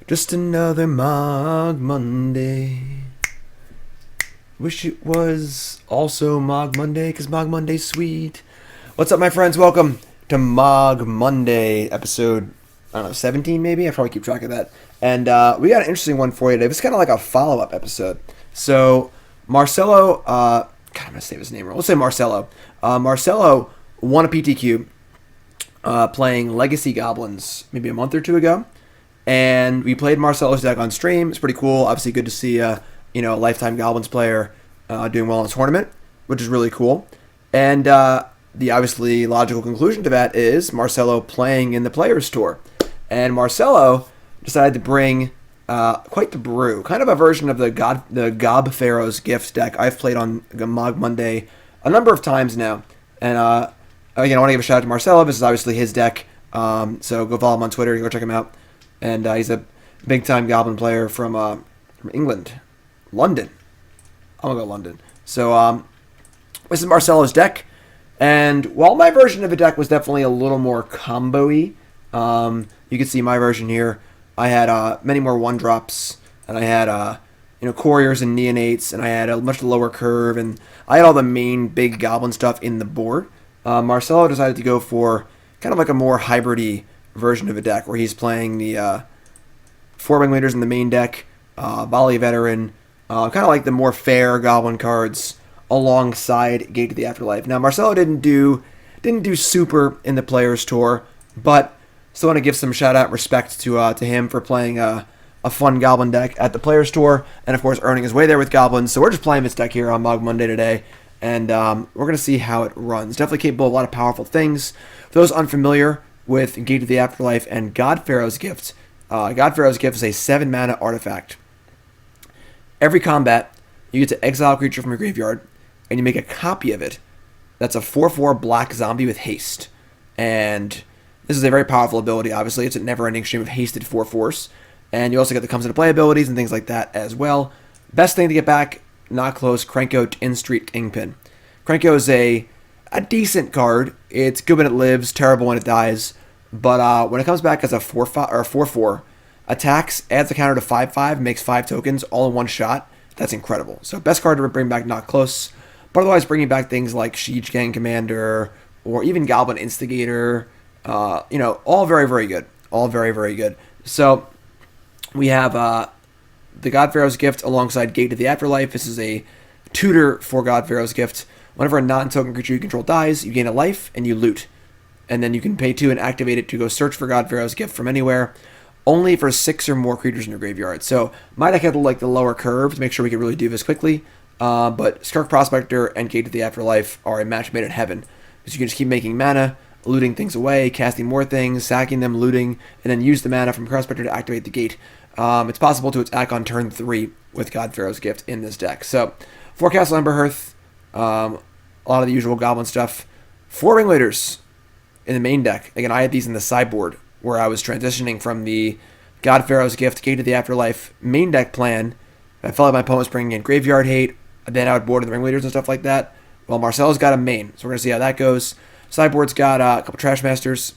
Just another Mogg Monday. Wish it was also Mogg Monday, because Mogg Monday's sweet. What's up, my friends? Welcome to Mogg Monday, episode, I don't know, 17 maybe? I probably keep track of that. And we got an interesting one for you today. It's kind of like a follow-up episode. So, Marcelo, God, I'm going to say his name wrong. Let's say Marcelo. Marcelo won a PTQ playing Legacy Goblins maybe a month or two ago. And we played Marcelo's deck on stream. It's pretty cool. Obviously, good to see a lifetime Goblins player doing well in the tournament, which is really cool. And the obviously logical conclusion to that is Marcelo playing in the Players Tour. And Marcelo decided to bring quite the brew, kind of a version of the God-Pharaoh's Gift deck I've played on Mogg Monday a number of times now. And again, I want to give a shout out to Marcelo. This is obviously his deck. So go follow him on Twitter. Go check him out. And he's a big-time Goblin player from England. London. I'm going to go London. So this is Marcelo's deck. And while my version of the deck was definitely a little more combo-y, you can see my version here. I had many more one-drops, and I had couriers and neonates, and I had a much lower curve, and I had all the main big Goblin stuff in the board. Marcelo decided to go for kind of like a more hybrid-y version of a deck where he's playing the 4 Ringleaders in the main deck, Volley Veteran, kind of like the more fair Goblin cards alongside Gate to the Afterlife. Now, Marcelo didn't do super in the Players Tour, but still want to give some shout out respect to him for playing a fun Goblin deck at the Players Tour, and of course earning his way there with Goblins. So we're just playing this deck here on Mogg Monday today, and we're going to see how it runs. Definitely capable of a lot of powerful things. For those unfamiliar with Gate to the Afterlife and God-Pharaoh's Gift, God-Pharaoh's Gift is a 7-mana artifact. Every combat, you get to exile a creature from your graveyard, and you make a copy of it. That's a 4/4 black zombie with haste. And this is a very powerful ability, obviously. It's a never-ending stream of hasted 4/4s. And you also get the comes into play abilities and things like that as well. Best thing to get back, not close, Krenko tin-streen Kingpin. Krenko is a decent card. It's good when it lives, terrible when it dies. But when it comes back as a 4/4, attacks, adds a counter to 5/5, makes 5 tokens all in one shot. That's incredible. So best card to bring back, not close. But otherwise bringing back things like Siege Gang Commander or even Goblin Instigator. All very, very good. All very, very good. So we have the God-Pharaoh's Gift alongside Gate to the Afterlife. This is a tutor for God-Pharaoh's Gift. Whenever a non-token creature you control dies, you gain a life and you loot. And then you can pay 2 and activate it to go search for God-Pharaoh's Gift from anywhere, only for 6 or more creatures in your graveyard. So my deck had the lower curve to make sure we could really do this quickly. But Skirk Prospector and Gate to the Afterlife are a match made in heaven, because you can just keep making mana, looting things away, casting more things, sacking them, looting, and then use the mana from Prospector to activate the gate. It's possible to attack on turn 3 with God-Pharaoh's Gift in this deck. So 4 Castle Embereth, a lot of the usual Goblin stuff. 4 Ringleaders in the main deck. Again, I had these in the sideboard where I was transitioning from the God-Pharaoh's Gift, Gate to the Afterlife main deck plan. I felt like my opponent was bringing in Graveyard Hate, then I would board the Ringleaders and stuff like that. Well, Marcelo's got a main, so we're going to see how that goes. Sideboard's got a couple Trashmasters,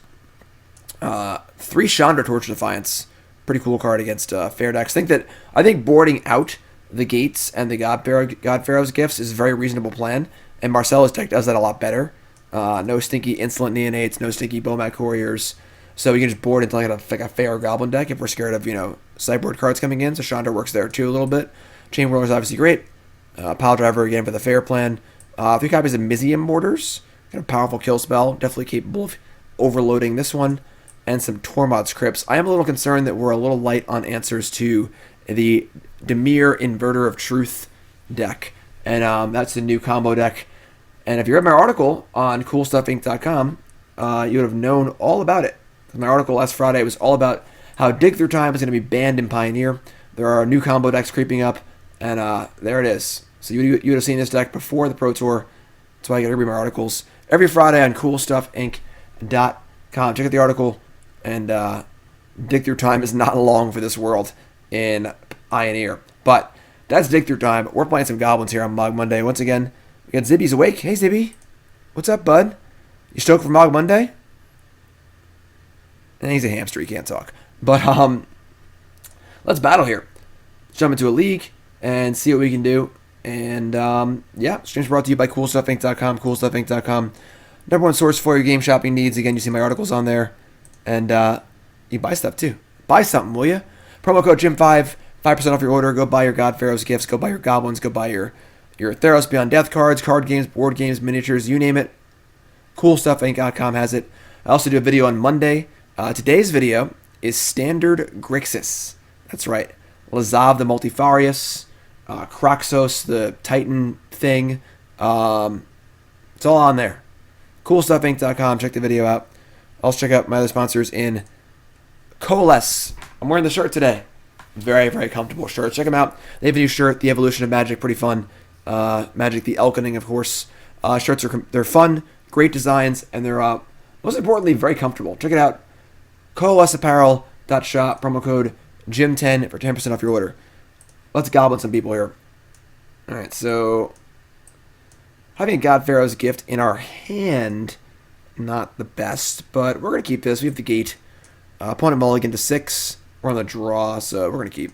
3 Chandra Torch Defiance. Pretty cool card against fair decks. I think boarding out the gates and the God-Pharaoh's Gifts is a very reasonable plan, and Marcelo's deck does that a lot better. No stinky Insolent Neonates, no stinky Bomat Couriers. So we can just board into like a fair Goblin deck if we're scared of, sideboard cards coming in. So Chandra works there too a little bit. Chainwhirler is obviously great. Piledriver again for the fair plan. 3 copies of Mizzium Mortars. Kind of powerful kill spell. Definitely capable of overloading this one. And some Tormod's Crypts. I am a little concerned that we're a little light on answers to the Demir Inverter of Truth deck. And that's the new combo deck. And if you read my article on CoolStuffInc.com, you would have known all about it. My article last Friday was all about how Dig Through Time is going to be banned in Pioneer. There are new combo decks creeping up, and there it is. So you would have seen this deck before the Pro Tour. That's why I got to read my articles every Friday on CoolStuffInc.com. Check out the article, and Dig Through Time is not long for this world in Pioneer. But that's Dig Through Time. We're playing some Goblins here on Mogg Monday. Once again, we got Zibby's awake. Hey, Zibby. What's up, bud? You stoked for Mogg Monday? And he's a hamster. He can't talk. But let's battle here. Let's jump into a league and see what we can do. And yeah, streams brought to you by CoolStuffInc.com, CoolStuffInc.com. Number one source for your game shopping needs. Again, you see my articles on there. And you buy stuff too. Buy something, will you? Promo code Jim5, 5% off your order. Go buy your God-Pharaoh's gifts. Go buy your Goblins. Go buy your Theros Beyond Death cards, card games, board games, miniatures, you name it. CoolStuffInc.com has it. I also do a video on Monday. Today's video is Standard Grixis. That's right. Lazav the Multifarious, Croxos the Titan thing. It's all on there. CoolStuffInc.com. Check the video out. Also check out my other sponsors in Coalesce. I'm wearing the shirt today. Very, very comfortable shirt. Check them out. They have a new shirt, The Evolution of Magic. Pretty fun. Magic the Elkening, of course. Shirts they're fun, great designs, and they're most importantly very comfortable. Check it out. CoalesceApparel.shop. Promo code Jim10 for 10% off your order. Let's goblin some people here. All right, so having a God-Pharaoh's gift in our hand, not the best, but we're going to keep this. We have the gate. Opponent mulligan to 6. We're on the draw, so we're going to keep.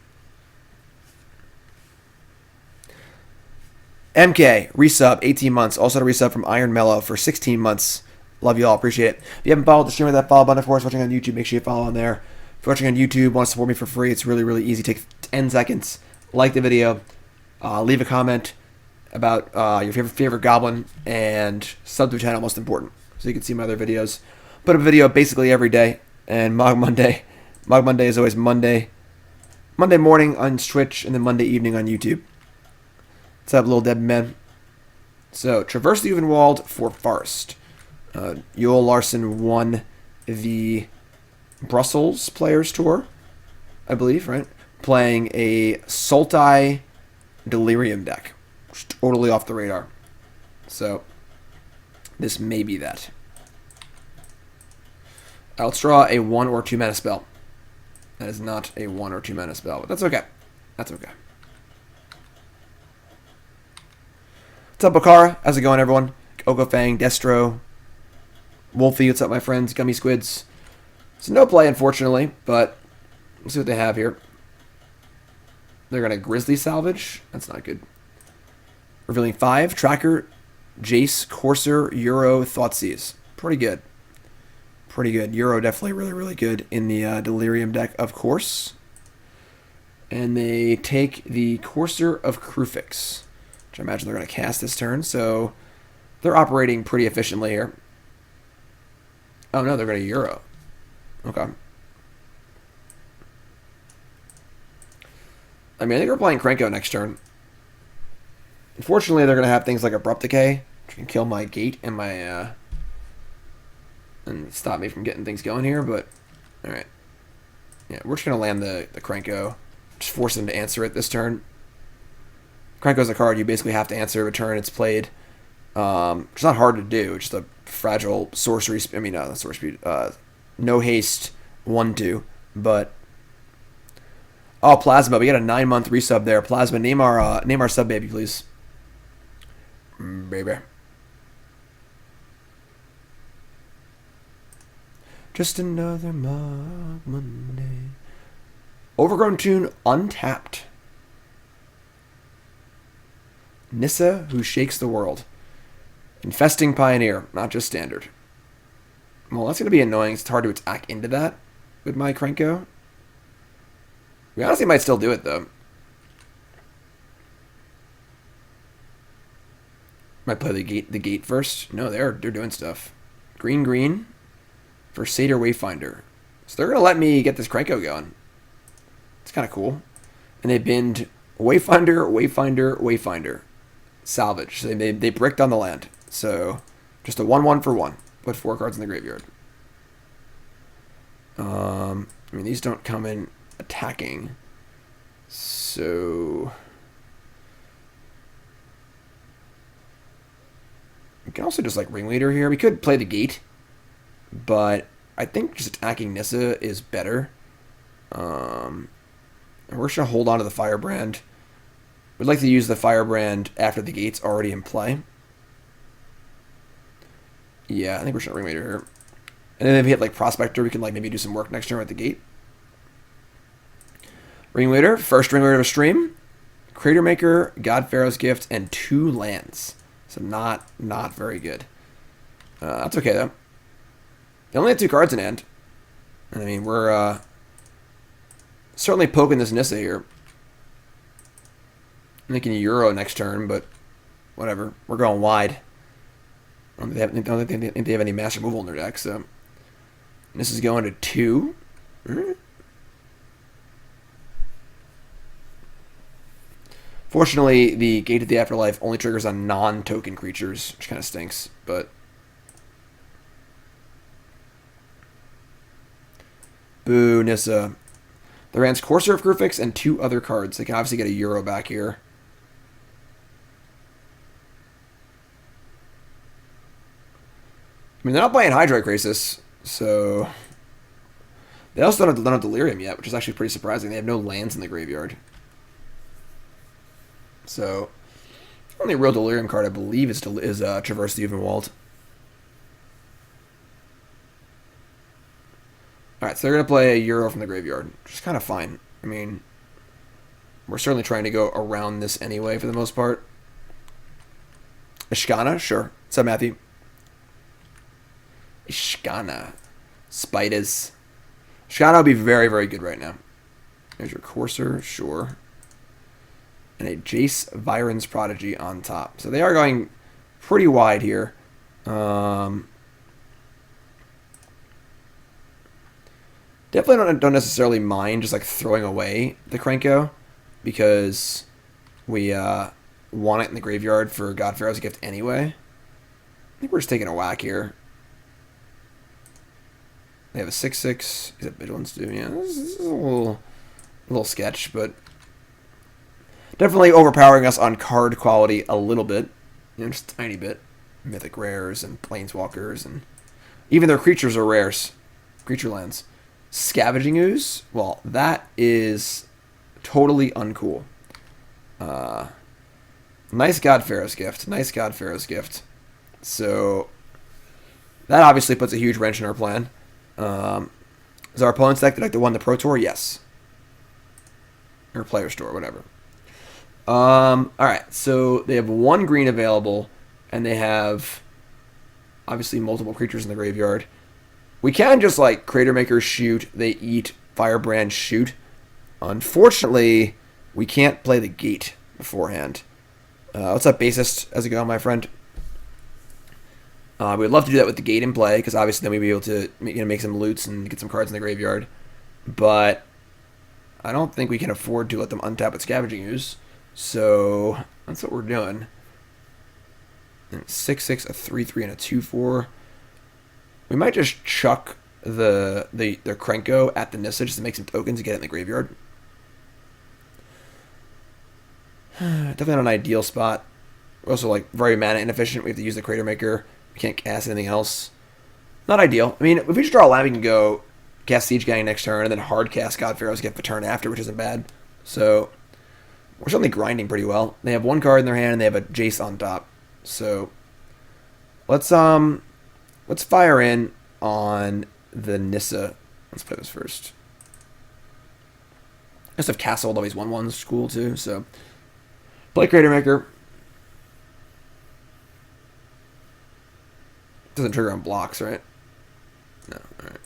MK, resub, 18 months. Also a resub from Iron Mellow for 16 months. Love you all. Appreciate it. If you haven't followed the stream with that follow button, of course, watching on YouTube, make sure you follow on there. If you're watching on YouTube, want to support me for free, it's really, really easy. Take 10 seconds. Like the video. Leave a comment about your favorite goblin, and sub to the channel, most important, so you can see my other videos. Put up a video basically every day, and Mogg Monday. Mogg Monday is always Monday morning on Twitch, and then Monday evening on YouTube. What's up, little Debbie man? So, Traverse the Uvenwald for Forest. Joel Larson won the Brussels Players Tour, I believe, right? Playing a Sultai Delirium deck. Totally off the radar. So, this may be that. Let's draw a 1 or 2 mana spell. That is not a 1 or 2 mana spell, but that's okay. That's okay. What's up, Bakara? How's it going, everyone? Ogofang, Destro, Wolfie, what's up, my friends? Gummy Squids. So no play, unfortunately, but we'll see what they have here. They're going to Grizzly Salvage. That's not good. Revealing 5. Tracker, Jace, Courser, Euro, Thoughtseize. Pretty good. Pretty good. Euro definitely really, really good in the Delirium deck, of course. And they take the Courser of Krufix, which I imagine they're going to cast this turn. So they're operating pretty efficiently here. Oh, no, they're going to Euro. Okay. I mean, I think we're playing Krenko next turn. Unfortunately, they're going to have things like Abrupt Decay, which can kill my gate and my... and stop me from getting things going here, but... Alright. Yeah, we're just going to land the Krenko. Just force them to answer it this turn. Krenko's a card you basically have to answer every turn it's played. It's not hard to do. It's just a fragile sorcery... I mean, not sorcery speed. No haste 1/2, but... Oh, Plasma. We got a 9-month resub there. Plasma, name our sub baby, please. Baby. Just another Mogg Monday. Overgrown Tune untapped. Nissa, who shakes the world. Infesting Pioneer, not just standard. Well, that's going to be annoying. It's hard to attack into that with my Krenko. We honestly might still do it, though. Might play the gate first. No, they're doing stuff. Green for Satyr Wayfinder. So they're going to let me get this Krenko going. It's kind of cool. And they binned Wayfinder. Salvage. So they bricked on the land. So just a 1/1 for 1. Put 4 cards in the graveyard. I mean, these don't come in attacking. So we can also just like Ringleader here. We could play the gate, but I think just attacking Nissa is better. And we're just going to hold on to the Firebrand. We'd like to use the Firebrand after the gate's already in play. Yeah, I think we're just going to Ringleader here. And then if we hit like Prospector, we can like maybe do some work next turn at the gate. Ringleader, first Ringleader of a stream. Cratermaker, God-Pharaoh's Gift, and 2 lands. So not very good. That's okay, though. They only had 2 cards in hand. I mean, we're certainly poking this Nissa here. I'm thinking Euro next turn, but whatever. We're going wide. I don't think they have any master removal in their deck, so... This is going to 2. Fortunately, the Gate of the Afterlife only triggers on non-token creatures, which kind of stinks, but... Boo, Nissa. The Rand's Courser of Crucifix and 2 other cards. They can obviously get a Euro back here. I mean, they're not playing Hydroid Crisis, so... They also don't have Delirium yet, which is actually pretty surprising. They have no lands in the graveyard. So, the only real Delirium card, I believe, is Traverse the Evenwald. Alright, so they're going to play a Euro from the graveyard, which is kind of fine. I mean, we're certainly trying to go around this anyway, for the most part. Ishkana? Sure. What's up, Matthew? Ishkana. Spiders. Ishkana would be very, very good right now. There's your Courser, sure. And a Jace Viren's Prodigy on top. So they are going pretty wide here. Definitely don't necessarily mind just like throwing away the Krenko, because we want it in the graveyard for God-Pharaoh's Gift anyway. I think we're just taking a whack here. They have a 6/6. Is it Vigilance too? Yeah, this is a little sketch, but definitely overpowering us on card quality a little bit. You know, just a tiny bit. Mythic rares and Planeswalkers, and even their creatures are rares. Creature lands. Scavenging Ooze? Well, that is totally uncool. Nice God-Pharaoh's Gift. Nice God-Pharaoh's Gift. So, that obviously puts a huge wrench in our plan. Is our opponent's deck like the one the Pro Tour? Yes. Or Player Store, whatever. Alright, so they have 1 green available, and they have obviously multiple creatures in the graveyard. We can just like Cratermaker shoot, they eat, Firebrand shoot. Unfortunately, we can't play the gate beforehand. What's up, Bassist? How's it going, my friend? We'd love to do that with the gate in play, because obviously then we'd be able to make some loots and get some cards in the graveyard. But I don't think we can afford to let them untap with Scavenging Ooze. So that's what we're doing. 6/6, a 3/3, and a 2/4. We might just chuck their Krenko at the Nissa just to make some tokens to get it in the graveyard. Definitely not an ideal spot. We're also like very mana inefficient. We have to use the Cratermaker. We can't cast anything else. Not ideal. I mean, if we just draw a land, we can go cast Siege Gang next turn and then hard cast God-Pharaoh's Gift the turn after, which isn't bad. So we're certainly grinding pretty well. They have 1 card in their hand and they have a Jace on top. So let's fire in on the Nissa. Let's play this first. I just have Castle, always 1/1's cool too. So play Cratermaker. Doesn't trigger on blocks, right? No, alright.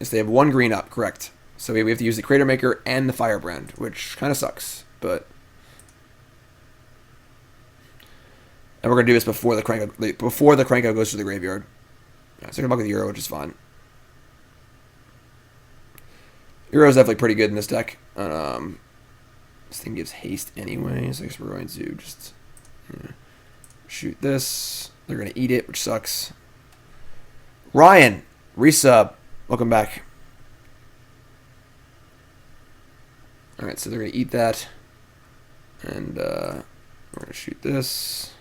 Yes, they have 1 green up, correct. So we have to use the Cratermaker and the Firebrand, which kind of sucks, but... And we're going to do this before the Krenko goes to the graveyard. Yeah, so I can buck with Euro, which is fine. Euro is definitely pretty good in this deck. This thing gives haste anyway, so I guess we're going to just shoot this. They're going to eat it, which sucks. Ryan, resub. Welcome back. Alright, so they're going to eat that. And we're going to shoot this.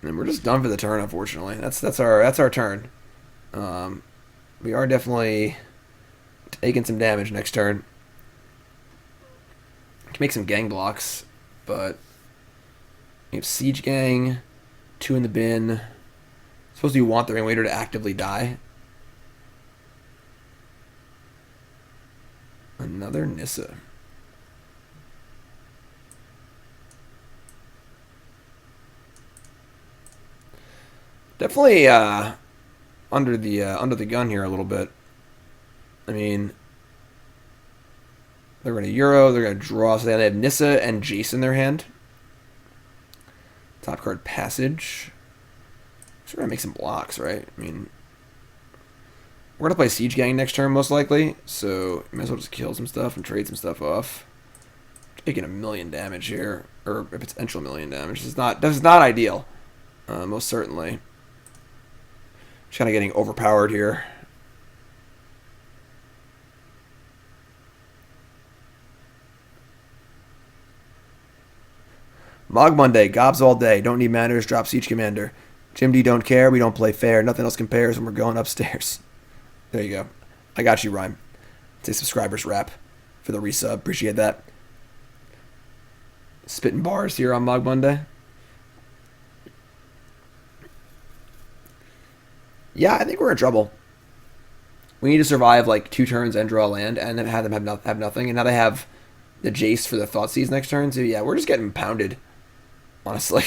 And then we're just done for the turn, unfortunately. That's our turn. We are definitely taking some damage next turn. Can make some gang blocks, but we have Siege Gang, 2 in the bin, Suppose you want the Ringleader to actively die. Another Nissa. Definitely under the gun here a little bit. I mean, they're going to Euro, they're going to draw, so they have Nissa and Jace in their hand. Top card Passage. So we're going to make some blocks, right? I mean, we're going to play Siege Gang next turn most likely, so you might as well just kill some stuff and trade some stuff off. Taking 1,000,000 damage here, or a potential 1,000,000 damage. This is not ideal, most certainly. Just kind of getting overpowered here. Mogg Monday, gobs all day. Don't need manners, drop Siege Commander. Jim D don't care, we don't play fair. Nothing else compares when we're going upstairs. There you go. I got you, Rhyme. It's a subscribers wrap for the resub. Appreciate that. Spitting bars here on Mogg Monday. Yeah, I think we're in trouble. We need to survive like 2 turns and draw land and then have them have nothing. And now they have the Jace for the Thoughtseize next turn. So yeah, we're just getting pounded. Honestly.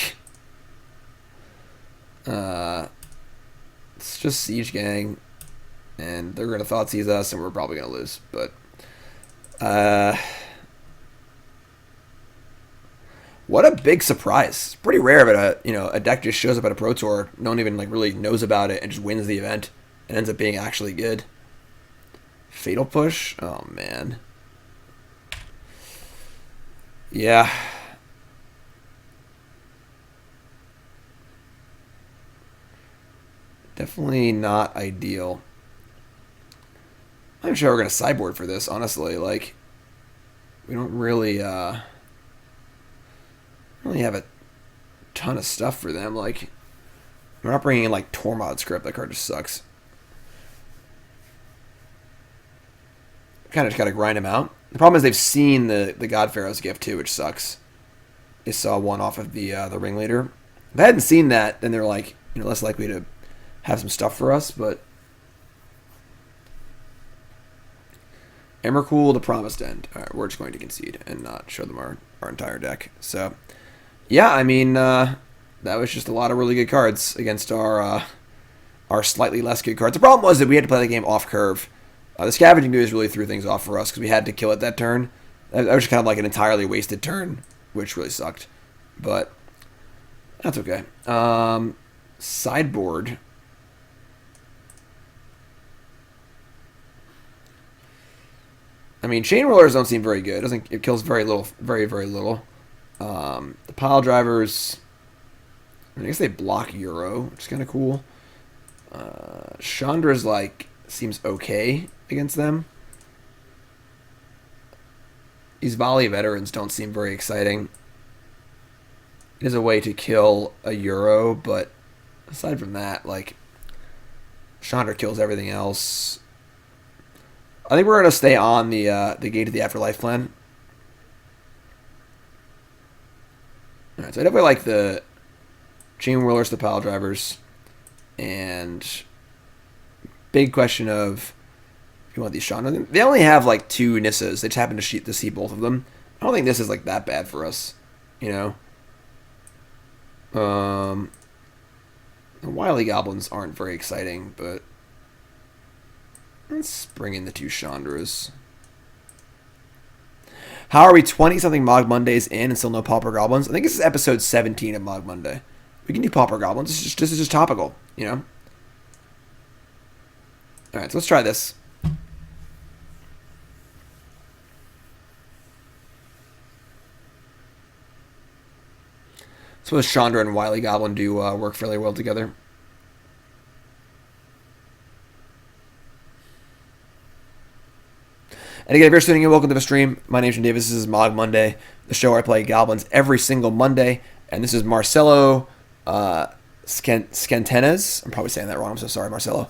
It's just Siege Gang. And they're going to Thoughtseize us and we're probably going to lose. But what a big surprise. It's pretty rare that a deck just shows up at a Pro Tour, no one even like really knows about it and just wins the event and ends up being actually good. Fatal Push? Oh man. Yeah. Definitely not ideal. I'm sure we're going to sideboard for this, honestly. Like, we don't really have a ton of stuff for them. Like, we're not bringing in, like, Tormod Crypt. That card just sucks. Kind of just got to grind him out. The problem is they've seen the God-Pharaoh's gift, too, which sucks. They saw one off of the Ringleader. If they hadn't seen that, then they're, like, less likely to have some stuff for us, but Emrakul, the Promised End. All right, we're just going to concede and not show them our entire deck. So, yeah, I mean, that was just a lot of really good cards against our slightly less good cards. The problem was that we had to play the game off curve. The Scavenging Ooze really threw things off for us because we had to kill it that turn. That was just kind of like an entirely wasted turn, which really sucked. But that's okay. Sideboard. I mean, Chainwhirlers don't seem very good. It kills very little, very little. The Piledrivers, I guess they block Euro, which is kind of cool. Chandra's seems okay against them. These Volley Veterans don't seem very exciting. It is a way to kill a Euro, but aside from that, Chandra kills everything else. I think we're going to stay on the Gate of the Afterlife plan. Alright, so I definitely like the Chainwhirlers, the Piledrivers, and big question of if you want these Chandra. They only have 2 Nissas. They just happen to see both of them. I don't think this is that bad for us, The Wily Goblins aren't very exciting, but let's bring in the 2 Chandras. How are we 20-something Mogg Mondays in and still no Pauper Goblins? I think this is episode 17 of Mogg Monday. We can do Pauper Goblins. This is just topical, Alright, so let's try this. Suppose Chandra and Wily Goblin do work fairly well together. And again, if you're tuning in, welcome to the stream. My name's Jim Davis. This is Mogg Monday, the show where I play Goblins every single Monday. And this is Marcelo Scatena's. I'm probably saying that wrong. I'm so sorry, Marcelo.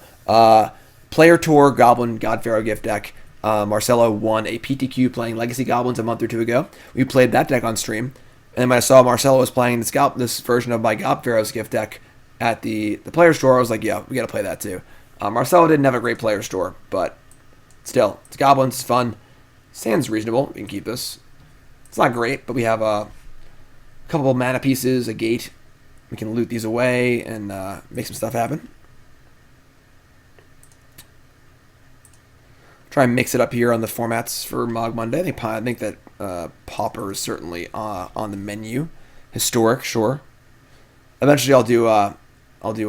Player Tour Goblin God-Pharaoh gift deck. Marcelo won a PTQ playing Legacy Goblins a month or 2 ago. We played that deck on stream. And then when I saw Marcelo was playing this version of my God-Pharaoh's gift deck at the player store, I was like, yeah, we got to play that too. Marcelo didn't have a great player store, but still, it's Goblins, it's fun. Stand's reasonable. We can keep this. It's not great, but we have a couple of mana pieces, a gate. We can loot these away and make some stuff happen. Try and mix it up here on the formats for Mogg Monday. I think that Pauper is certainly on the menu. Historic, sure. Eventually, I'll do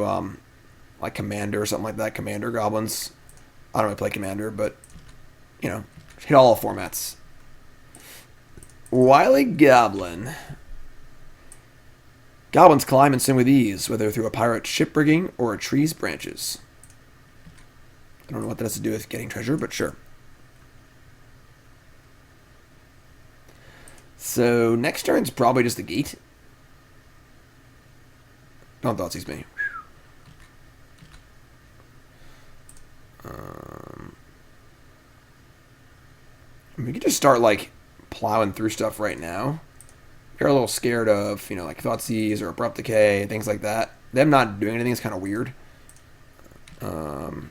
like Commander or something like that. Commander Goblins. I don't really play Commander, but you know, hit all formats. Wily Goblin. Goblins climb and swim with ease, whether through a pirate ship rigging or a tree's branches. I don't know what that has to do with getting treasure, but sure. So next turn's probably just the gate. Don't Thoughtseize me. We could just start like plowing through stuff right now. You're a little scared of, you know, like Thoughtseize or Abrupt Decay, things like that. Them not doing anything is kind of weird. Could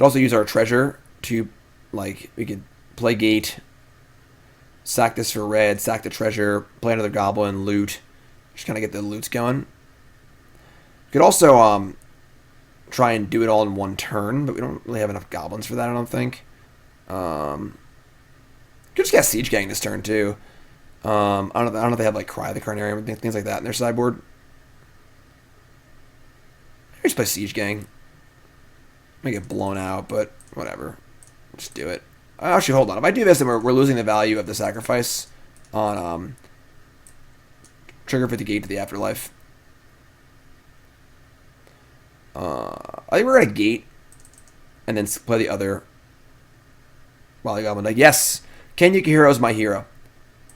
also use our treasure to, like, we could play gate, sack this for red, sack the treasure, play another goblin, loot, just kind of get the loots going. Could also try and do it all in one turn, but we don't really have enough goblins for that, I don't think. Could just get Siege Gang this turn too. I don't know if they have like Cry the Carnarium and things like that in their sideboard. I just play Siege Gang. Might get blown out, but whatever. Just do it. Actually, hold on. If I do this, then we're losing the value of the sacrifice on Trigger for the Gate to the Afterlife. I think we're going to gate and then play the other Wily Goblin. Like, yes, Ken Yukihiro is my hero.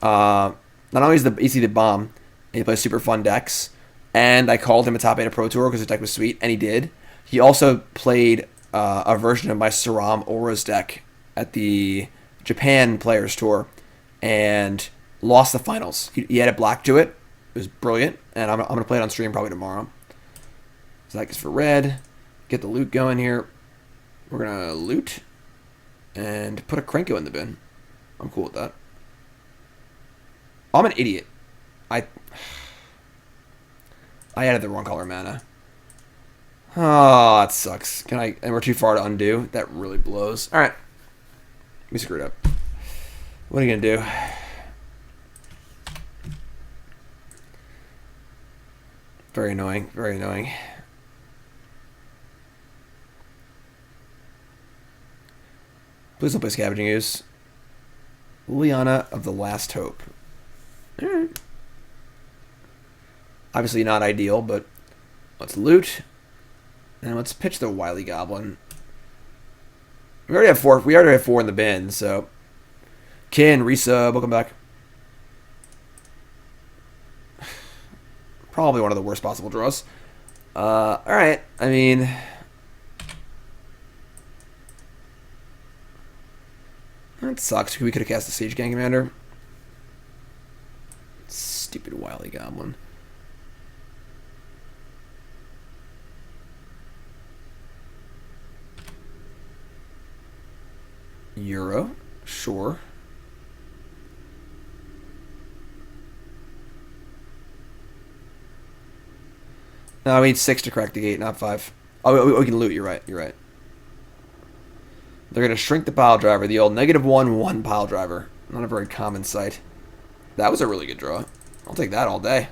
Not only is he the bomb, and he plays super fun decks, and I called him a top 8 at Pro Tour because his deck was sweet, and he did. He also played a version of my Saram Auras deck at the Japan Players Tour and lost the finals. He added black to it. It was brilliant, and I'm going to play it on stream probably tomorrow. So that is for red. Get the loot going here. We're going to loot and put a Krenko in the bin. I'm cool with that. I'm an idiot. I added the wrong color mana. Oh, that sucks. And we're too far to undo. That really blows. All right. We screwed up. What are you going to do? Very annoying. Very annoying. Please don't play Scavenging Ooze. Liliana of the Last Hope. Alright. Obviously not ideal, but let's loot. And let's pitch the Wily Goblin. We already have four in the bin, so Kin, resub, welcome back. Probably one of the worst possible draws. Alright, I mean, that sucks. We could have cast the Siege Gang Commander. Stupid Wily Goblin. Euro, sure. No, we need 6 to crack the gate, not 5. Oh, we can loot. You're right. You're right. They're going to shrink the Piledriver, the old -1/1 Piledriver. Not a very common sight. That was a really good draw. I'll take that all day.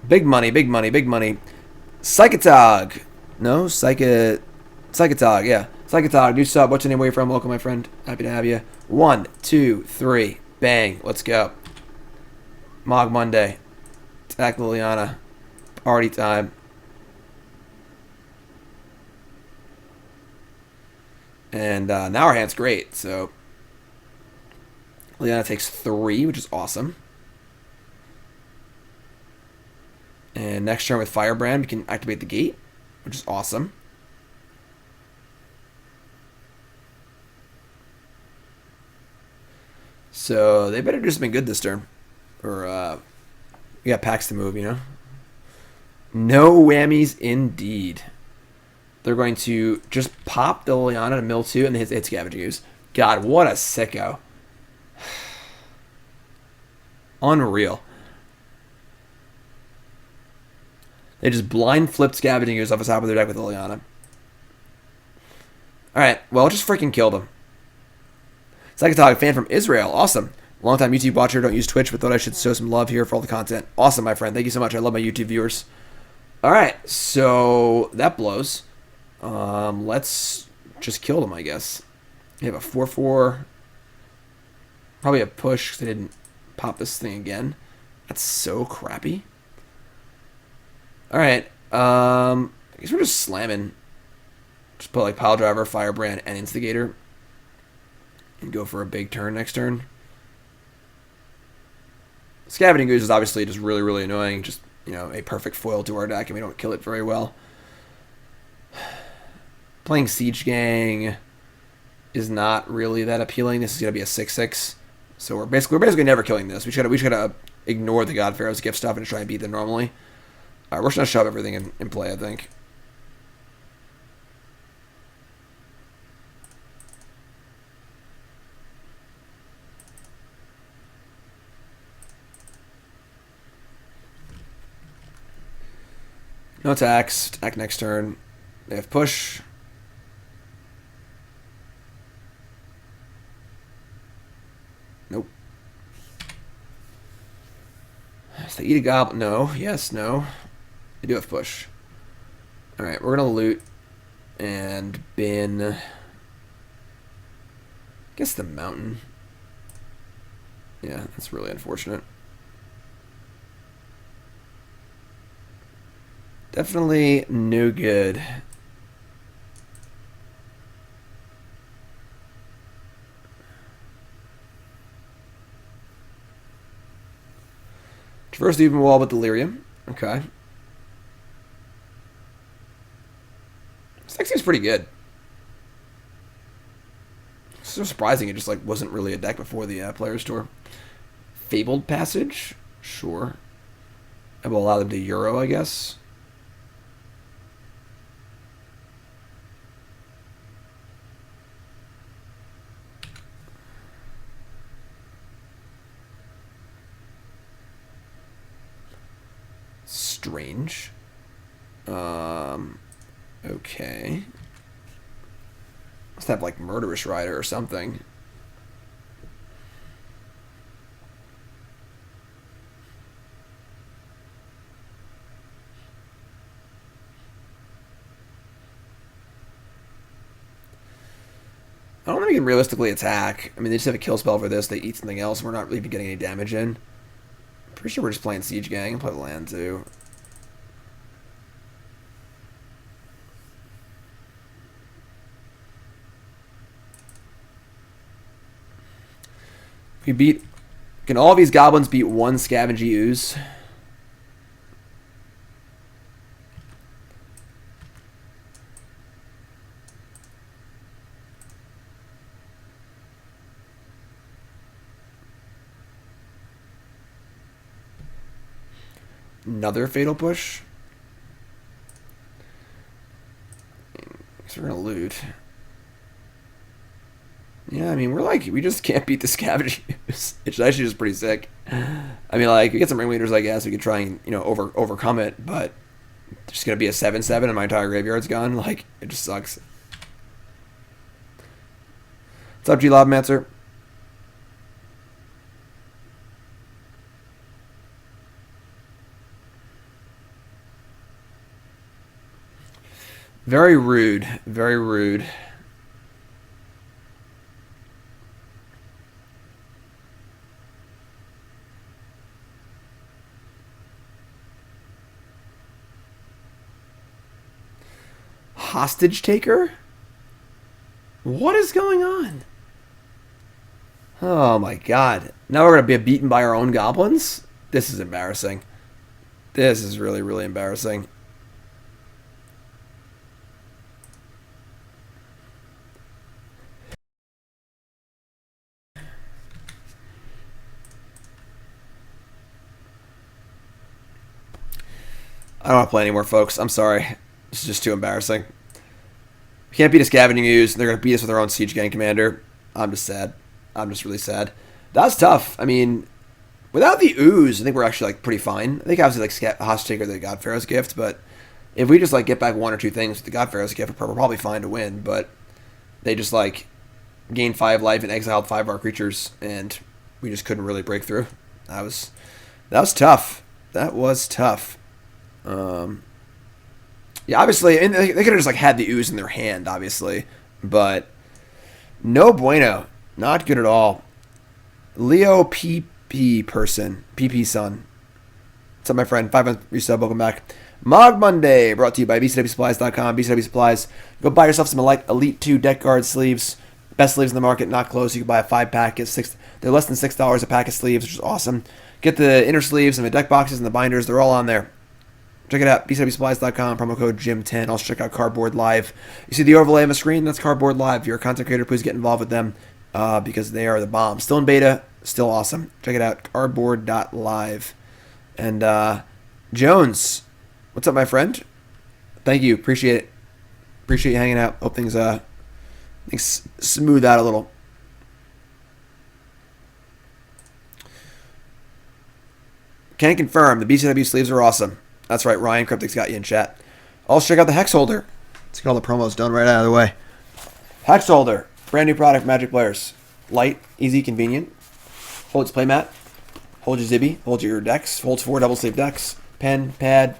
Big money, big money, big money. Psychotog. No, Psychotog, yeah. Psychotog, new sub. What's your name? Where you from? Welcome, my friend. Happy to have you. 1, 2, 3. Bang. Let's go. Mogg Monday. Attack Liliana. Party time. And now our hand's great, so Liliana takes 3, which is awesome. And next turn with Firebrand, we can activate the gate, which is awesome. So they better just been good this turn. Or, we got packs to move, you know? No whammies indeed. They're going to just pop the Liliana to mill 2 and hit Scavenging Ooze. God, what a sicko. Unreal. They just blind flipped Scavenging Ooze off the top of their deck with Liliana. Alright, well, just freaking killed him. Psychotalk fan from Israel. Awesome. Longtime YouTube watcher. Don't use Twitch, but thought I should show some love here for all the content. Awesome, my friend. Thank you so much. I love my YouTube viewers. Alright, so that blows. Let's just kill them, I guess. We have a 4/4. Probably a push because they didn't pop this thing again. That's so crappy. Alright, I guess we're just slamming. Just put like Piledriver, Firebrand, and Instigator. And go for a big turn next turn. Scavenging Ooze is obviously just really, really annoying. Just, you know, a perfect foil to our deck, and we don't kill it very well. Playing Siege Gang is not really that appealing. This is going to be a 6/6. So we're basically never killing this. We just gotta ignore the God-Pharaoh's gift stuff and try and beat them normally. We're just going to shove everything in play, I think. No attacks. Attack next turn. They have push. Nope. So they eat a goblin. No. Yes. No. They do have push. Alright, we're going to loot and bin. I guess the mountain. Yeah, that's really unfortunate. Definitely no good. Traverse the even wall with Delirium. Okay. This deck seems pretty good. It's so surprising it just like wasn't really a deck before the Players Tour. Fabled Passage? Sure. I will allow them to Euro, I guess. Strange. Okay. Must have like Murderous Rider or something. I don't think we can realistically attack. I mean, they just have a kill spell for this. They eat something else. We're not really getting any damage in. I'm pretty sure we're just playing Siege Gang and play the land too. We beat... Can all of these goblins beat one Scavenging Ooze? Another Fatal Push? So we're going to loot. Yeah, I mean, we just can't beat the Scavenging Ooze. It's actually just pretty sick. I mean, like, we get some Ringleaders, I guess. We could try and, you know, overcome it, but it's just going to be a 7/7 and my entire graveyard's gone. Like, it just sucks. What's up, G-Lobmancer? Very rude. Very rude. Hostage taker? What is going on? Oh my god. Now we're going to be beaten by our own goblins? This is embarrassing. This is really, really embarrassing. I don't want to play anymore, folks. I'm sorry. This is just too embarrassing. We can't beat a Scavenging Ooze. They're going to beat us with their own Siege Gang Commander. I'm just sad. I'm just really sad. That's tough. I mean, without the Ooze, I think we're actually like pretty fine. I think obviously like Hostage Taker, the God-Pharaoh's gift, but if we just like get back one or two things with the God-Pharaoh's gift, we're probably fine to win. But they just like gained 5 life and exiled 5 of our creatures, and we just couldn't really break through. That was tough. That was tough. Yeah, obviously, and they could have just like had the Ooze in their hand, obviously, but no bueno. Not good at all. Leo PP person. PP son. What's up, my friend? 5 month resub. Welcome back. Mogg Monday, brought to you by bcwsupplies.com. BCW Supplies. Go buy yourself some Elite 2 deck guard sleeves. Best sleeves in the market, not close. You can buy a 5-pack. They're less than $6 a pack of sleeves, which is awesome. Get the inner sleeves and the deck boxes and the binders. They're all on there. Check it out, bcwsupplies.com, promo code GYM10. Also check out Cardboard Live. You see the overlay on the screen? That's Cardboard Live. If you're a content creator, please get involved with them because they are the bomb. Still in beta, still awesome. Check it out, cardboard.live. And Jones, what's up, my friend? Thank you, appreciate it. Appreciate you hanging out. Hope things smooth out a little. Can confirm, the BCW sleeves are awesome. That's right, Ryan Cryptic's got you in chat. Also, check out the Hex Holder. Let's get all the promos done right out of the way. Hex Holder, brand new product for Magic players. Light, easy, convenient. Holds playmat. Holds your Zibby. Holds your decks. Holds 4 double sleeve decks. Pen, pad,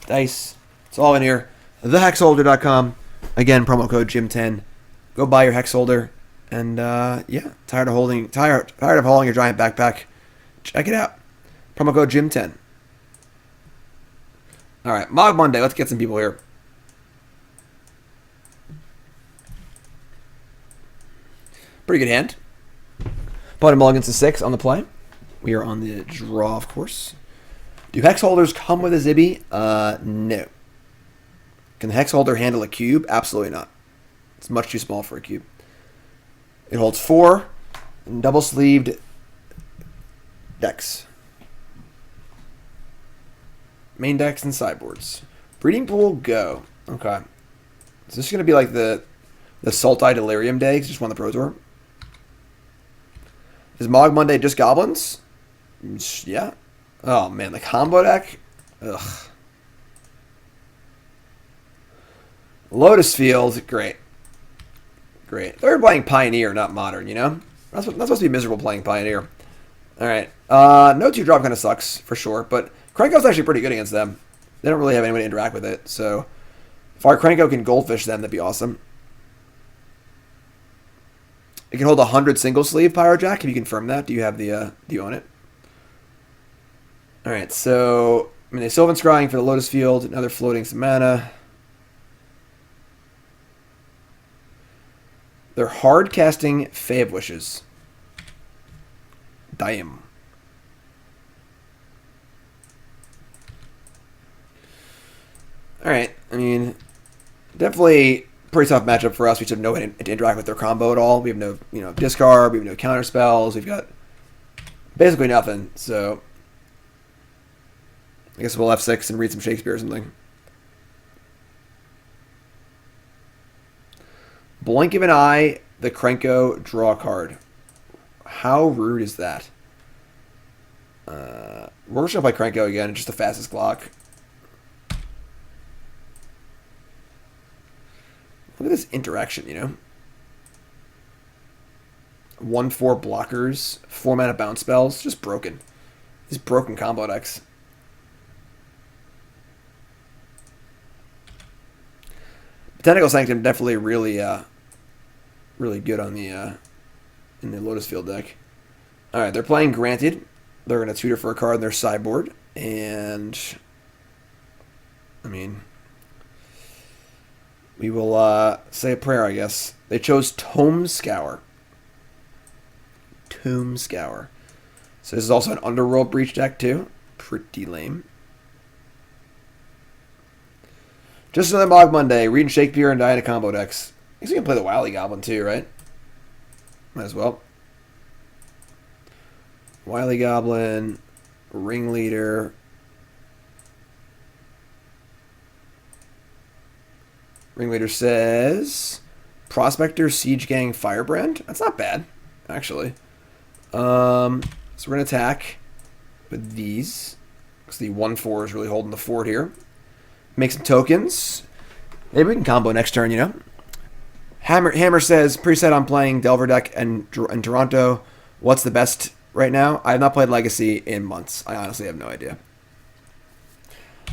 dice. It's all in here. TheHexHolder.com. Again, promo code GYM10. Go buy your Hex Holder. And yeah, tired of hauling your giant backpack. Check it out. Promo code GYM10. All right, Mogg Monday. Let's get some people here. Pretty good hand. Opponent mulligans to 6 on the play. We are on the draw, of course. Do Hex Holders come with a Zibby? No. Can the Hex Holder handle a cube? Absolutely not. It's much too small for a cube. It holds 4 double-sleeved decks. Main decks and sideboards. Breeding Pool, go. Okay. Is this going to be like the Sultai Delirium day? Because just won the Pro Tour. Is Mogg Monday just Goblins? Yeah. Oh, man. The combo deck? Ugh. Lotus Field, great. Great. They're playing Pioneer, not Modern, you know? That's supposed to be miserable playing Pioneer. Alright. No 2-drop kind of sucks, for sure, but Krenko's actually pretty good against them. They don't really have anyone to interact with it, so if our Krenko can goldfish them, that'd be awesome. It can hold 100 single sleeve Pyrojack. Can you confirm that? Do you have the do you own it? Alright, so I mean they Sylvan Scrying for the Lotus Field, another floating some mana. They're hard casting Fae of Wishes. Damn. Alright, I mean, definitely pretty tough matchup for us. We just have no way to interact with their combo at all. We have no, discard. We have no counter spells. We've got basically nothing. So I guess we'll F6 and read some Shakespeare or something. Blink of an eye, the Krenko, draw a card. How rude is that? We're just going to play Krenko again. It's just the fastest clock. Look at this interaction, 1/4 blockers, 4 mana bounce spells, just broken. These broken combo decks. Botanical Sanctum definitely really good on the in the Lotus Field deck. All right, they're playing Granted. They're going to tutor for a card in their sideboard, and I mean, we will say a prayer, I guess. They chose Tome Scour. Tome Scour. So this is also an Underworld Breach deck too. Pretty lame. Just another Mogg Monday. Reading Shakespeare and Diana combo decks. I guess we can play the Wily Goblin too, right? Might as well. Wily Goblin, Ringleader. Ringleader says Prospector, Siege Gang, Firebrand. That's not bad, actually. So we're going to attack with these. Because the 1/4 is really holding the fort here. Make some tokens. Maybe we can combo next turn, you know? Hammer says, preset on playing Delver deck and Toronto. What's the best right now? I have not played Legacy in months. I honestly have no idea.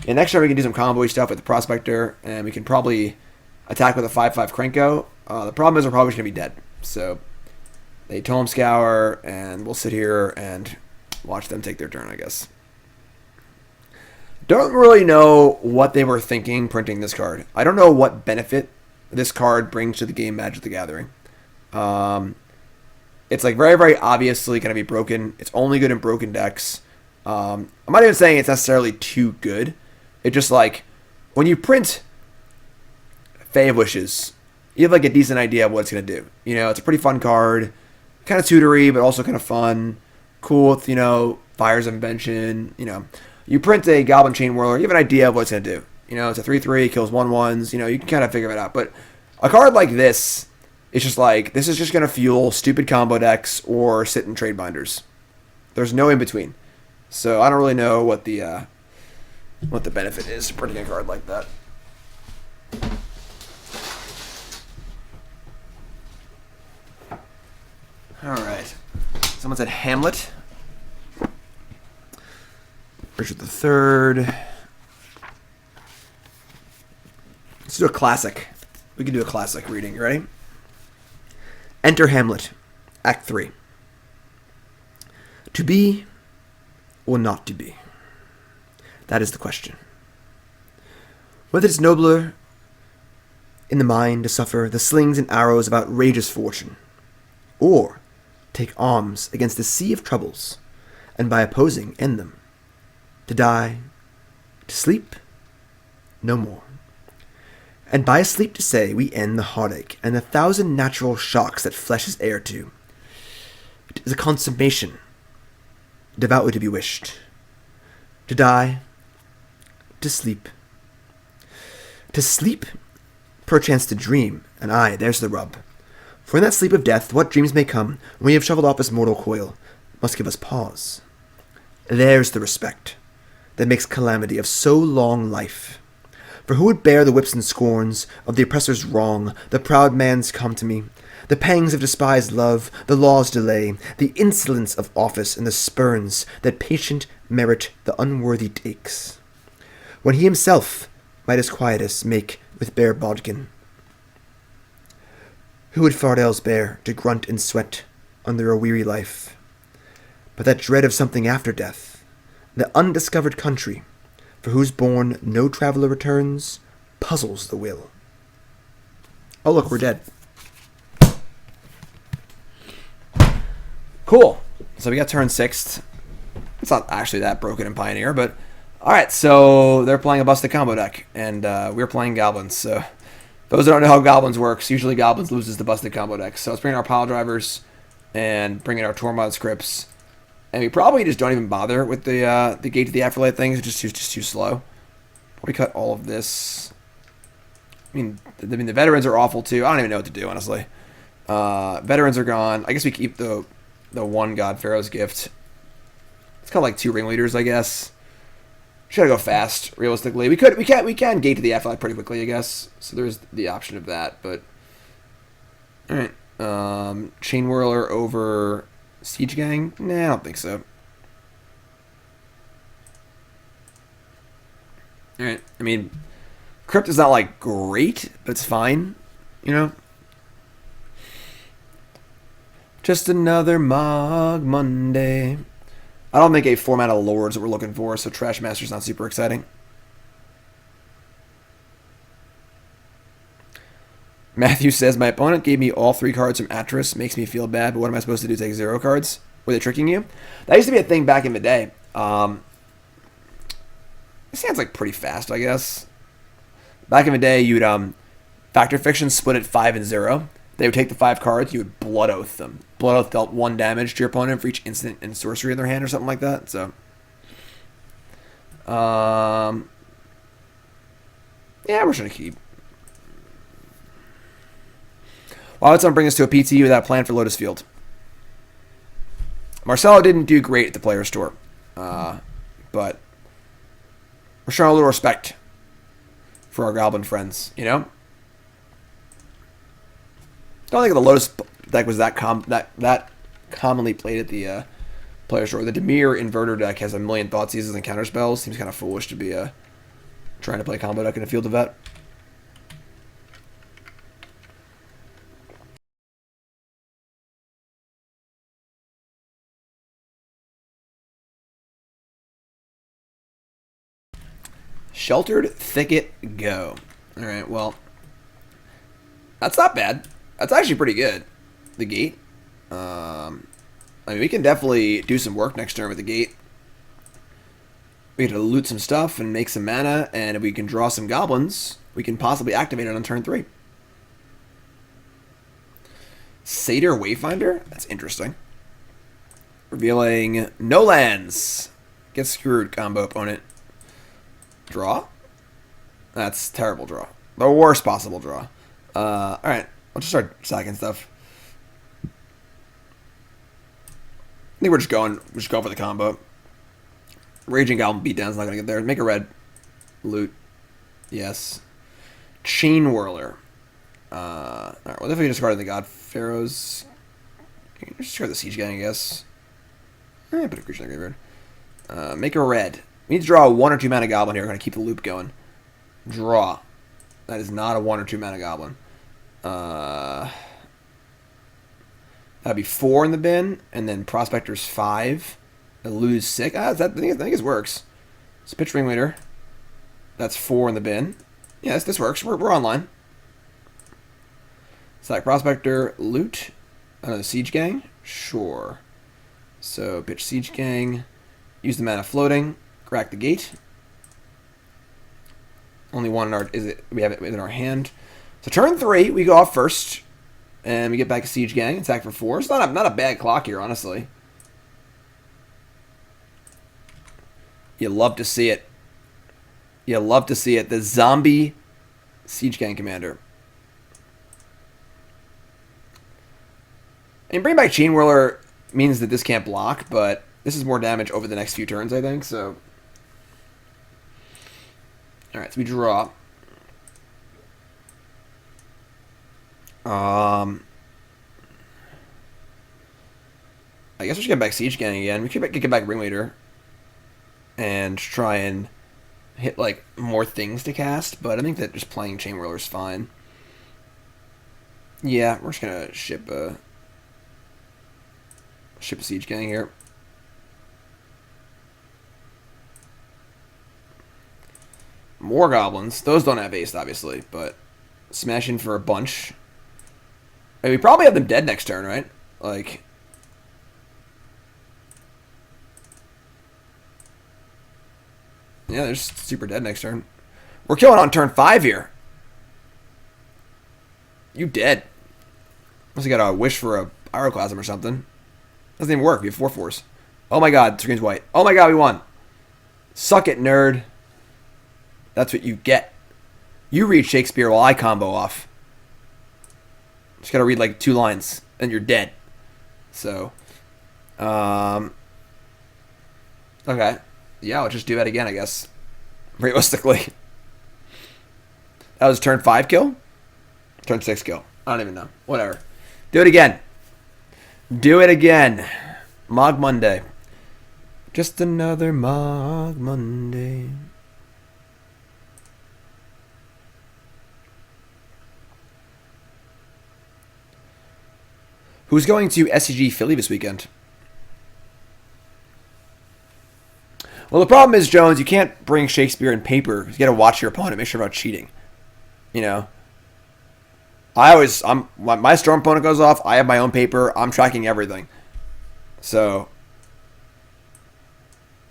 Yeah, next turn we can do some combo stuff with the Prospector, and we can probably attack with a 5/5 Krenko. The problem is we're probably going to be dead. So they Tome Scour, and we'll sit here and watch them take their turn, I guess. Don't really know what they were thinking printing this card. I don't know what benefit this card brings to the game Magic the Gathering. It's like very, very obviously going to be broken. It's only good in broken decks. I'm not even saying it's necessarily too good. It's just like when you print Fae of Wishes, you have like a decent idea of what it's going to do. You know, it's a pretty fun card. Kind of tutory, but also kind of fun. Cool with, you know, Fires of Invention. You know, you print a Goblin Chainwhirler, you have an idea of what it's going to do. You know, it's a 3/3, kills 1/1s. You know, you can kind of figure it out. But a card like this, it's just like, this is just going to fuel stupid combo decks or sit in trade binders. There's no in between. So I don't really know what the benefit is to printing a card like that. All right. Someone said Hamlet. Richard III. Let's do a classic. We can do a classic reading. You ready? Enter Hamlet, Act 3. To be or not to be? That is the question. Whether it's nobler in the mind to suffer the slings and arrows of outrageous fortune, or take arms against the sea of troubles, and by opposing end them, to die, to sleep, no more. And by sleep to say we end the heartache and the 1,000 natural shocks that flesh is heir to. It is a consummation, devoutly to be wished. To die, to sleep. To sleep, perchance to dream, and aye, there's the rub. For in that sleep of death, what dreams may come, when we have shuffled off this mortal coil, must give us pause. There's the respect that makes calamity of so long life. For who would bear the whips and scorns of the oppressor's wrong, the proud man's contumely, the pangs of despised love, the law's delay, the insolence of office, and the spurns that patient merit the unworthy takes, when he himself might his quietus make with bare bodkin? Who would fardels bear to grunt and sweat under a weary life? But that dread of something after death, the undiscovered country, for whose bourne no traveller returns, puzzles the will. Oh look, we're dead. Cool. So we got turn 6. It's not actually that broken in Pioneer, but alright, so they're playing a busted combo deck, and we're playing Goblins. So those that don't know how Goblins works, usually Goblins loses the busted combo deck. So let's bring in our Piledrivers and bring in our Tormod scripts. And we probably just don't even bother with the Gate to the Afterlife things. It's just too slow. Probably cut all of this. I mean, the veterans are awful too. I don't even know what to do, honestly. Veterans are gone. I guess we keep the one God-Pharaoh's gift. It's kind of like 2 ringleaders, I guess. Should I go fast? Realistically, we can Gate to the Afterlife pretty quickly, I guess. So there's the option of that. But all right, Chainwhirler over Siege Gang? Nah, I don't think so. Alright, I mean, Crypt is not, like, great, but it's fine, you know? Just another Mogg Monday. I don't think a format of Lords that we're looking for, so Trashmaster's not super exciting. Matthew says, my opponent gave me all 3 cards from Atris. Makes me feel bad, but what am I supposed to do? Take 0 cards? Were they tricking you? That used to be a thing back in the day. It sounds like pretty fast, I guess. Back in the day, you'd Factor Fiction split it 5 and 0. They would take the 5 cards, you would Blood Oath them. Blood Oath dealt 1 damage to your opponent for each instant and sorcery in their hand or something like that. So, yeah, we're just going to keep. Why would someone bring us to a PT without a plan for Lotus Field? Marcelo didn't do great at the player store. But we're showing a little respect for our Goblin friends, you know? Don't think the Lotus deck was that commonly played at the player store. The Dimir Inverter deck has a million Thought Seizes and counter spells. Seems kind of foolish to be trying to play a combo deck in a Field of Vet. Sheltered Thicket, go. Alright, well, that's not bad. That's actually pretty good. The gate. I mean, we can definitely do some work next turn with the gate. We get to loot some stuff and make some mana, and if we can draw some goblins, we can possibly activate it on turn 3. Satyr Wayfinder? That's interesting. Revealing no lands. Get screwed, combo opponent. Draw? That's terrible draw. The worst possible draw. Alright, I'll just start sacking stuff. I think we're just going for the combo. Raging Goblin Beatdown's not gonna get there. Make a red. Loot. Yes. Chainwhirler. Alright, well definitely discarding the God-Pharaohs. Just discard the Siege Gang, I guess. Put a creature in the graveyard. Make a red. We need to draw a 1 or 2 mana goblin here. We're going to keep the loop going. Draw. That is not a 1 or 2 mana goblin. That'd be 4 in the bin, and then Prospector's 5. I lose 6. I think it works. So pitch Ringleader. That's 4 in the bin. Yes, this works. We're online. Select Prospector, loot. Another Siege Gang? Sure. So pitch Siege Gang. Use the mana floating. Crack the gate. Only one in our we have it in our hand. So turn 3, we go off first, and we get back a Siege Gang. Attack for 4. It's not a bad clock here, honestly. You love to see it. You love to see it. The zombie Siege Gang commander. And bring back Chainwhirler means that this can't block, but this is more damage over the next few turns, I think. So. Alright, so we draw. I guess we should get back Siege Gang again. We could get back Ringleader. And try and hit, like, more things to cast. But I think that just playing Chainwhirler is fine. Yeah, we're just going to ship a Siege Gang here. More goblins. Those don't have haste, obviously, but smash in for a bunch. And we probably have them dead next turn, right? Like, yeah, they're just super dead next turn. We're killing on turn 5 here. You dead. Must have got a wish for a Pyroclasm or something. Doesn't even work. We have 4/4s. Oh my god, the screen's white. Oh my god, we won. Suck it, nerd. That's what you get. You read Shakespeare while I combo off. Just gotta read like 2 lines, and you're dead. So, okay. Yeah, I'll just do that again, I guess. Realistically. That was turn 5 kill? Turn 6 kill. I don't even know. Whatever. Do it again. Do it again. Mogg Monday. Just another Mogg Monday. Who's going to SCG Philly this weekend? Well, the problem is, Jones, you can't bring Shakespeare in paper. You got to watch your opponent, make sure about cheating. You know, my Storm opponent goes off. I have my own paper. I'm tracking everything. So,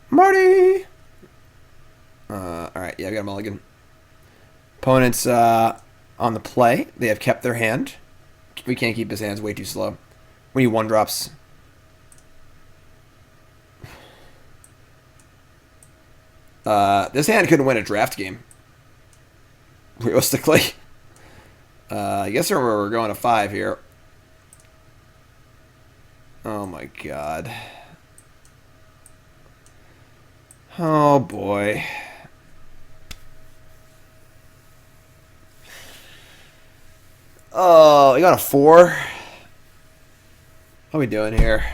Marty. All right, yeah, I got a mulligan. Opponents on the play. They have kept their hand. We can't keep his hands way too slow. We need 1-drops. This hand couldn't win a draft game. Realistically. I guess we're going to 5 here. Oh my god. Oh boy. Oh, you got a 4? What are we doing here?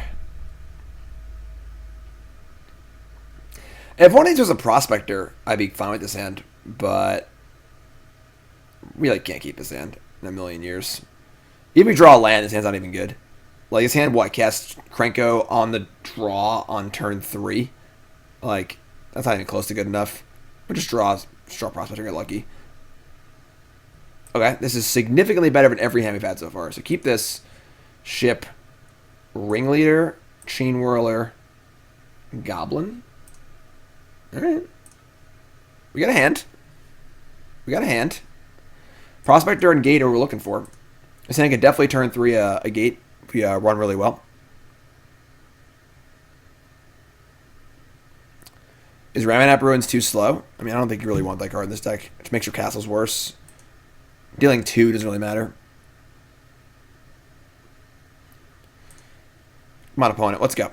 If one of these was a Prospector, I'd be fine with this hand, but we like can't keep this hand in a million years. Even if we draw a land, this hand's not even good. Like, this hand, what, casts Krenko on the draw on turn 3? Like, that's not even close to good enough. Or just draw Prospector, get lucky. Okay, this is significantly better than every hand we've had so far. So keep this. Ship Ringleader, Chainwhirler, Goblin. Alright. We got a hand. We got a hand. Prospector and Gate are what we're looking for. This hand can definitely turn 3 a Gate if we run really well. Is Ramanap Ruins too slow? I mean, I don't think you really want that card in this deck. It makes your castles worse. Dealing 2 doesn't really matter. Come on, opponent. Let's go.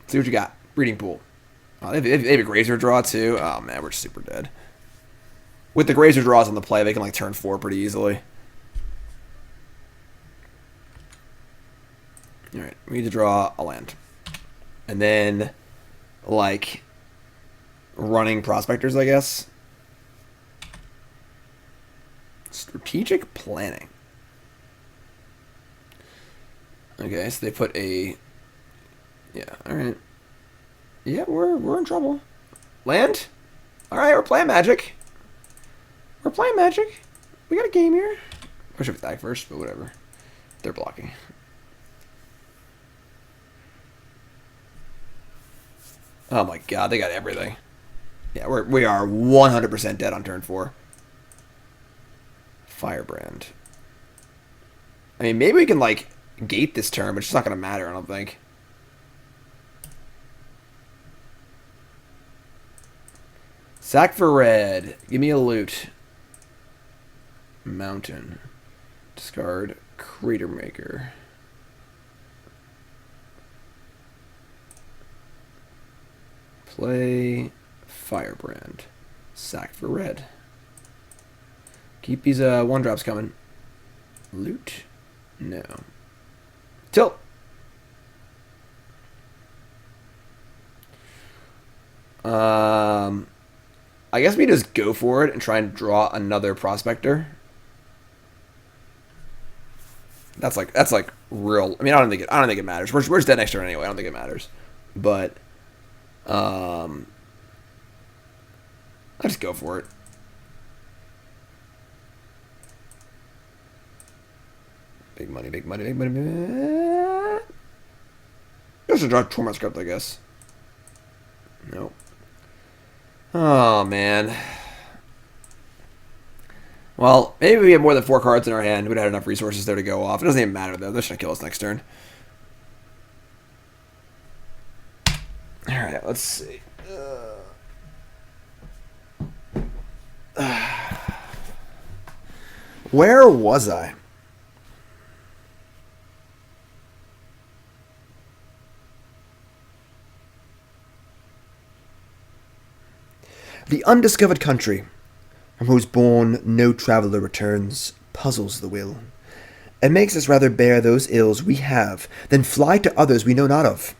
See what you got. Breeding Pool. Oh, they have a Grazer draw, too. Oh, man, we're super dead. With the Grazer draws on the play, they can, like, turn 4 pretty easily. Alright, we need to draw a land. And then, like, running Prospectors, I guess. Strategic planning. Okay, so they put a... Yeah, alright. Yeah, we're in trouble. Land? Alright, we're playing Magic. We're playing Magic. We got a game here. I should attack first, but whatever. They're blocking. Oh my god, they got everything. Yeah, we are 100% dead on turn 4. Firebrand. I mean, maybe we can, like, gate this turn, but it's not going to matter, I don't think. Sack for red. Give me a loot. Mountain. Discard Cratermaker. Play Firebrand. Sack for red. Keep these 1-drops coming. Loot? No. Tilt. I guess we just go for it and try and draw another Prospector. That's like real. I mean, I don't think it matters. We're just dead next turn anyway. I don't think it matters. But I just go for it. Big money, big money, big money. Just draw Tormod Script, I guess. Nope. Oh, man. Well, maybe we have more than 4 cards in our hand. We'd have enough resources there to go off. It doesn't even matter, though. They're just going to kill us next turn. Alright, let's see. Where was I? The undiscovered country, from whose bourne no traveller returns, puzzles the will, and makes us rather bear those ills we have than fly to others we know not of.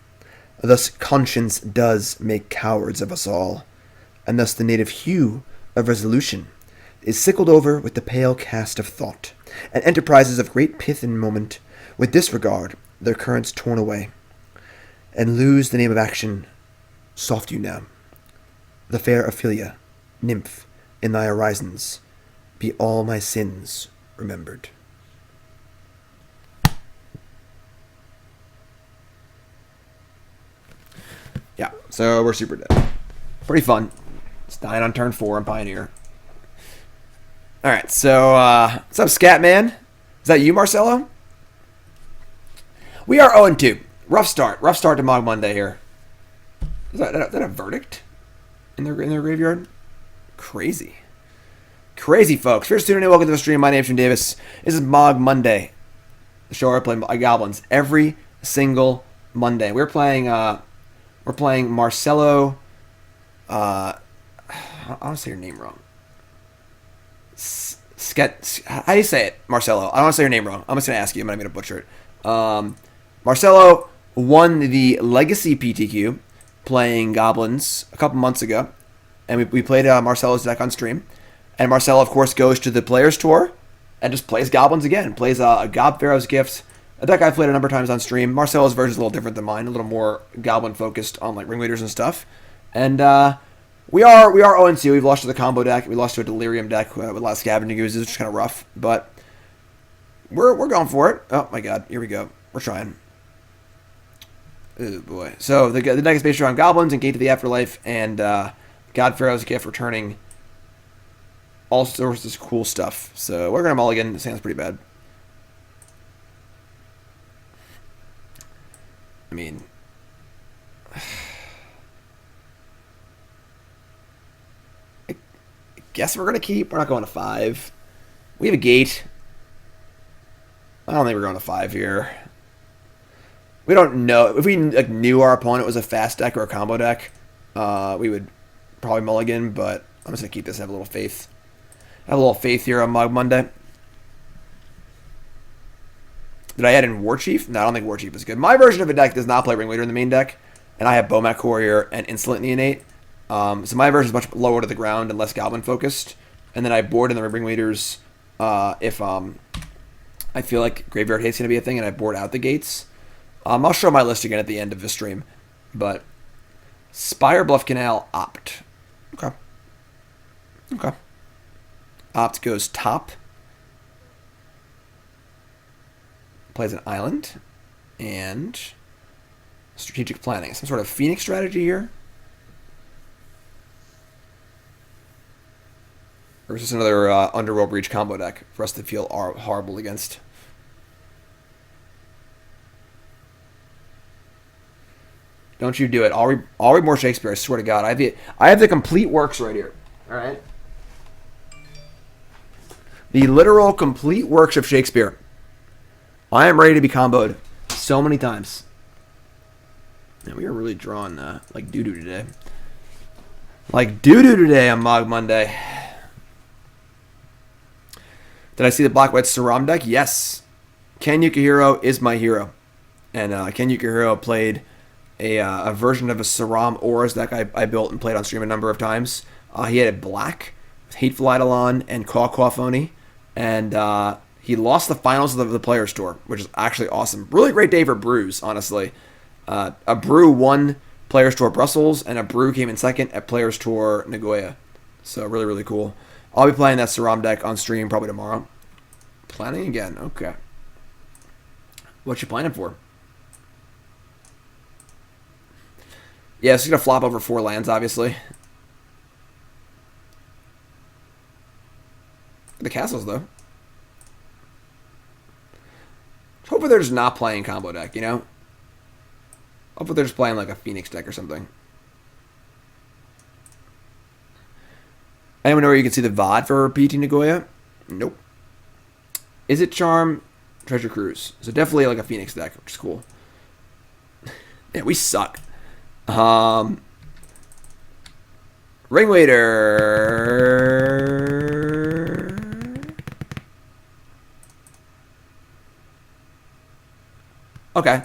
Thus conscience does make cowards of us all, and thus the native hue of resolution is sickled over with the pale cast of thought, and enterprises of great pith and moment, with disregard their currents torn away, and lose the name of action. Soft you now. The fair Ophelia, nymph, in thy horizons, be all my sins remembered. Yeah, so we're super dead. Pretty fun. It's dying on turn 4 on Pioneer. Alright, so, what's up, Scatman? Is that you, Marcelo? We are 0-2. Rough start. Rough start to Mogg Monday here. Is that a verdict? In their graveyard? Crazy. Crazy folks. First tuning in, welcome to the stream. My name's Jim Davis. This is Mogg Monday, the show where I play Goblins every single Monday. We're playing Marcelo. I want to say your name wrong. How do you say it, Marcelo? I don't want to say your name wrong. I'm just gonna ask you. I'm not gonna butcher it. Marcelo won the Legacy PTQ playing Goblins a couple months ago, and we played Marcelo's deck on stream. And Marcelo, of course, goes to the Players Tour and just plays Goblins again. Plays a God-Pharaoh's Gift, a deck I've played a number of times on stream. Marcelo's version is a little different than mine, a little more Goblin-focused on like Ringleaders and stuff. And we are 0-2. We've lost to the combo deck. We lost to a Delirium deck with a lot of Scavenging Oozes, which is kind of rough. But we're going for it. Oh, my God. Here we go. We're trying. Oh, boy. So the deck is based around Goblins and Gate to the Afterlife and God-Pharaoh's Gift returning all sorts of cool stuff. So we're going to mulligan. It sounds pretty bad. I mean, I guess we're going to keep. We're not going to 5. We have a gate. I don't think we're going to 5 here. We don't know. If we knew our opponent was a fast deck or a combo deck, we would probably mulligan, but I'm just going to keep this and have a little faith. Have a little faith here on Mogg Monday. Did I add in War Chief? No, I don't think War Chief is good. My version of a deck does not play Ringleader in the main deck, and I have Bomat Courier and Insolent in the innate. So my version is much lower to the ground and less Goblin focused. And then I board in the Ringleaders if I feel like Graveyard Hate's going to be a thing, and I board out the gates. I'll show my list again at the end of the stream, but Spire Bluff Canal opt. Okay. Opt goes top. Plays an island. And strategic planning. Some sort of Phoenix strategy here. Or is this another Underworld Breach combo deck for us to feel horrible against? Don't you do it. I'll read more Shakespeare, I swear to God. I have the complete works right here. Alright? The literal complete works of Shakespeare. I am ready to be comboed so many times. Man, we are really drawing like doo-doo today. Like doo-doo today on Mogg Monday. Did I see the Black-White Saram deck? Yes. Ken Yukihiro is my hero. And Ken Yukihiro played a version of a Saram Auras deck I built and played on stream a number of times. He had a black, Hateful Eidolon, and Kwafoni. And he lost the finals of the Players Tour, which is actually awesome. Really great day for Brews, honestly. A Brew won Players Tour Brussels, and a Brew came in second at Players Tour Nagoya. So really, really cool. I'll be playing that Saram deck on stream probably tomorrow. Planning again, okay. What you planning for? Yeah, it's going to flop over 4 lands, obviously. The castles, though. Hopefully they're just not playing combo deck, you know? Hopefully they're just playing like a Phoenix deck or something. Anyone know where you can see the VOD for PT Nagoya? Nope. Is it Charm? Treasure Cruise. So definitely like a Phoenix deck, which is cool. Yeah, we suck. Ringleader. Okay,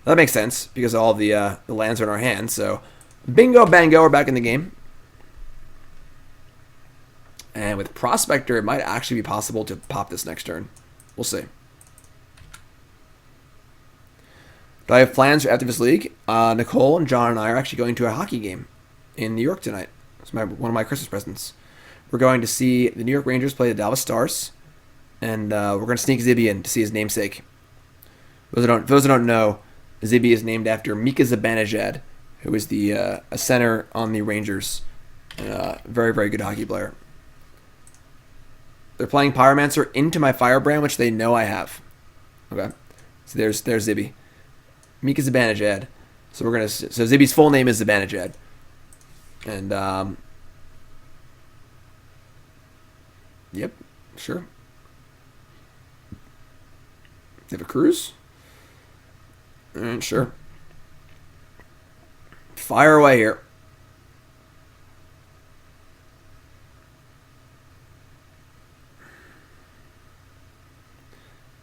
that makes sense because all the lands are in our hands. So, bingo, bango, we're back in the game. And with Prospector, it might actually be possible to pop this next turn. We'll see. Do I have plans for Afterlife League? Nicole and John and I are actually going to a hockey game in New York tonight. It's one of my Christmas presents. We're going to see the New York Rangers play the Dallas Stars, and we're going to sneak Zibby in to see his namesake. For those who don't know, Zibby is named after Mika Zibanejad, who is a center on the Rangers, and a very, very good hockey player. They're playing Pyromancer into my Firebrand, which they know I have. Okay, so there's Zibby. Mika Zibanejad. So Zibby's full name is Zibanejad. And Yep, sure. You have a cruise? Sure. Fire away here.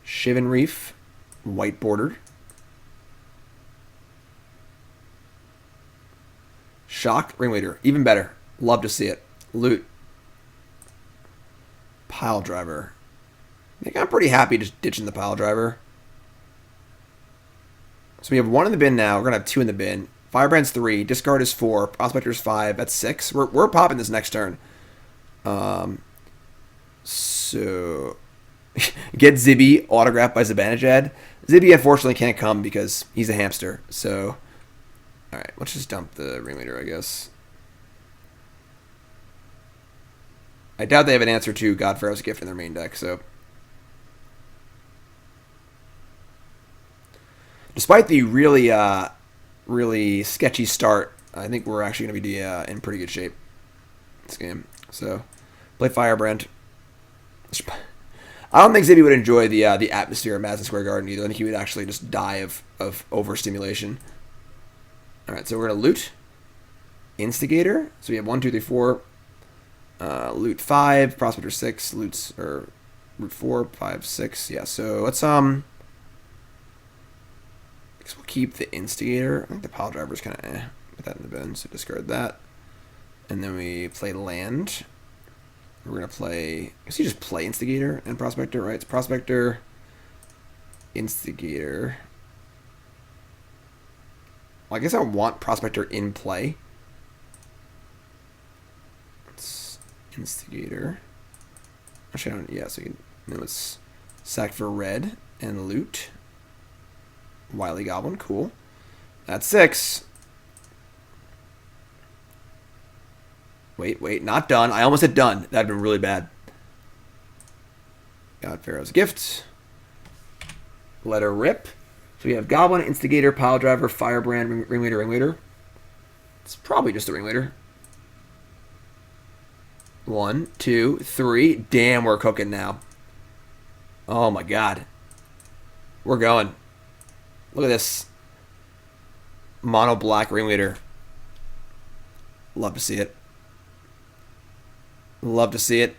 Shivan Reef, white bordered. Shock Ringleader, even better. Love to see it. Loot. Piledriver. I think I'm pretty happy just ditching the Piledriver. So we have 1 in the bin now. We're going to have 2 in the bin. Firebrand's 3. Discard is 4. Prospector's 5. That's 6. We're popping this next turn. So... Get Zibby autographed by Zibanejad. Zibby unfortunately can't come because he's a hamster. So... Alright, let's just dump the Ringleader, I guess. I doubt they have an answer to God-Pharaoh's Gift in their main deck, so... Despite the really sketchy start, I think we're actually going to be in pretty good shape this game. So, play Firebrand. I don't think Zibby would enjoy the atmosphere of Madison Square Garden either. I think he would actually just die of overstimulation. Alright, so we're going to loot. Instigator. So we have 1, 2, 3, 4. Loot 5. Prospector 6. Loot 4, 5, 6. Yeah, so let's I guess we'll keep the Instigator. I think the Piledriver's kind of put that in the bin, so discard that. And then we play land. We're going to play... I guess you just play Instigator and Prospector, right? It's Prospector, Instigator. Well, I guess I want Prospector in play. It's Instigator. Actually, I don't... Yeah, so you can... Let's sack for red and loot. Wily Goblin, cool. That's 6. Wait, not done. I almost said done. That'd been really bad. God-Pharaoh's Gift. Let her rip. So we have Goblin, Instigator, Piledriver, Firebrand, Ringleader. It's probably just the Ringleader. 1, 2, 3. Damn, we're cooking now. Oh my god. We're going. Look at this. Mono black Ringleader. Love to see it. Love to see it.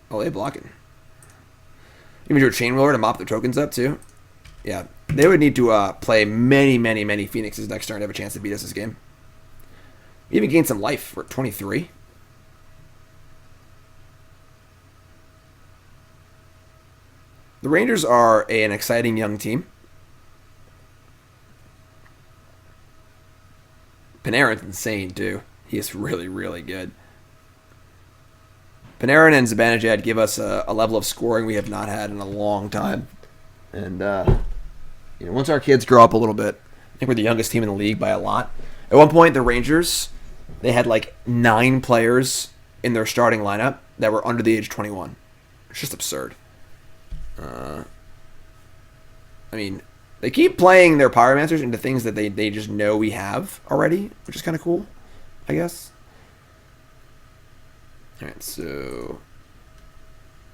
Oh, they blocking. Even do a Chainwhirler to mop the tokens up, too. Yeah. They would need to play many Phoenixes next turn to have a chance to beat us this game. We even gained some life. We're at 23. The Rangers are an exciting young team. Panarin's insane, too. He is really good. Panarin and Zibanejad give us a level of scoring we have not had in a long time. And, once our kids grow up a little bit, I think we're the youngest team in the league by a lot. At one point, the Rangers, they had like 9 players in their starting lineup that were under the age of 21. It's just absurd. I mean, they keep playing their Pyromancers into things that they just know we have already, which is kind of cool, I guess. Alright, so...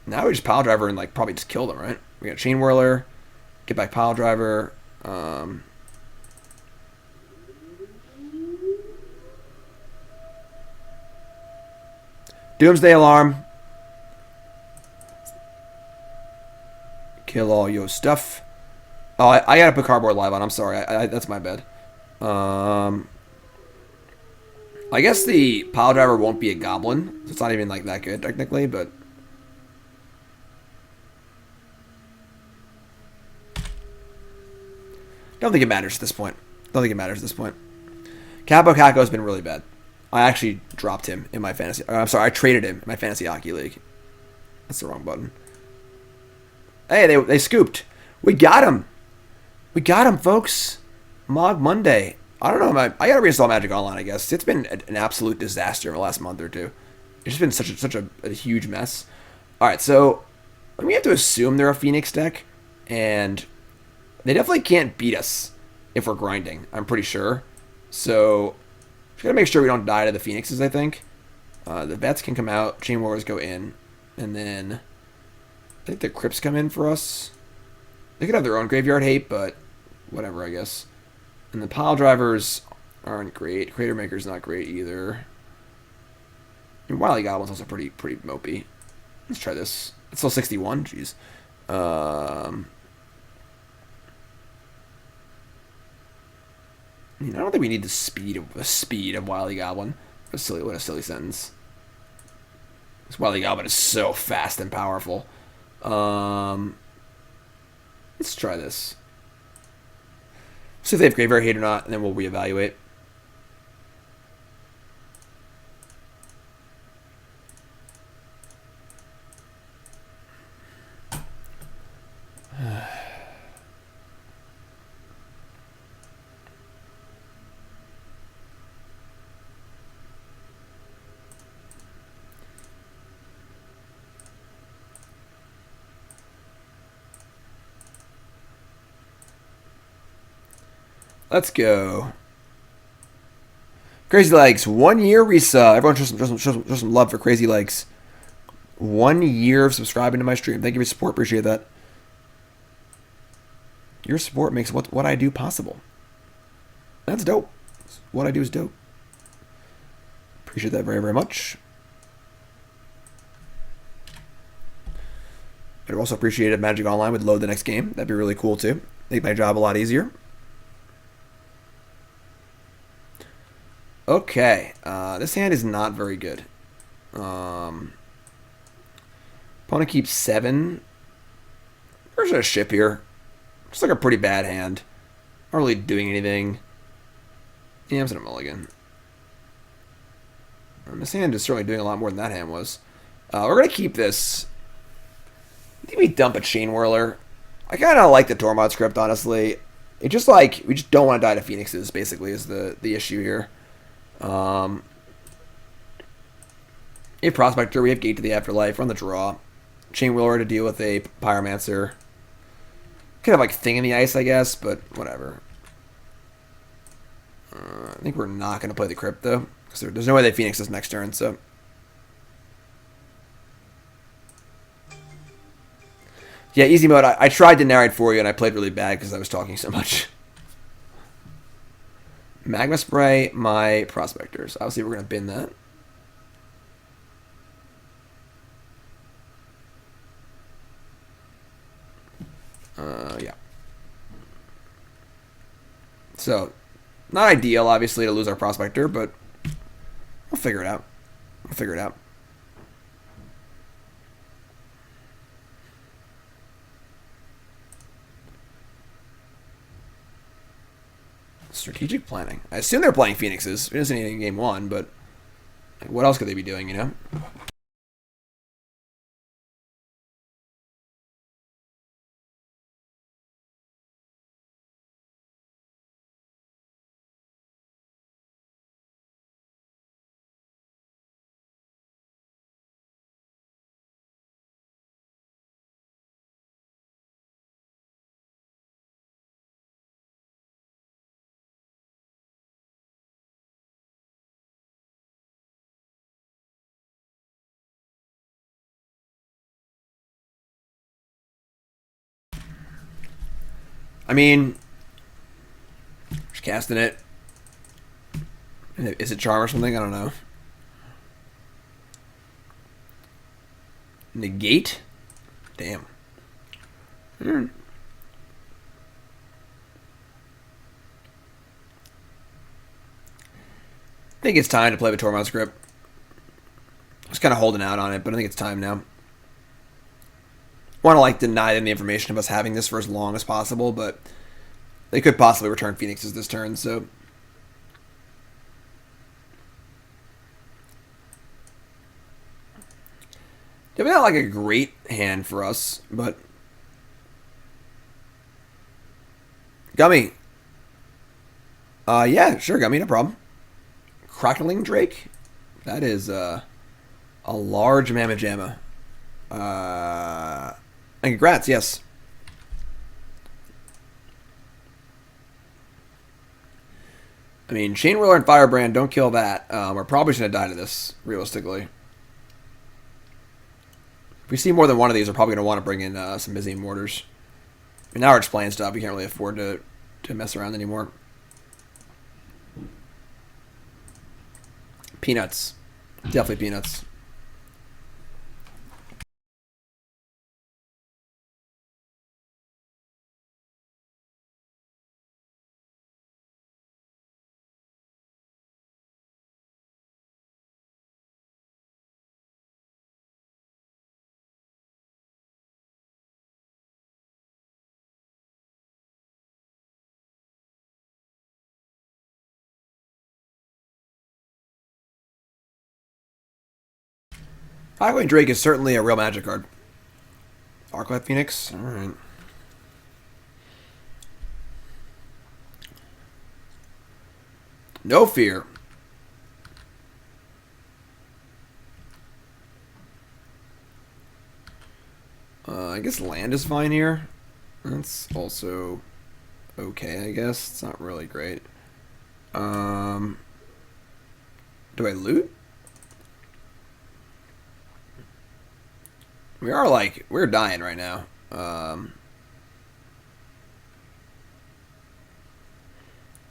Now we just Piledriver and, probably just kill them, right? We got Chainwhirler, get back Piledriver, Doomsday Alarm. Kill all your stuff. Oh, I gotta put Cardboard Live on. I'm sorry. That's my bad. I guess the Piledriver won't be a Goblin. So it's not even that good, technically, but... Don't think it matters at this point. Capo Caco has been really bad. I actually dropped him in my fantasy... I'm sorry, I traded him in my fantasy hockey league. That's the wrong button. Hey, they scooped. We got him. We got him, folks. Mogg Monday. I don't know. I gotta reinstall Magic Online, I guess. It's been an absolute disaster in the last month or two. It's just been such a huge mess. All right, so we have to assume they're a Phoenix deck, and they definitely can't beat us if we're grinding. I'm pretty sure. So just gotta make sure we don't die to the Phoenixes, I think. The vets can come out. Chainwhirlers go in. And then I think the Crypts come in for us. They could have their own graveyard hate, but whatever, I guess. And the Piledrivers aren't great. Cratermaker's not great either. And Wily Goblin's also pretty mopey. Let's try this. It's still 61. Jeez. I don't think we need the speed of Wily Goblin. What a silly sentence. This Wily Goblin is so fast and powerful. Let's try this. See if they have Graveyard Hate or not, and then we'll reevaluate. Let's go. Crazy Legs, 1 year resub. Everyone show some love for Crazy Legs. 1 year of subscribing to my stream. Thank you for your support. Appreciate that. Your support makes what I do possible. That's dope. What I do is dope. Appreciate that very, very much. I'd also appreciate if Magic Online would load the next game. That'd be really cool too. Make my job a lot easier. Okay, this hand is not very good. Opponent keeps 7. There's a ship here. Just like a pretty bad hand. Not really doing anything. Yeah, I'm sending a mulligan. This hand is certainly doing a lot more than that hand was. We're going to keep this. I think we dump a Chainwhirler. I kind of like the Tormod script, honestly. It just like, we just don't want to die to Phoenixes, basically, is the issue here. We have Prospector, we have Gate to the Afterlife, we're on the draw. Chainwhirler to deal with a Pyromancer. Kind of like Thing in the Ice, I guess, but whatever. I think we're not going to play the Crypt, though, because there's no way they Phoenix this next turn, so. Yeah, easy mode. I tried to narrate for you, and I played really bad because I was talking so much. Magma Spray, my Prospectors. Obviously, we're going to bin that. Yeah. So, not ideal, obviously, to lose our Prospector, but we'll figure it out. We'll figure it out. Strategic planning. I assume they're playing Phoenixes. We didn't see anything in game 1, but like, what else could they be doing, you know? I mean, just casting it. Is it Charm or something? I don't know. Negate? Damn. I think it's time to play the Tormod script. I was kind of holding out on it, but I think it's time now. Want to like deny them the information of us having this for as long as possible, but they could possibly return Phoenixes this turn, so definitely not like a great hand for us, but Gummy. Yeah, sure, Gummy, no problem. Crackling Drake. That is a large Mamma Jamma. And congrats, yes. I mean, Chainwhirler and Firebrand, don't kill that. We're probably just going to die to this, realistically. If we see more than one of these, we're probably going to want to bring in some Mizzium Mortars. I mean, now we're just playing stuff. We can't really afford to mess around anymore. Peanuts. Definitely peanuts. Highway Drake is certainly a real magic card. Arclight Phoenix. Alright. No fear. I guess land is fine here. That's also okay, I guess. It's not really great. Do I loot? We're dying right now. I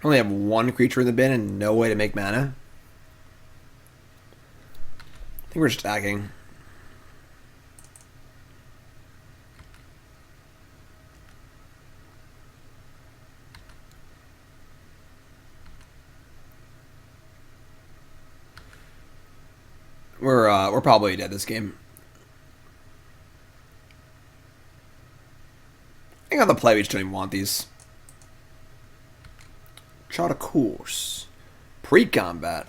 only have one creature in the bin and no way to make mana. I think we're just attacking. We're probably dead this game. I think on the play we just don't even want these. Chart a course. Pre-combat.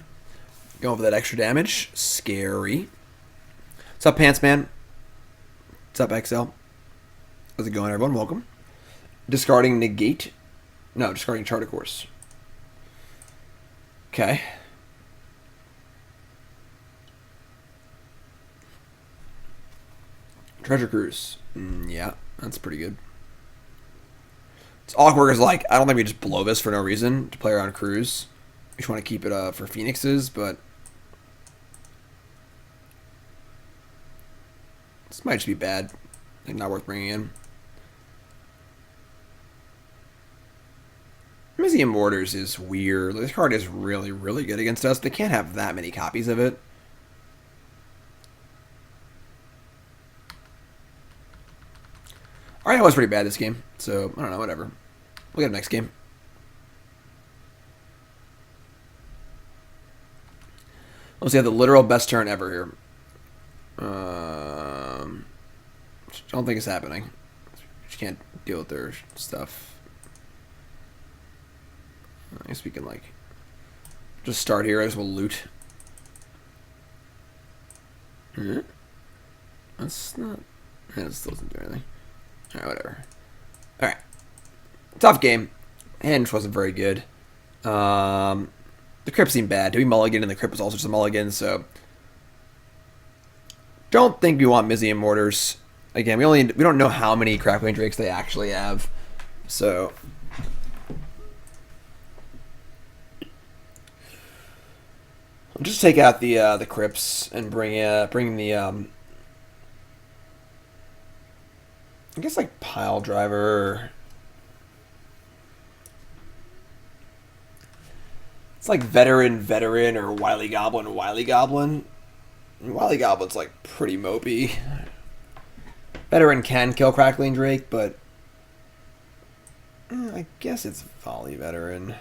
Going for that extra damage. Scary. What's up, Pants Man? What's up, XL? How's it going, everyone? Welcome. Discarding negate. No, discarding chart a course. Okay. Treasure Cruise. Yeah, that's pretty good. It's awkward because, like, I don't think we just blow this for no reason to play around Cruise. We just want to keep it for Phoenixes, but this might just be bad. I think not worth bringing in. Mizzium Mortars is weird. This card is really, really good against us. They can't have that many copies of it. Alright, I was pretty bad this game, so I don't know, whatever. We'll get him next game. Let's see, have the literal best turn ever here. I don't think it's happening. Just can't deal with their stuff. I guess we can, like, just start here. I guess we'll loot. That's not... That still doesn't do anything. Alright, whatever. Alright. Tough game. Hand wasn't very good. The Crypt seemed bad. Do we mulligan? And the Crypt was also just a mulligan, so... Don't think we want Mizzium Mortars. Again, we don't know how many Crackling Drakes they actually have. So... I'll just take out the Crypts and bring the I guess like Piledriver. It's like Veteran, or Wily Goblin. And Wily Goblin's like pretty mopey. Veteran can kill Crackling Drake, but I guess it's Volley Veteran.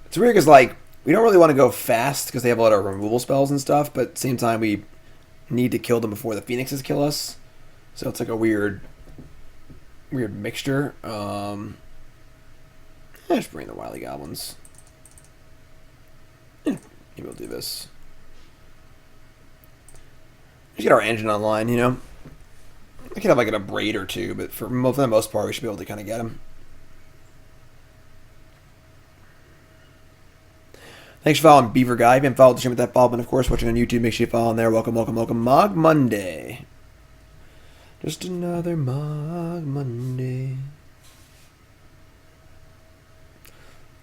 It's weird because, like, we don't really want to go fast because they have a lot of removal spells and stuff, but at the same time we need to kill them before the Phoenixes kill us. So it's like a weird mixture. Just bring the Wily Goblins. Maybe we'll do this. Just get our engine online, you know. I could have like a braid or two, but for the most part, we should be able to kind of get them. Thanks for following Beaver Guy. If you haven't followed the stream with that follow, and of course, watching on YouTube, make sure you follow on there. Welcome, welcome, welcome. Mogg Monday. Just another Mogg Monday.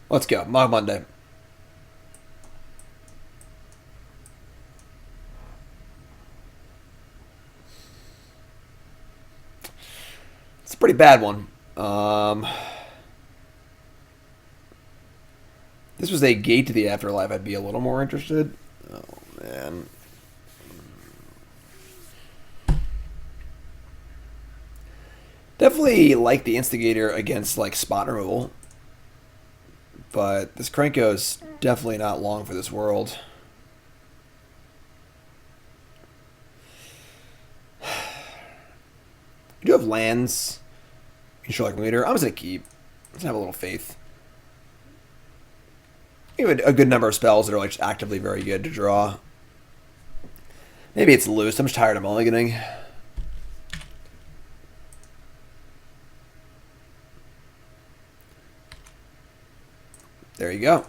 Let's go. Mogg Monday. It's a pretty bad one. This was a gate to the afterlife. I'd be a little more interested. Oh, man. Definitely like the Instigator against, like, spot removal. But this Krenko is definitely not long for this world. You do have lands. You can show like Ringleader. I'm just going to keep. Let's have a little faith. You have a good number of spells that are like actively very good to draw. Maybe it's loose. I'm just tired of mulliganing. There you go.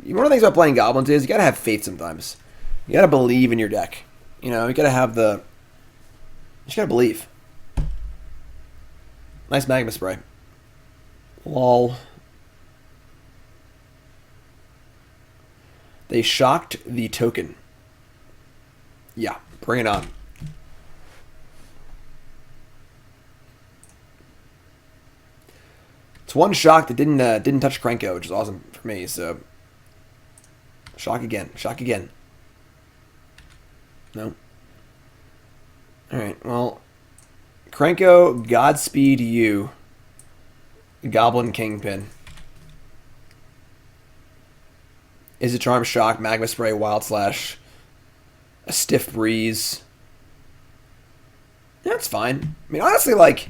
One of the things about playing Goblins is you gotta have faith sometimes. You gotta believe in your deck. You know, you gotta have the... You just gotta believe. Nice Magma Spray. Lol. They shocked the token. Yeah, bring it on. It's one shock that didn't touch Krenko, which is awesome for me. So, shock again, shock again. No. All right. Well, Krenko, Godspeed you, Goblin Kingpin. Is a Charm Shock, Magma Spray, Wild Slash, a Stiff Breeze. Yeah, that's fine. I mean, honestly, like,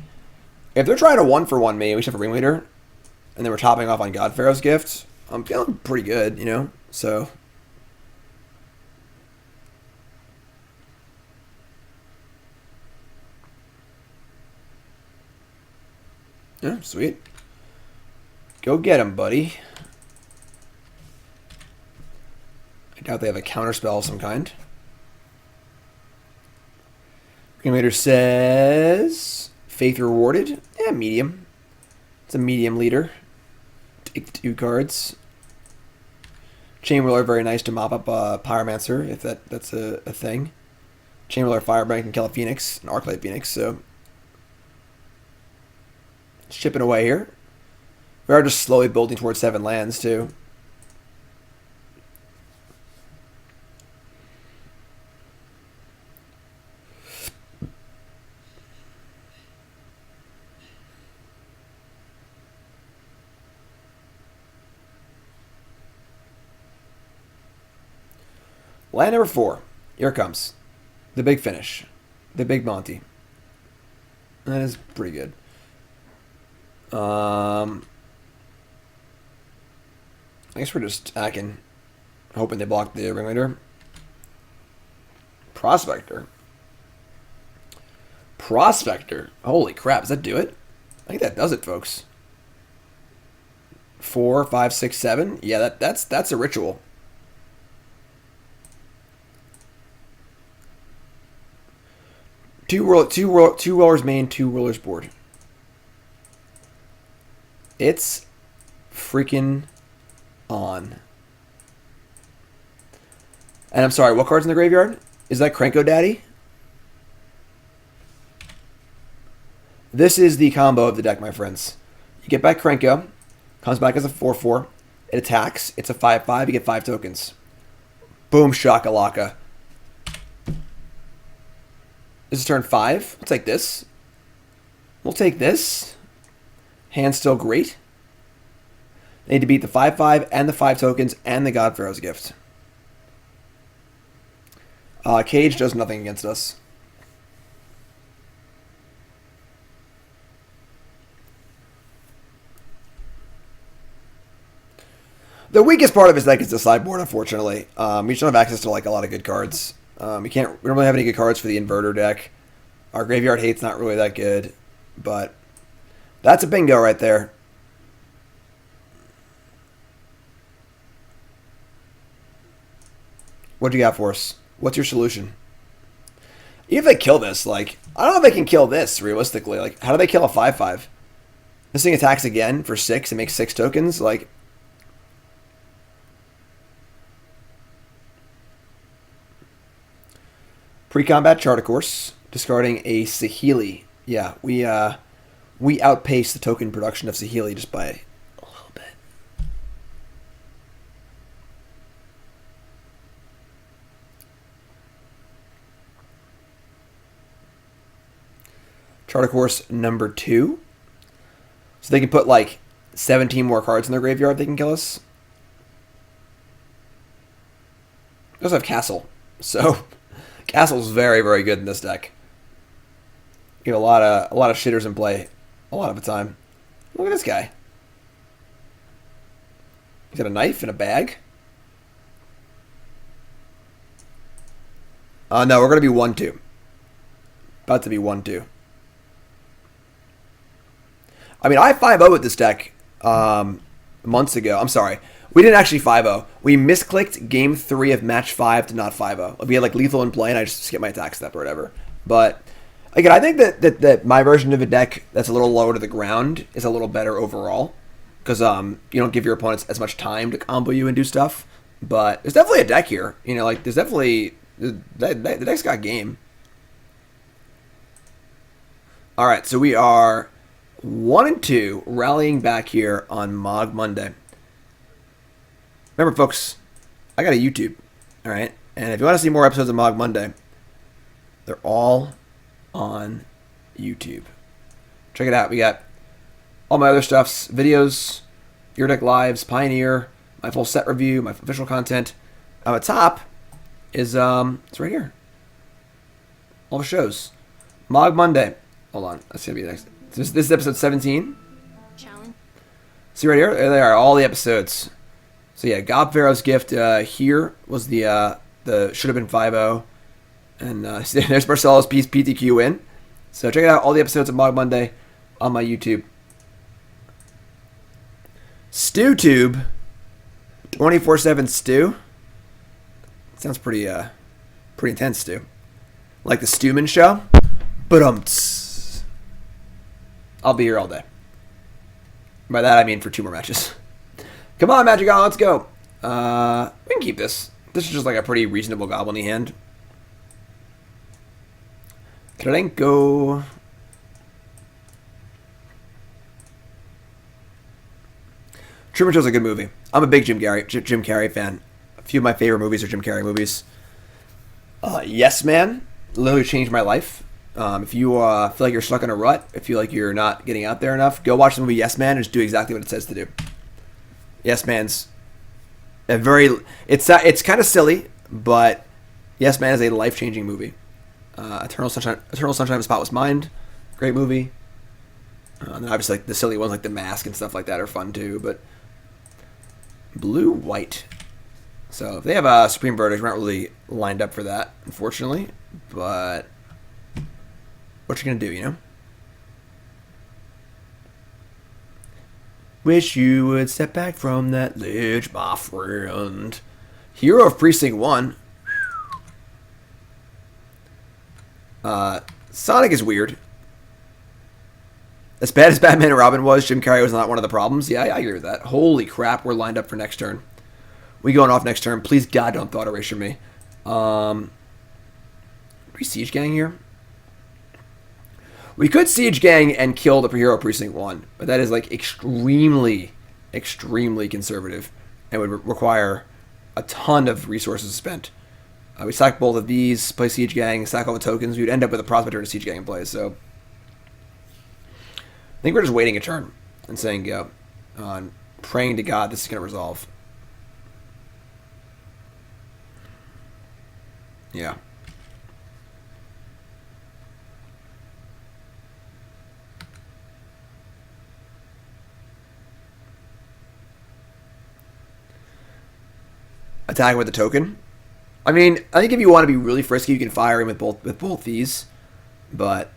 if they're trying to one-for-one me, we should have a Ringleader, and then we're topping off on God-Pharaoh's gift, I'm feeling pretty good, you know? So... yeah, sweet. Go get him, buddy. I doubt they have a counterspell of some kind. Ringleader says... Faith rewarded. Yeah, medium. It's a medium leader. Take 2 cards. Chainwhirler, very nice to mop up Pyromancer, if that's a thing. Chainwhirler Firebrand can kill a Phoenix, an Arclight Phoenix, so... chipping away here. We are just slowly building towards 7 lands, too. Land number 4. Here it comes. The big finish. The big Monty. That is pretty good. I guess we're just attacking. Hoping they block the Ringleader. Prospector. Prospector. Holy crap. Does that do it? I think that does it, folks. 4, 5, 6, 7. Yeah, that's a ritual. Two rollers main, 2 rollers board. It's freaking on. And I'm sorry, what card's in the graveyard? Is that Krenko Daddy? This is the combo of the deck, my friends. You get back Krenko, comes back as a 4/4. It attacks. It's a 5/5. You get 5 tokens. Boom shakalaka. This is turn 5. We'll take this. We'll take this. Hand's still great. They need to beat the 5/5 and the 5 tokens and the God-Pharaoh's gift. Cage does nothing against us. The weakest part of his deck is the sideboard, unfortunately. We just don't have access to like a lot of good cards. We don't really have any good cards for the inverter deck. Our graveyard hate's not really that good, but that's a bingo right there. What do you got for us? What's your solution? Even if they kill this, like, I don't know if they can kill this realistically. Like, how do they kill a 5/5? This thing attacks again for 6 and makes 6 tokens. Like, Pre-combat chart, of course. Discarding a Saheeli. Yeah, we outpace the token production of Saheeli just by a little bit. Chart, of course, number 2. So they can put like 17 more cards in their graveyard. They can kill us. They also have Castle, so Castle's very, very good in this deck. You have a lot of shitters in play a lot of the time. Look at this guy. He's got a knife and a bag. No, we're going to be 1-2. About to be 1-2. I mean, I 5-0 with this deck months ago. I'm sorry. We didn't actually 5-0. We misclicked game 3 of match 5 to not 5-0. We had like lethal in play, and I just skipped my attack step or whatever. But again, I think that my version of a deck that's a little lower to the ground is a little better overall. Because you don't give your opponents as much time to combo you and do stuff. But there's definitely a deck here. You know, like there's definitely the deck's got game. All right, so we are 1-2, rallying back here on Mogg Monday. Remember, folks, I got a YouTube, all right? And if you want to see more episodes of Mogg Monday, they're all on YouTube. Check it out. We got all my other stuffs, videos, Your Deck Lives, Pioneer, my full set review, my official content. On the top is it's right here. All the shows. Mogg Monday. Hold on. That's going to be the next. This is episode 17. Challenge. See right here? There they are, all the episodes. So yeah, God-Pharaoh's gift here was the should have been 5-0. And there's Marcelo's PTQ win. So check it out, all the episodes of Mogg Monday on my YouTube. StewTube. 24/7 Stew. Sounds pretty intense, Stu. Like the Stewman Show. But I'll be here all day. By that I mean for 2 more matches. Come on, Magic On, let's go. We can keep this. This is just like a pretty reasonable goblin-y hand. Krenko. Truman Show's a good movie. I'm a big Jim Carrey fan. A few of my favorite movies are Jim Carrey movies. Yes Man literally changed my life. If you feel like you're stuck in a rut, if you feel like you're not getting out there enough, go watch the movie Yes Man and just do exactly what it says to do. Yes Man's a very... It's kind of silly, but Yes Man is a life-changing movie. Eternal Sunshine of the Spotless Mind, great movie. And then obviously like the silly ones like The Mask and stuff like that are fun too. But blue-white. So if they have a Supreme Verdict, we're not really lined up for that, unfortunately. But what you gonna do, you know? Wish you would step back from that ledge, my friend. Hero of Precinct 1. Sonic is weird. As bad as Batman and Robin was, Jim Carrey was not one of the problems. Yeah, I agree with that. Holy crap, we're lined up for next turn. We going off next turn. Please, God, don't thought erasure me. We Siege Gang here? We could Siege Gang and kill the Hero Precinct 1, but that is like extremely, extremely conservative and would require a ton of resources spent. We sack both of these, play Siege Gang, sack all the tokens. We would end up with a Prospector and a Siege Gang in play. So I think we're just waiting a turn and saying go. Praying to God this is going to resolve. Yeah. Attack with the token. I mean, I think if you want to be really frisky, you can fire him with both these, but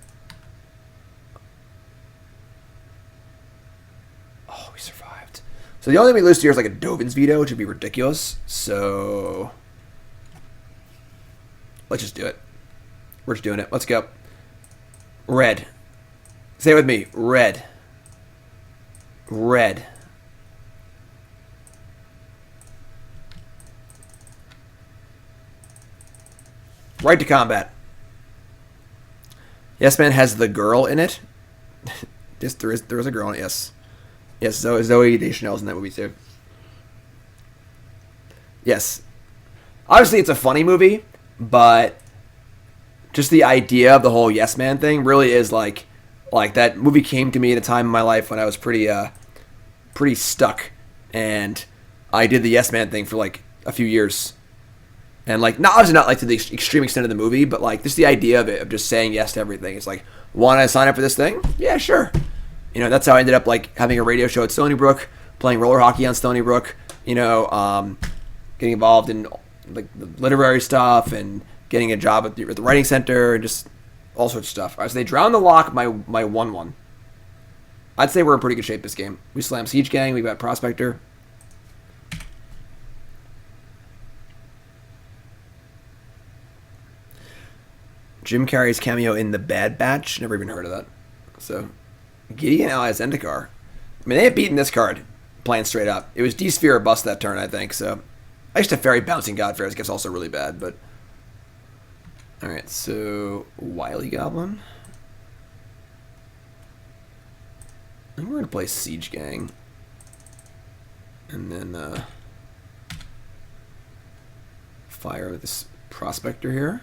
oh, we survived. So the only thing we lose here is like a Dovin's Veto, which would be ridiculous. So let's just do it. We're just doing it. Let's go. Red. Say it with me. Red. Red. Right to combat. Yes Man has the girl in it. Yes, there is a girl in it. Yes, yes. Zoe Deschanel's in that movie too. Yes, obviously it's a funny movie, but just the idea of the whole Yes Man thing really is like that movie came to me at a time in my life when I was pretty stuck, and I did the Yes Man thing for like a few years. And like, obviously not like to the extreme extent of the movie, but like just the idea of it, of just saying yes to everything. It's like, want to sign up for this thing? Yeah, sure. You know, that's how I ended up like having a radio show at Stony Brook, playing roller hockey on Stony Brook. You know, getting involved in like the literary stuff and getting a job at the writing center and just all sorts of stuff. All right, so they drowned the lock my 1/1. I'd say we're in pretty good shape this game. We slammed Siege Gang. We got Prospector. Jim Carrey's cameo in The Bad Batch. Never even heard of that. So, Gideon allies Zendikar. I mean, they had beaten this card, playing straight up. It was D-Sphere or bust that turn, I think. So, I used to fairy bouncing God-Pharaohs gets also really bad, but... Alright, so... Wily Goblin. And we're going to play Siege Gang. And then, fire this Prospector here.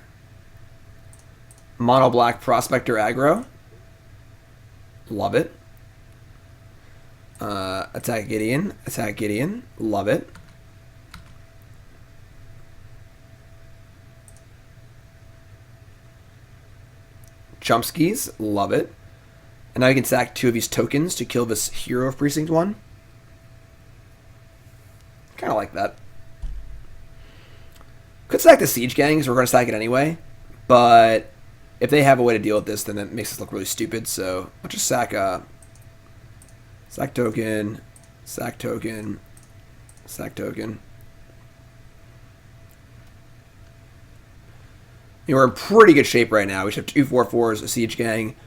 Mono black Prospector aggro. Love it. Attack Gideon. Attack Gideon. Love it. Jump skis. Love it. And now you can sack 2 of these tokens to kill this hero of Precinct 1. Kind of like that. Could sack the Siege Gang, because we're going to sack it anyway. But... if they have a way to deal with this, then that makes us look really stupid. So I'll just sack token, sack token, sack token. You know, we're in pretty good shape right now. We should have 2 4/4s, a Siege Gang.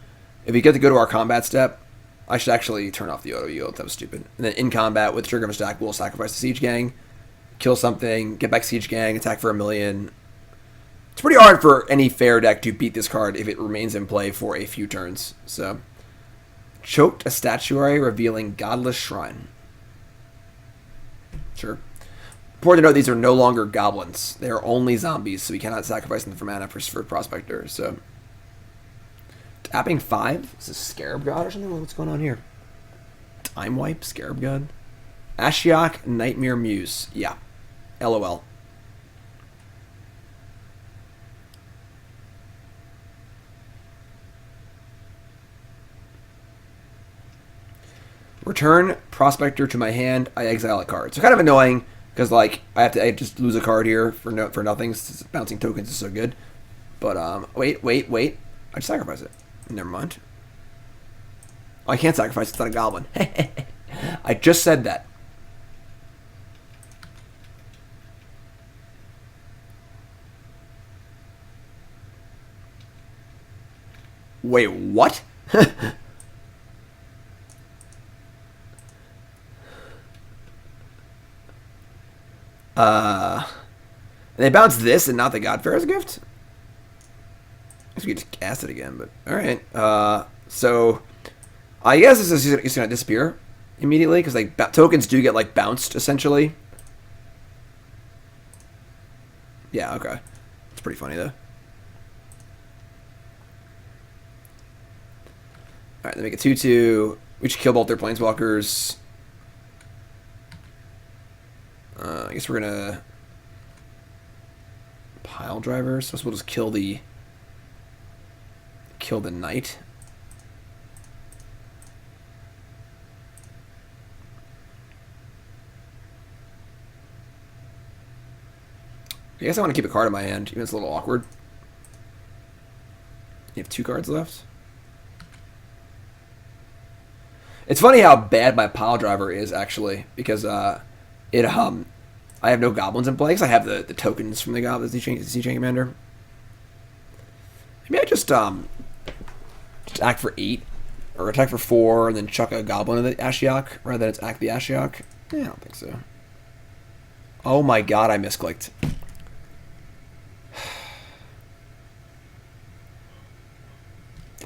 If we get to go to our combat step, I should actually turn off the auto yield. That was stupid. And then in combat with Trigger Stack, we'll sacrifice the Siege Gang, kill something, get back Siege Gang, attack for 1,000,000. It's pretty hard for any fair deck to beat this card if it remains in play for a few turns. So, choked a statuary revealing Godless Shrine. Sure. Important to note, these are no longer goblins. They are only zombies, so we cannot sacrifice them for mana for Prospector. So, tapping 5? Is this Scarab God or something? What's going on here? Time Wipe? Scarab God? Ashiok, Nightmare Muse. Yeah. LOL. Return Prospector to my hand. I exile a card. So kind of annoying because like I just lose a card here for nothing. Since bouncing tokens is so good. But wait. I just sacrifice it. Never mind. Oh, I can't sacrifice. It's not a goblin. I just said that. Wait, what? And they bounce this and not the God-Pharaoh's gift? I guess we could just cast it again, but alright. So I guess this is just going to disappear immediately, because like tokens do get like bounced, essentially. Yeah, okay. It's pretty funny, though. Alright, they make a 2/2. We should kill both their planeswalkers. I guess we're gonna Piledriver. So we'll just kill the knight. I guess I want to keep a card in my hand, even if it's a little awkward. You have 2 cards left. It's funny how bad my Piledriver is, actually, because I have no goblins in play, because I have the tokens from the goblins, the Siege Commander. Maybe I just attack for 8, or attack for 4, and then chuck a goblin in the Ashiok, rather than attack the Ashiok. Yeah, I don't think so. Oh my god, I misclicked.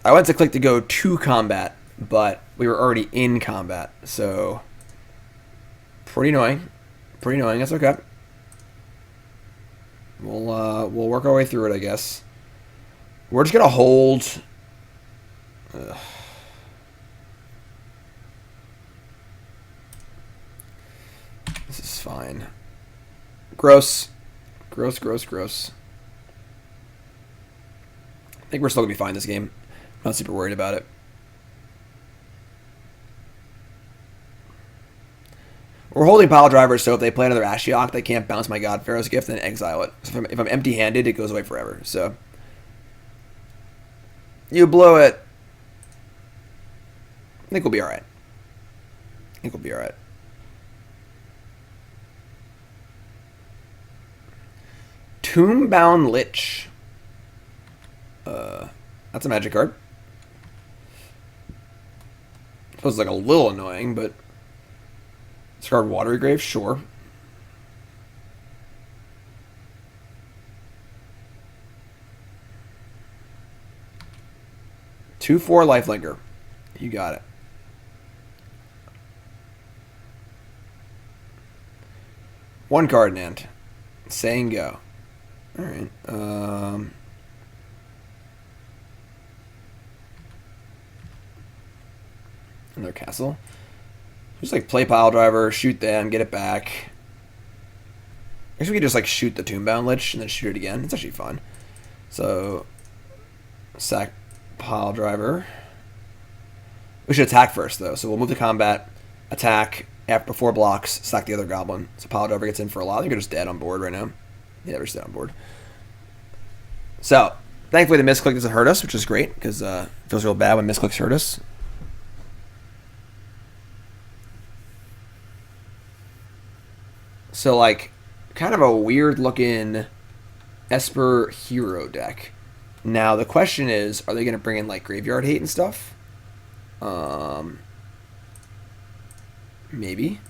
I went to click to go to combat, but we were already in combat, so pretty annoying. Pretty annoying. That's okay. We'll work our way through it, I guess. We're just gonna hold. Ugh. This is fine. Gross. Gross, gross, gross. I think we're still gonna be fine this game. Not super worried about it. We're holding Piledriver, so if they play another Ashiok, they can't bounce my God-Pharaoh's gift and exile it. So if I'm empty-handed, it goes away forever. So you blow it. I think we'll be alright. I think we'll be alright. Tombbound Lich. That's a magic card. I suppose it's like a little annoying, but discard Watery Grave, sure. Two, 4 Lifelinker. You got it. One card in hand. Saying go. Alright. Another castle. Just like play Piledriver, shoot them, get it back. I guess we could just like shoot the Tombbound Lich and then shoot it again. It's actually fun. So sack Piledriver. We should attack first though. So we'll move to combat, attack before blocks, sack the other goblin. So Piledriver gets in for a lot. I think they're just dead on board right now. Yeah, we're just dead on board. So thankfully the misclick doesn't hurt us, which is great because it feels real bad when misclicks hurt us. So, like, kind of a weird-looking Esper hero deck. Now, the question is, are they going to bring in, like, Graveyard Hate and stuff? Maybe.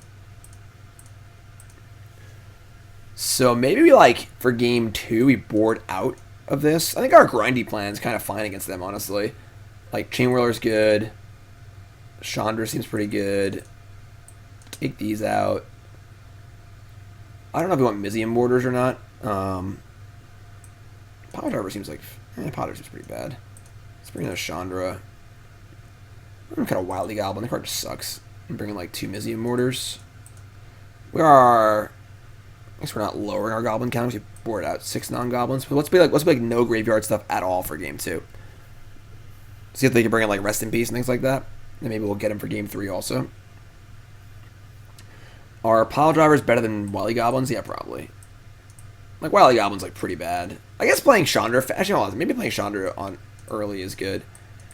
So, maybe we, like, for Game 2, we board out of this. I think our grindy plan is kind of fine against them, honestly. Like, Chainwhirler's good. Chandra seems pretty good. Take these out. I don't know if you want Mizzium Mortars or not. Piledriver seems like... Piledriver seems pretty bad. Let's bring in a Chandra. I'm kind of Wily Goblin. The card just sucks. I'm bringing like 2 Mizzium Mortars. We are... I guess we're not lowering our Goblin count. We board out 6 non-Goblins. But let's be like no graveyard stuff at all for Game 2. See if they can bring in like Rest in Peace and things like that. And maybe we'll get them for Game 3 also. Are Piledrivers better than Wily Goblins? Yeah, probably. Like, Wily Goblin's, like, pretty bad. I guess playing Chandra... Actually, hold on. Maybe playing Chandra on early is good.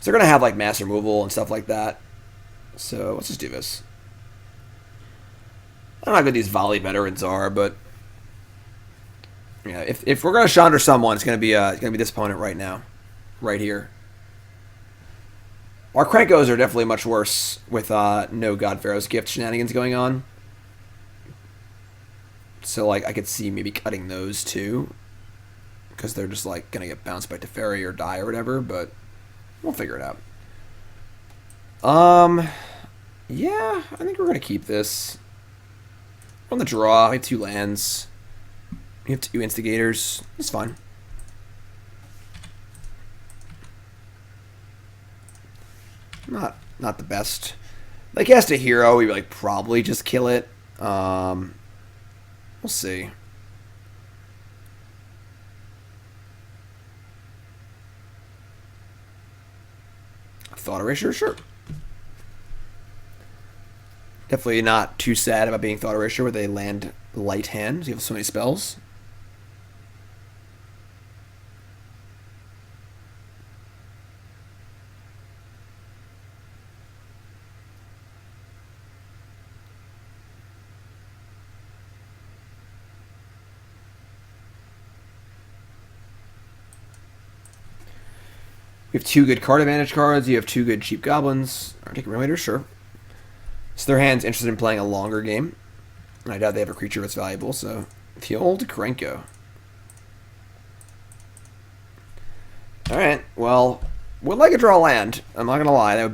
So they're going to have, like, mass removal and stuff like that. So, let's just do this. I don't know how good these Volley Veterans are, but... Yeah, if we're going to Chandra someone, it's going to be this opponent right now. Right here. Our Krenkos are definitely much worse with no God-Pharaoh's gift shenanigans going on. So, like, I could see maybe cutting those too. Because they're just, like, going to get bounced by Teferi or die or whatever. But we'll figure it out. Yeah, I think we're going to keep this. On the draw, I have 2 lands. We have 2 Instigators. It's fine. Not the best. Like, as a hero, we, like, probably just kill it. We'll see. Thought Erasure, sure. Definitely not too sad about being Thought Erasure with a land light hand. You have so many spells. We have 2 good card advantage cards. You have 2 good cheap goblins. Arctic Ringleader, sure. So their hand's interested in playing a longer game. And I doubt they have a creature that's valuable, so the old Krenko. Alright, well, Would like a draw land. I'm not gonna lie. That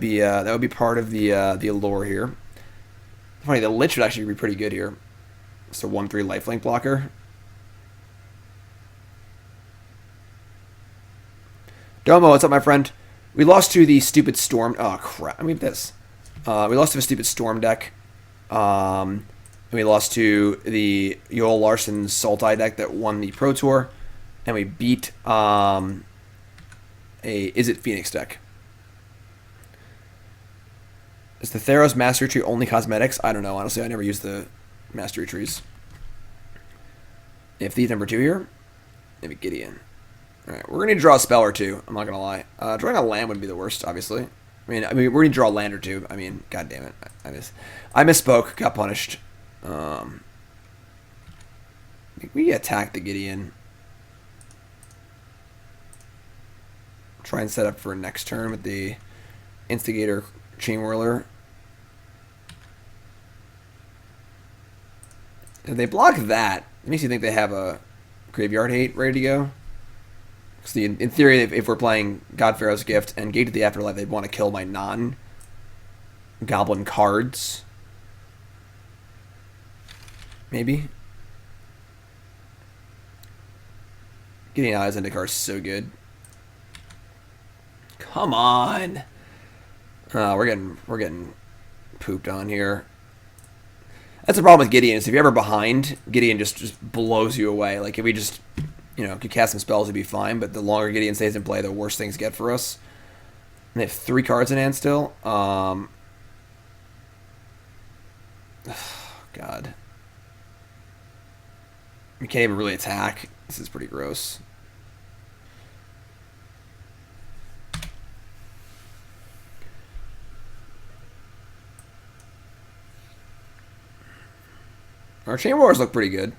would be part of the allure here. Funny, the Lich would actually be pretty good here. It's a 1/3 lifelink blocker. Domo, what's up, my friend? We lost to the stupid Storm. Oh, crap. I mean, this. We lost to a stupid Storm deck. And we lost to the Yoel Larson Sultai deck that won the Pro Tour. And we beat a Is It Phoenix deck. Is the Theros Mastery Tree only cosmetics? I don't know. Honestly, I never used the Mastery Trees. If the number 2 here, maybe Gideon. Alright, we're going to draw a spell or two. I'm not going to lie. Drawing a land would be the worst, obviously. I mean, we're going to draw a land or two. I mean, god damn it. I misspoke. Got punished. We attack the Gideon. Try and set up for next turn with the Instigator Chainwhirler. If they block that, it makes you think they have a Graveyard Hate ready to go. Because in theory, if we're playing God-Pharaoh's Gift and Gate to the Afterlife, they'd want to kill my non-Goblin cards. Maybe. Getting Eyes into cards is so good. Come on. We're getting pooped on here. That's the problem with Gideon, is if you're ever behind, Gideon just blows you away. Like, if we just, could cast some spells, it'd be fine, but the longer Gideon stays in play, the worse things get for us. And they have 3 cards in hand still. God. We can't even really attack. This is pretty gross. Our Chainwhirlers look pretty good.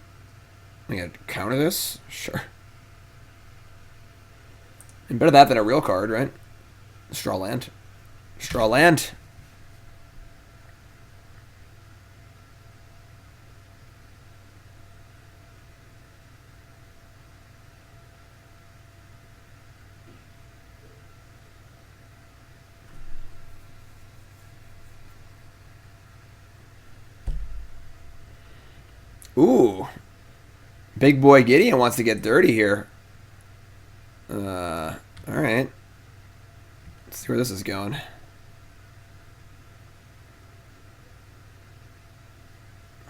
We gotta counter this? Sure. And better that than a real card, right? Straw land. Straw land. Ooh. Big boy Gideon wants to get dirty here. Alright. Let's see where this is going.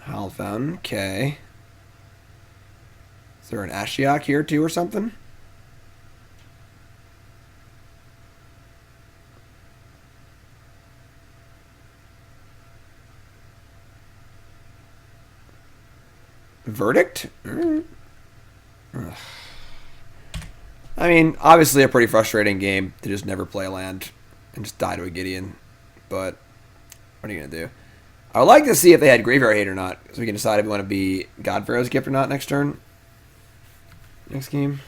Howl Fountain, okay. Is there an Ashiok here too or something? Verdict? I mean, obviously a pretty frustrating game to just never play a land and just die to a Gideon. But what are you going to do? I would like to see if they had Graveyard Hate or not, so we can decide if we want to be God-Pharaoh's Gift or not next turn. Next game.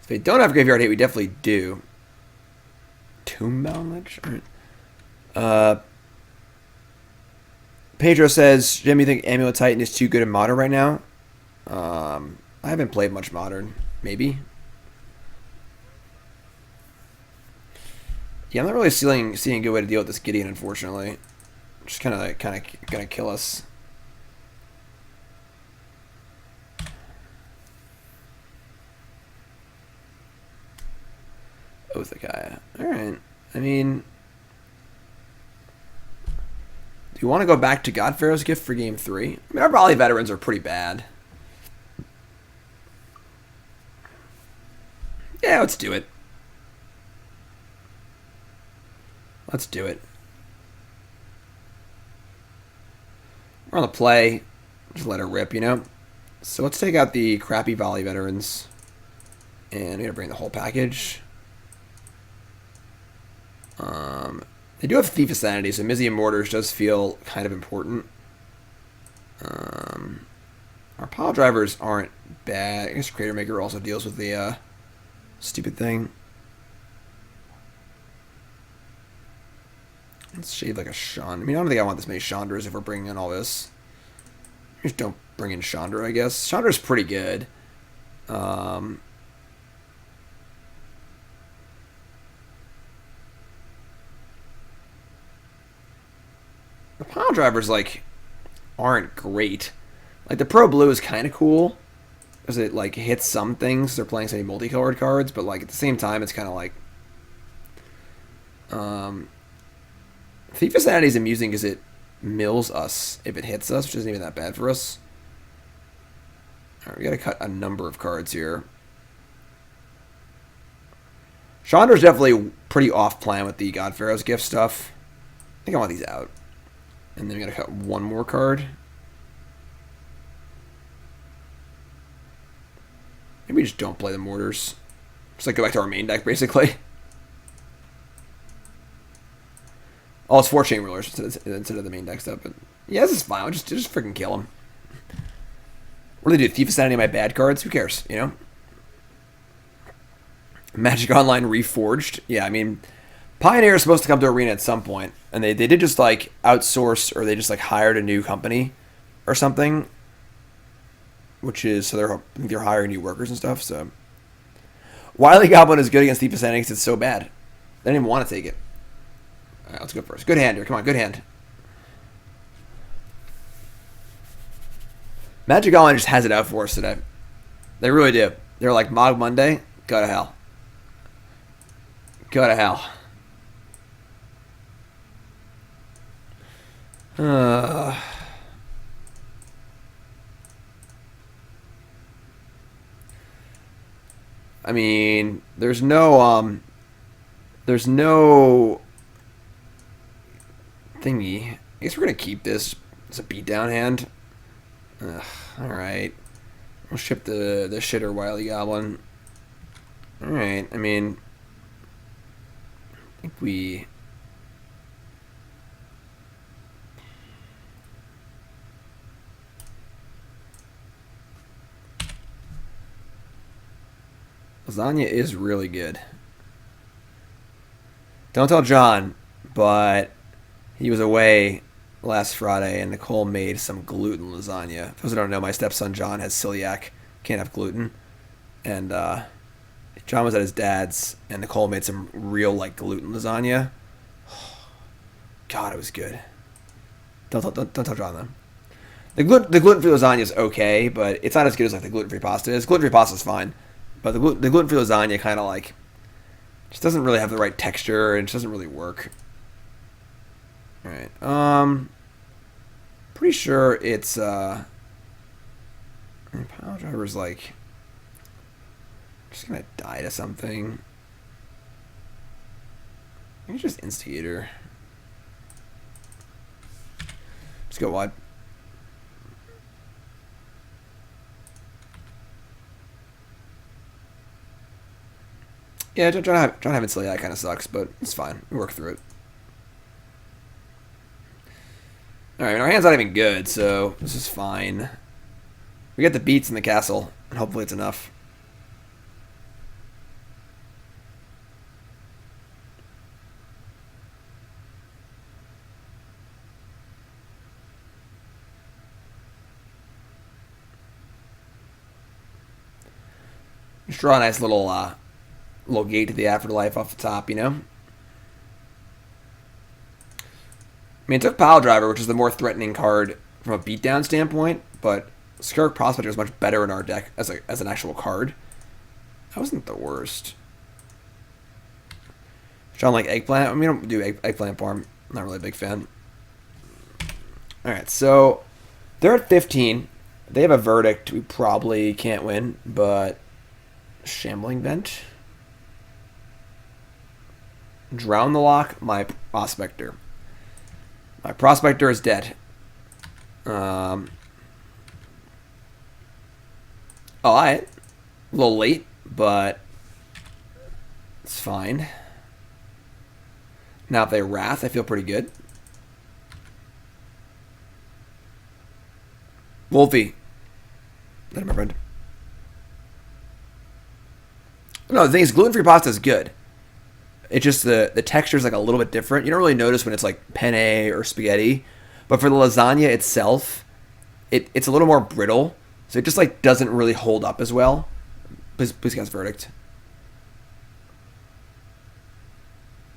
If they don't have Graveyard Hate, we definitely do. Tombbound Lich? Alright. Pedro says, Jim, you think Amulet Titan is too good in Modern right now? I haven't played much Modern. Maybe. Yeah, I'm not really seeing a good way to deal with this Gideon, unfortunately. Just kind of gonna kill us. Oathakaya. Alright. I mean, do you want to go back to God-Pharaoh's Gift for game 3? I mean, our Volley Veterans are pretty bad. Yeah, let's do it. Let's do it. We're on the play. Just let it rip, So let's take out the crappy Volley Veterans. And we're going to bring the whole package. They do have Thief of Sanity, so Mizzium Mortars does feel kind of important. Our Piledrivers aren't bad. I guess Cratermaker also deals with the stupid thing. Let's shade like a Chandra. I mean, I don't think I want this many Chandras if we're bringing in all this. Just don't bring in Chandra, I guess. Chandra's pretty good. The Piledrivers, like, aren't great. Like, the Pro Blue is kind of cool, because it, like, hits some things. They're playing so many multicolored cards, but, like, at the same time, it's kind of like... Thief of Sanity is amusing because it mills us if it hits us, which isn't even that bad for us. Alright, we gotta cut a number of cards here. Chandra's definitely pretty off-plan with the God-Pharaoh's gift stuff. I think I want these out. And then we gotta cut one more card. Maybe we just don't play the Mortars. Just like go back to our main deck, basically. Oh, it's 4 Chainwhirlers instead of the main deck stuff. But yeah, this is fine. I'll just freaking kill him. What do they do? Thief of Sanity on my bad cards? Who cares, you know? Magic Online Reforged. Yeah, I mean, Pioneer is supposed to come to Arena at some point. And they did just, like, outsource, or they just, like, hired a new company or something. Which is, so they're hiring new workers and stuff, so. Wily Goblin is good against Thief of Sanity because it's so bad. They didn't even want to take it. Alright, let's go first. Good hand here. Come on, good hand. Magic Online just has it out for us today. They really do. They're like, Mogg Monday, go to hell. Go to hell. I mean, there's no thingy. I guess we're gonna keep this as a beatdown hand. Alright. We'll ship the shitter Wily Goblin. Alright, I mean, I think we... Lasagna is really good. Don't tell John, but he was away last Friday and Nicole made some gluten lasagna. For those who don't know, my stepson John has celiac, can't have gluten. And John was at his dad's and Nicole made some real like gluten lasagna. God, it was good. Don't tell John though. The gluten-free lasagna is okay, but it's not as good as like the gluten-free pasta is. Gluten-free pasta is fine. But the gluten-free lasagna kind of like just doesn't really have the right texture and it just doesn't really work. All right. Pretty sure it's Piledriver's like just gonna die to something. I think it's just Instigator. Just go wide. Yeah, John having celiac kind of sucks, but it's fine. We work through it. Alright, our hand's not even good, so this is fine. We get the beats in the castle, and hopefully it's enough. Just draw a nice little gate to the Afterlife off the top, you know? I mean, it took Piledriver, which is the more threatening card from a beatdown standpoint, but Skirk Prospector is much better in our deck as an actual card. That wasn't the worst. John like Eggplant? I mean, we don't do Eggplant farm. I'm not really a big fan. Alright, so they're at 15. They have a verdict we probably can't win, but Shambling Vent. Drown the Lock, my Prospector. My Prospector is dead. Alright. A little late, but it's fine. Now if they Wrath, I feel pretty good. Wolfie. That my friend. No, the thing is, gluten-free pasta is good. It's just the texture is like a little bit different. You don't really notice when it's like penne or spaghetti. But for the lasagna itself, it's a little more brittle, so it just like doesn't really hold up as well. Please cast Verdict.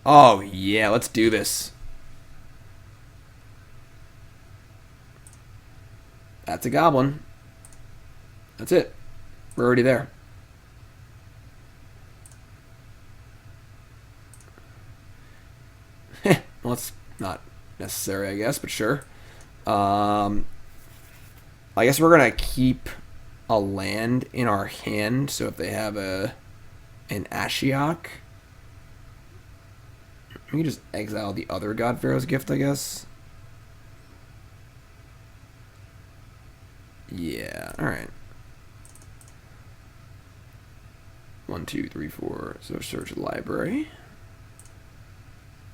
Oh yeah, let's do this. That's a goblin. That's it. We're already there. Well, it's not necessary, I guess, but sure. I guess we're gonna keep a land in our hand, so if they have an Ashiok, we can just exile the other God-Pharaoh's gift, I guess. Yeah, alright. 1, 2, 3, 4. So search the library.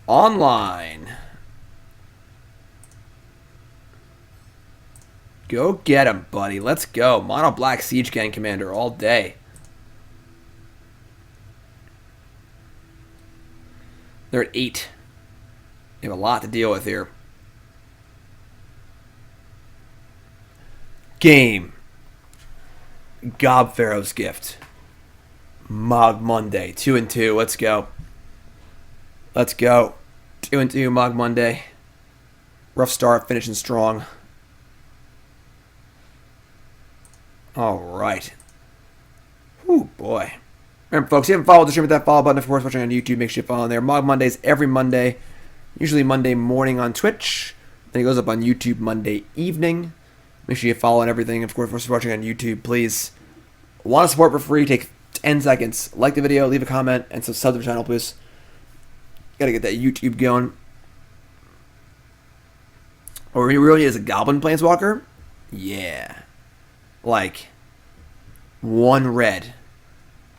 Online. Go get him, buddy. Let's go. Mono Black Siege Gang Commander all day. They're at 8. You have a lot to deal with here. Game. God-Pharaoh's gift. Mogg Monday. 2 and 2. Let's go. Let's go. 2 and 2. Mogg Monday. Rough start. Finishing strong. All right. Whew, boy. Remember, folks, if you haven't followed the stream, hit that follow button. Of course, watching on YouTube, make sure you follow on there. Mogg Mondays every Monday. Usually Monday morning on Twitch. Then it goes up on YouTube Monday evening. Make sure you follow and everything. Of course, if you're watching on YouTube, please. Want to support for free? Take 10 seconds. Like the video, leave a comment, and sub to the channel, please. Gotta get that YouTube going. Or he really is a Goblin Planeswalker? Yeah. Like, 1 red,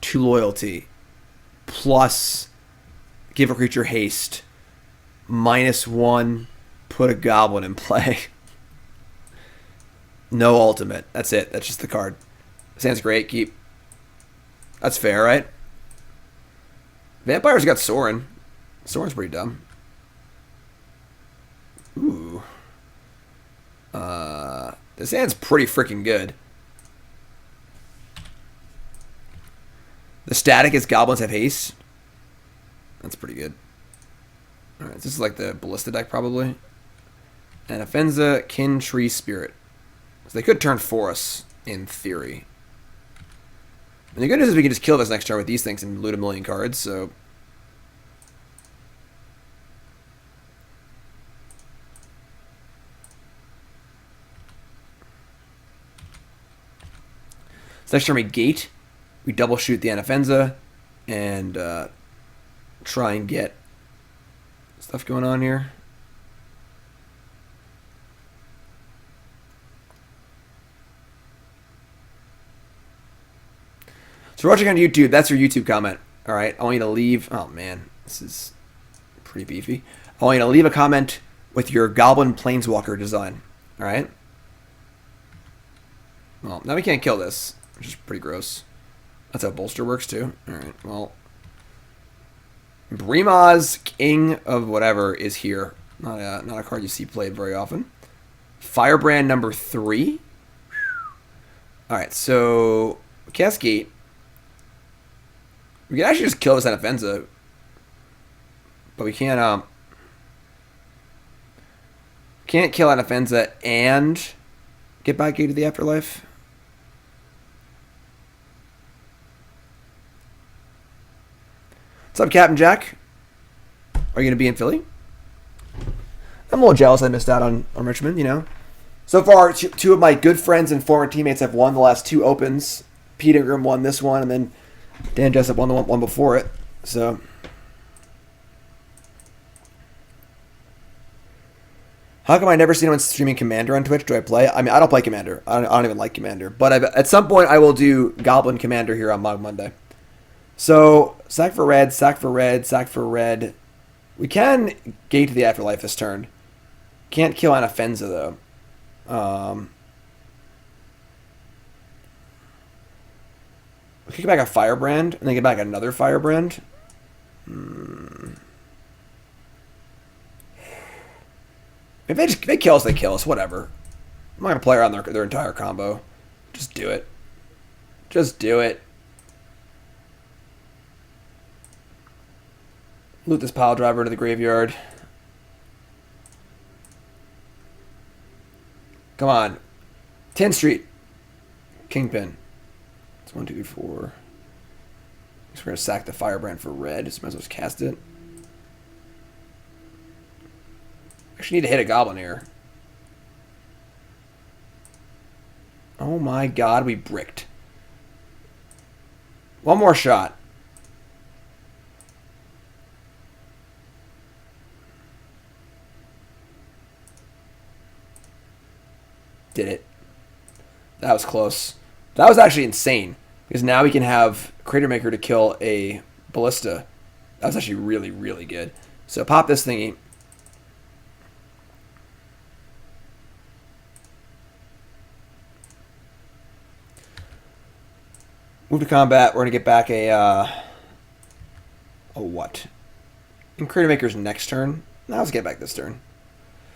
2 loyalty, plus give a creature haste, -1, put a goblin in play. No ultimate. That's it. That's just the card. Sounds great. Keep. That's fair, right? Vampires got Sorin. Sorin's pretty dumb. Ooh. This hand's pretty freaking good. The static is goblins have haste. That's pretty good. Alright, this is like the Ballista deck probably. And Offenza, Kin, Tree, Spirit. So they could turn for us, in theory. And the good news is we can just kill this next turn with these things and loot a million cards, so... So next turn we gate. We double shoot the Anafenza and try and get stuff going on here. So watching on YouTube, that's your YouTube comment. All right, I want you to leave. Oh man, this is pretty beefy. I want you to leave a comment with your Goblin Planeswalker design. All right. Well, now we can't kill this, which is pretty gross. That's how bolster works too. Alright, well. Brimaz, King of whatever, is here. Not a card you see played very often. Firebrand number 3. Alright, so Cascade. We can actually just kill this Anafenza. But we can't kill Anafenza and get back into the Afterlife. What's up, Captain Jack? Are you going to be in Philly? I'm a little jealous I missed out on Richmond, you know. So far, two of my good friends and former teammates have won the last 2 opens. Pete Ingram won this one, and then Dan Jessup won the one before it. So, how come I never seen anyone streaming Commander on Twitch? Do I play? I mean, I don't play Commander. I don't even like Commander. But at some point, I will do Goblin Commander here on Mogg Monday. So, sack for red, sack for red, sack for red. We can gate the Afterlife this turn. Can't kill Anafenza, though. We can get back a Firebrand, and then get back another Firebrand. If they kill us, they kill us. Whatever. I'm not gonna play around their entire combo. Just do it. Just do it. Loot this Piledriver into the graveyard. Come on. 10th Street. Kingpin. It's 1, 2, 3, 4. Guess we're going to sack the Firebrand for red. So might as well just cast it. Actually need to hit a Goblin here. Oh my god, we bricked. One more shot. Did it. That was close. That was actually insane. Because now we can have Cratermaker to kill a Ballista. That was actually really, really good. So pop this thingy. Move to combat. We're going to get back a what? In Cratermaker's next turn. Now let's get back this turn.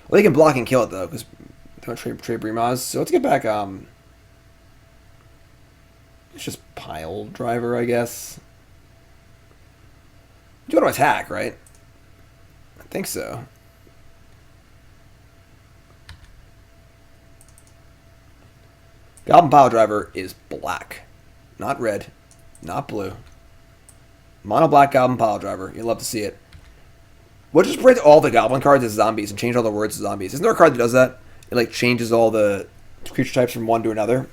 Well, they can block and kill it, though, because they don't trade Brimaz. So let's get back, it's just Piledriver, I guess. You want to attack, right? I think so. Goblin Piledriver is black. Not red. Not blue. Mono black Goblin Piledriver. You'd love to see it. We'll just print all the Goblin cards as zombies and change all the words to zombies. Isn't there a card that does that? It like changes all the creature types from one to another.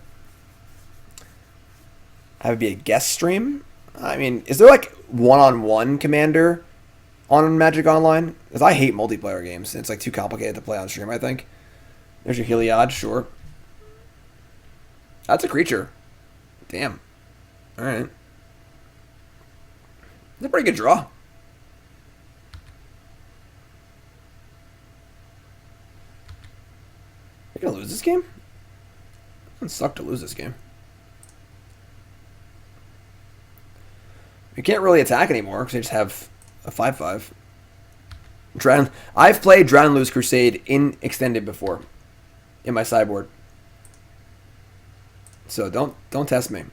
Have it be a guest stream? I mean, is there like one-on-one commander on Magic Online? Because I hate multiplayer games. It's like too complicated to play on stream, I think. There's your Heliod, sure. That's a creature. Damn. Alright. That's a pretty good draw. You're gonna lose this game? It would suck to lose this game. You can't really attack anymore because they just have a 5/5. I've played Drown and Lose Crusade in Extended before in my sideboard. So don't test me.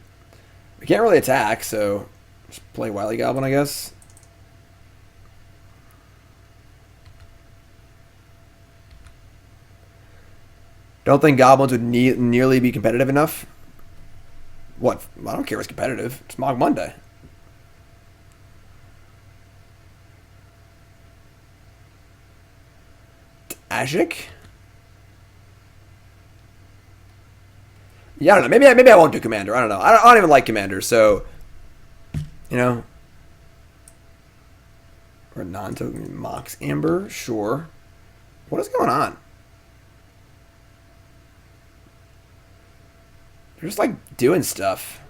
We can't really attack, so just play Wily Goblin, I guess. Don't think Goblins would nearly be competitive enough. What? I don't care if it's competitive. It's Mogg Monday. Ajik? Yeah, I don't know. Maybe I won't do Commander. I don't know. I don't even like Commander, so you know. Or non-token Mox Amber, sure. What is going on? They're just like doing stuff.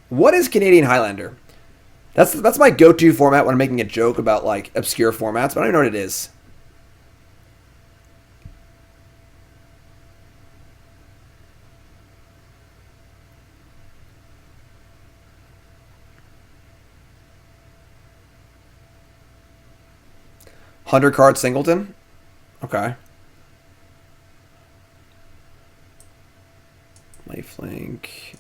What is Canadian Highlander? That's my go-to format when I'm making a joke about like obscure formats, but I don't even know what it is. $100 singleton? Okay. Lifelink.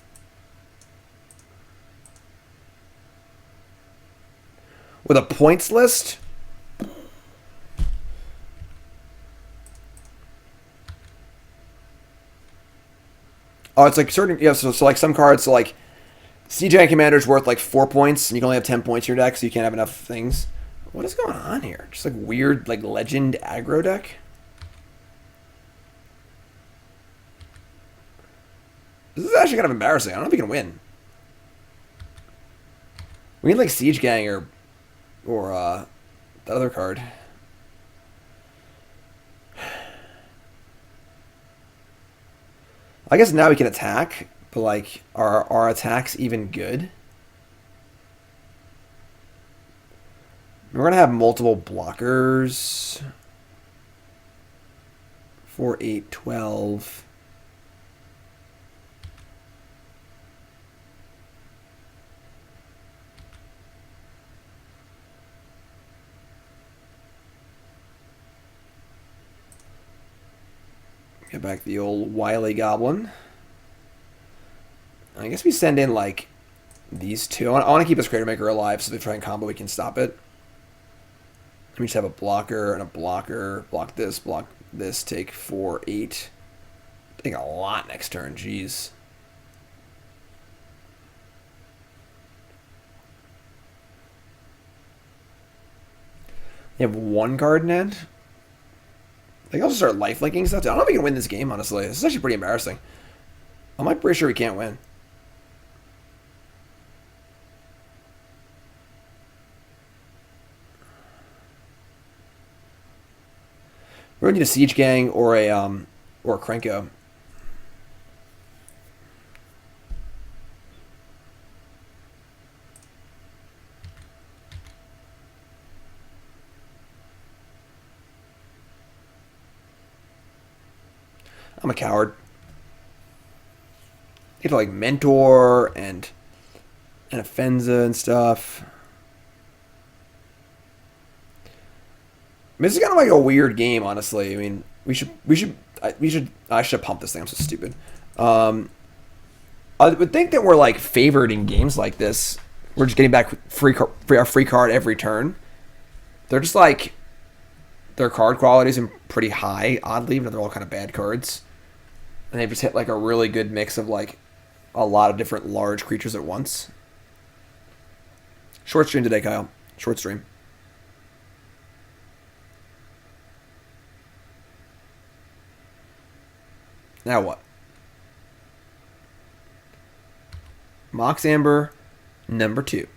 With a points list? Oh, it's like certain, yeah, so like some cards, so like CJ Commander's worth like 4 points, and you can only have 10 points in your deck, so you can't have enough things. What is going on here? Just like weird, like legend aggro deck? This is actually kind of embarrassing. I don't know if we can win. We need like Siege Gang or the other card. I guess now we can attack, but like, are our attacks even good? We're gonna have multiple blockers. 4, 8, 12. Get back the old Wily Goblin. I guess we send in, like, these two. I want to keep this Cratermaker alive so if they try and combo, we can stop it. We just have a blocker and a blocker. Block this, take 4, 8. Take a lot next turn, jeez. You have 1 card in hand? I can also start lifelinking stuff. I don't know if we can win this game, honestly. This is actually pretty embarrassing. I'm pretty sure we can't win. We're going to need a Siege Gang or a Krenko. I'm a coward. You have to like mentor and Offenza and stuff. I mean, this is kind of like a weird game, honestly. I mean, I should have pumped this thing. I'm so stupid. I would think that we're like favored in games like this. We're just getting back a free card every turn. They're just like their card quality is pretty high, oddly, even though they're all kind of bad cards. And they've just hit like a really good mix of like a lot of different large creatures at once. Short stream today, Kyle. Short stream. Now what? Mox Amber, number 2.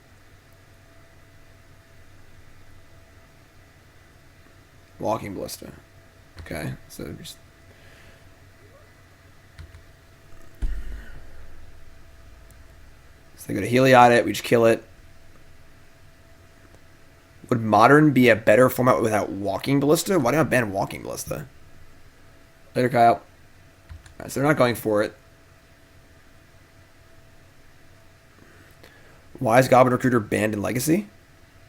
Walking Ballista. Okay, so just... So they go to Heliod it, we just kill it. Would Modern be a better format without Walking Ballista? Why not ban Walking Ballista? Later, Kyle. Alright, so they're not going for it. Why is Goblin Recruiter banned in Legacy?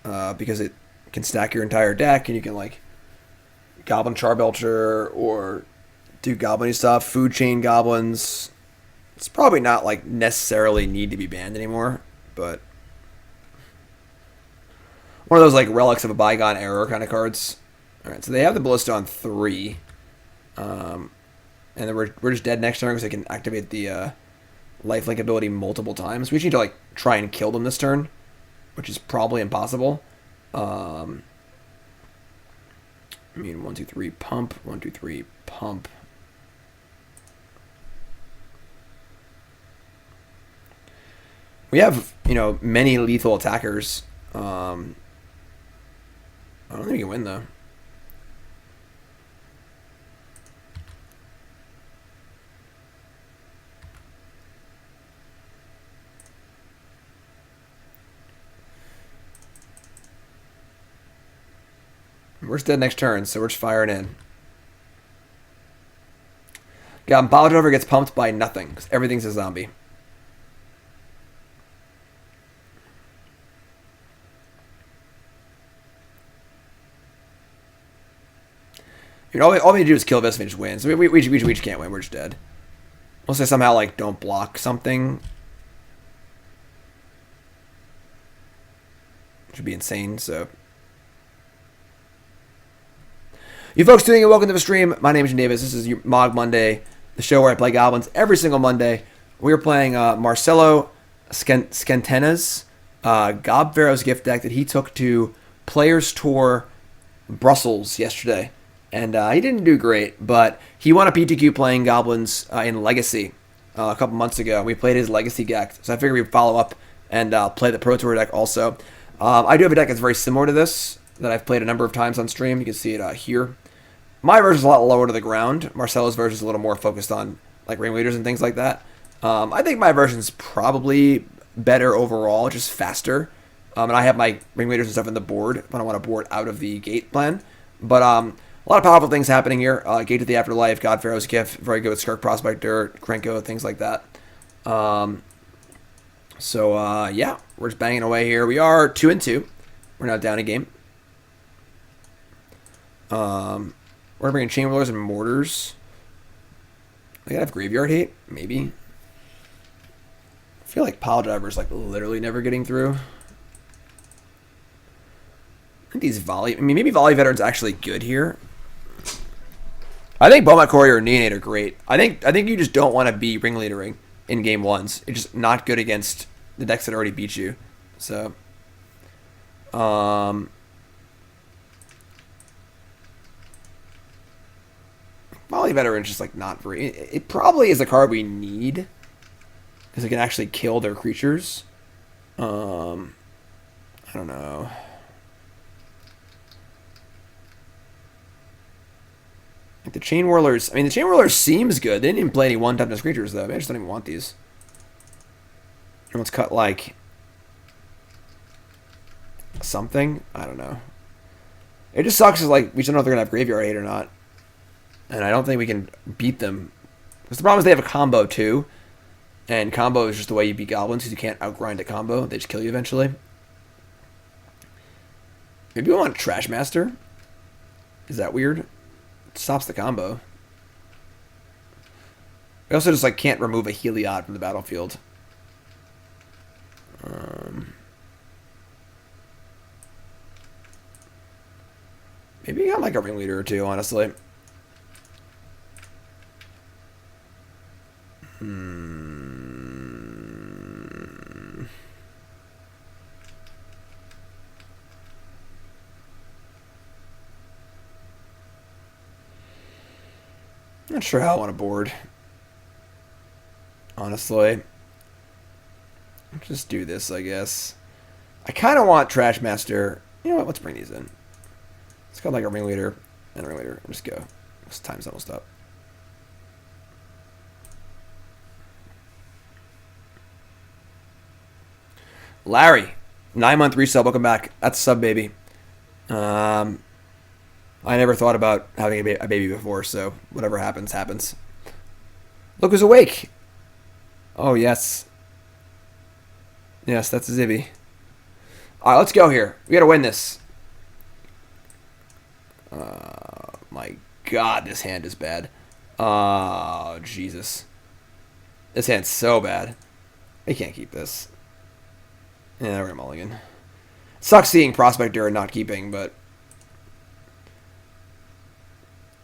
Because it can stack your entire deck, and you can, like, Goblin Charbelcher or do Goblin stuff, Food Chain Goblins. It's probably not, like, necessarily need to be banned anymore, but one of those, like, relics of a bygone era kind of cards. Alright, so they have the Ballista on 3. And then we're just dead next turn because they can activate the lifelink ability multiple times. We just need to like try and kill them this turn, which is probably impossible. I mean, 1, 2, 3, pump. 1, 2, 3, pump. We have, you know, many lethal attackers. I don't think we can win though. We're just dead next turn, so we're just firing in. Goblin Piledriver gets pumped by nothing, because everything's a zombie. You know, all we need to do is kill this and just win. So we just can't win, we're just dead. Unless they somehow, like, don't block something. Which would be insane, so... You folks tuning in, welcome to the stream. My name is Jim Davis. This is your Mogg Monday, the show where I play Goblins every single Monday. We are playing Marcelo Scatena's God-Pharaoh's gift deck that he took to Players Tour Brussels yesterday. And he didn't do great, but he won a PTQ playing Goblins in Legacy a couple months ago. We played his Legacy deck, so I figured we'd follow up and play the Pro Tour deck also. I do have a deck that's very similar to this that I've played a number of times on stream. You can see it here. My version is a lot lower to the ground. Marcelo's version is a little more focused on like ringleaders and things like that. I think my version is probably better overall, just faster. And I have my ringleaders and stuff in the board if I don't want to board out of the gate plan. But a lot of powerful things happening here. Gate to the Afterlife, God-Pharaoh's gift, very good with Skirk Prospector, Krenko, things like that. Yeah, we're just banging away here. We are 2-2. We're not down a game. We're bringing Chainwhirlers and Mortars. They gotta have graveyard hate? Maybe. I feel like Piledriver's like literally never getting through. I think these Volley... I mean, maybe Volley Veteran's actually good here. I think Bowmat Courier and Neonate are great. I think you just don't want to be Ringleadering in game ones. It's just not good against the decks that already beat you. So... Volley Veteran's just like not very... It probably is a card we need. Because it can actually kill their creatures. I don't know. Like the Chainwhirlers... I mean, the Chainwhirler seems good. They didn't even play any one-toughness creatures, though. I just don't even want these. And let's cut, like... something? I don't know. It just sucks, is like, we just don't know if they're going to have graveyard hate or not. And I don't think we can beat them. Because the problem is they have a combo, too. And combo is just the way you beat goblins, because you can't outgrind a combo. They just kill you eventually. Maybe we want a Trashmaster? Is that weird? It stops the combo. We also just like can't remove a Heliod from the battlefield. Maybe I like a Ringleader or two, honestly. Not sure how I want to board. Honestly. Just do this, I guess. I kind of want Trashmaster. You know what? Let's bring these in. Let's go like a Ringleader and a Ringleader. Let's go. This time's almost up. Larry, 9-month resub. Welcome back. That's a sub, baby. I never thought about having a baby before, so whatever happens, happens. Look who's awake. Oh, yes. Yes, that's Zibby. All right, let's go here. We got to win this. My God, this hand is bad. Oh, Jesus. This hand's so bad. I can't keep this. Yeah, we're mulligan. Sucks seeing Prospector and not keeping, but...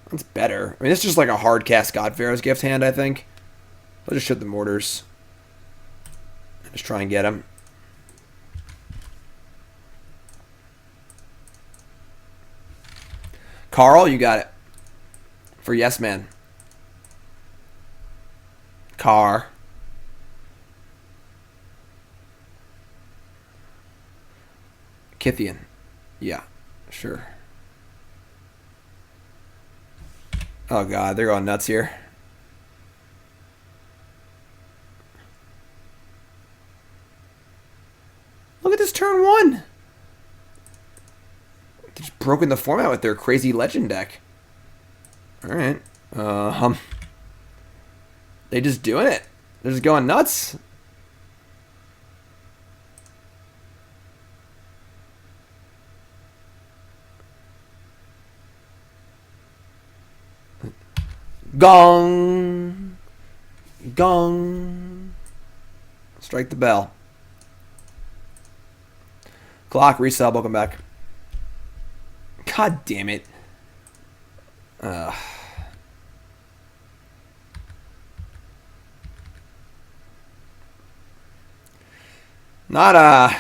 that's better. I mean, it's just like a hard cast God-Pharaoh's Gift hand, I think. I'll just shoot the mortars. Just try and get him. Carl, you got it. For Yes Man. Car. Kithian. Yeah, sure. Oh God, they're going nuts here. Look at this turn one. They just broken the format with their crazy legend deck. All right. They just doing it. They're just going nuts. Gong. Gong. Strike the bell. Clock, resub, welcome back. God damn it. Not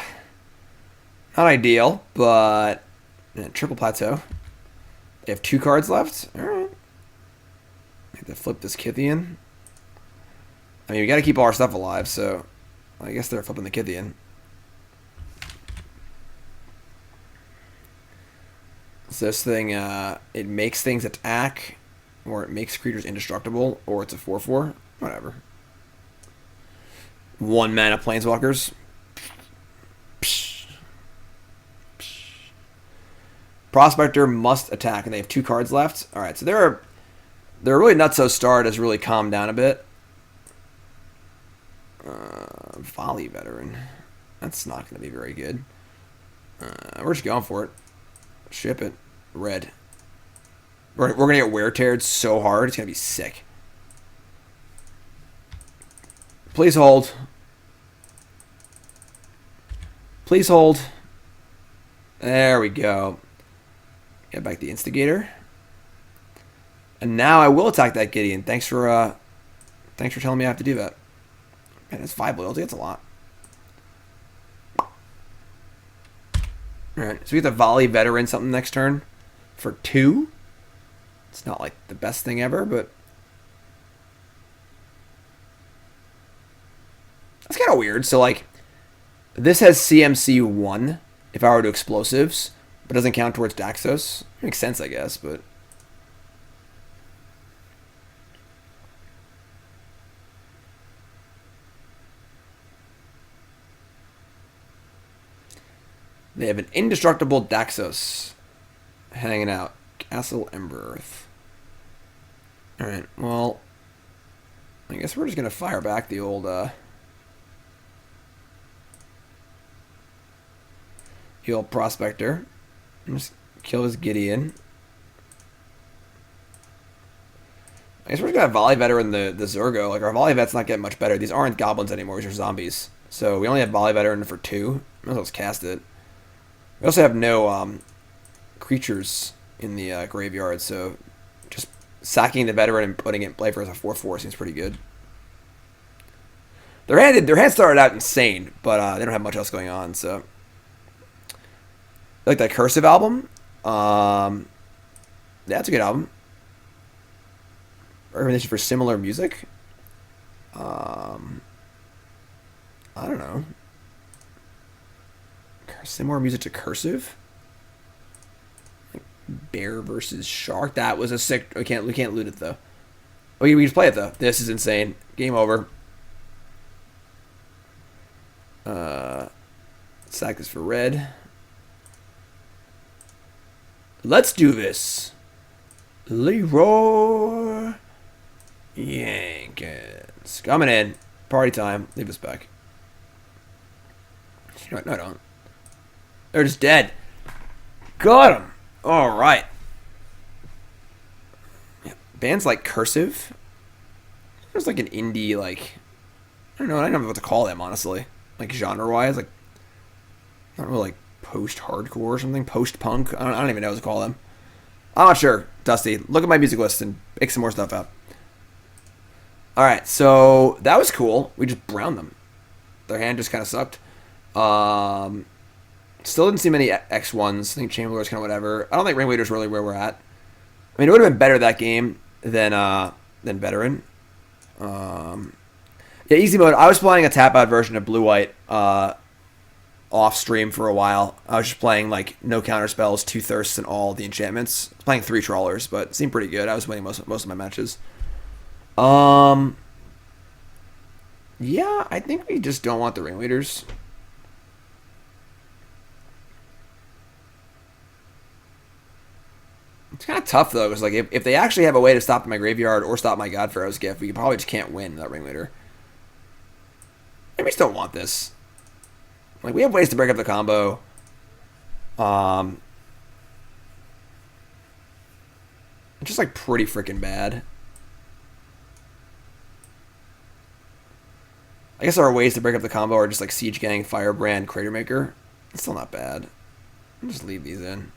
ideal, but triple plateau. They have 2 cards left. All right. I have to flip this Kithian. I mean, we got to keep all our stuff alive, so I guess they're flipping the Kithian. So this thing, it makes things attack, or it makes creatures indestructible, or it's a 4/4. Whatever. 1 mana Planeswalkers. Prospector must attack, and they have 2 cards left. All right, so their really nutso start has really calmed down a bit. Volley Veteran. That's not going to be very good. We're just going for it. Ship it. Red. We're going to get wear-teared so hard. It's going to be sick. Please hold. Please hold. There we go. Get back the Instigator. And now I will attack that Gideon. Thanks for telling me I have to do that. Man, that's 5 loyalty. That's a lot. Alright, so we get the Volley Veteran something next turn for 2. It's not like the best thing ever, but that's kind of weird. So like, this has CMC 1 if I were to explosives, but doesn't count towards Daxos. Makes sense, I guess, but they have an indestructible Daxos hanging out. Castle Embereth. Alright, well, I guess we're just going to fire back the old, Prospector. And just kill his Gideon. I guess we're just going to Volley Veteran the Zergo. Like, our Volley Vet's not getting much better. These aren't goblins anymore. These are zombies. So we only have Volley Veteran for 2. Might as well just cast it. We also have no creatures in the graveyard, so just sacking the veteran and putting it in play for as a 4/4 seems pretty good. Their hand started out insane, but they don't have much else going on, so I like that Cursive album. Yeah, that's a good album. Recommendation for similar music. I don't know. Similar music to Cursive. Like Bear versus Shark. That was a sick. We can't loot it though. Oh, we just play it though. This is insane. Game over. Sack this for red. Let's do this. Leroy Jenkins coming in. Party time. Leave us back. No, I don't. They're just dead. Got him. All right. Yeah, bands like Cursive. There's like an indie, like, I don't know what to call them, honestly. Like genre-wise, like, I don't know, like post-hardcore or something, post-punk. I don't even know what to call them. I'm not sure, Dusty. Look at my music list and pick some more stuff up. All right, so that was cool. We just browned them. Their hand just kind of sucked. Still didn't see many X1s. I think Chamberlain's kind of whatever. I don't think Ringleader's really where we're at. I mean, it would have been better that game than Veteran. Yeah, easy mode. I was playing a tap-out version of Blue-White off stream for a while. I was just playing like no counter spells, 2 thirsts, and all the enchantments. I was playing 3 trawlers, but it seemed pretty good. I was winning most of my matches. Yeah, I think we just don't want the Ringleaders. It's kind of tough, though, because like, if they actually have a way to stop my graveyard or stop my God-Pharaoh's gift, we probably just can't win that Ringleader. Maybe we just don't want this. Like, we have ways to break up the combo. It's just, like, pretty freaking bad. I guess our ways to break up the combo are just, like, Siege Gang, Firebrand, Cratermaker. It's still not bad. I'll just leave these in.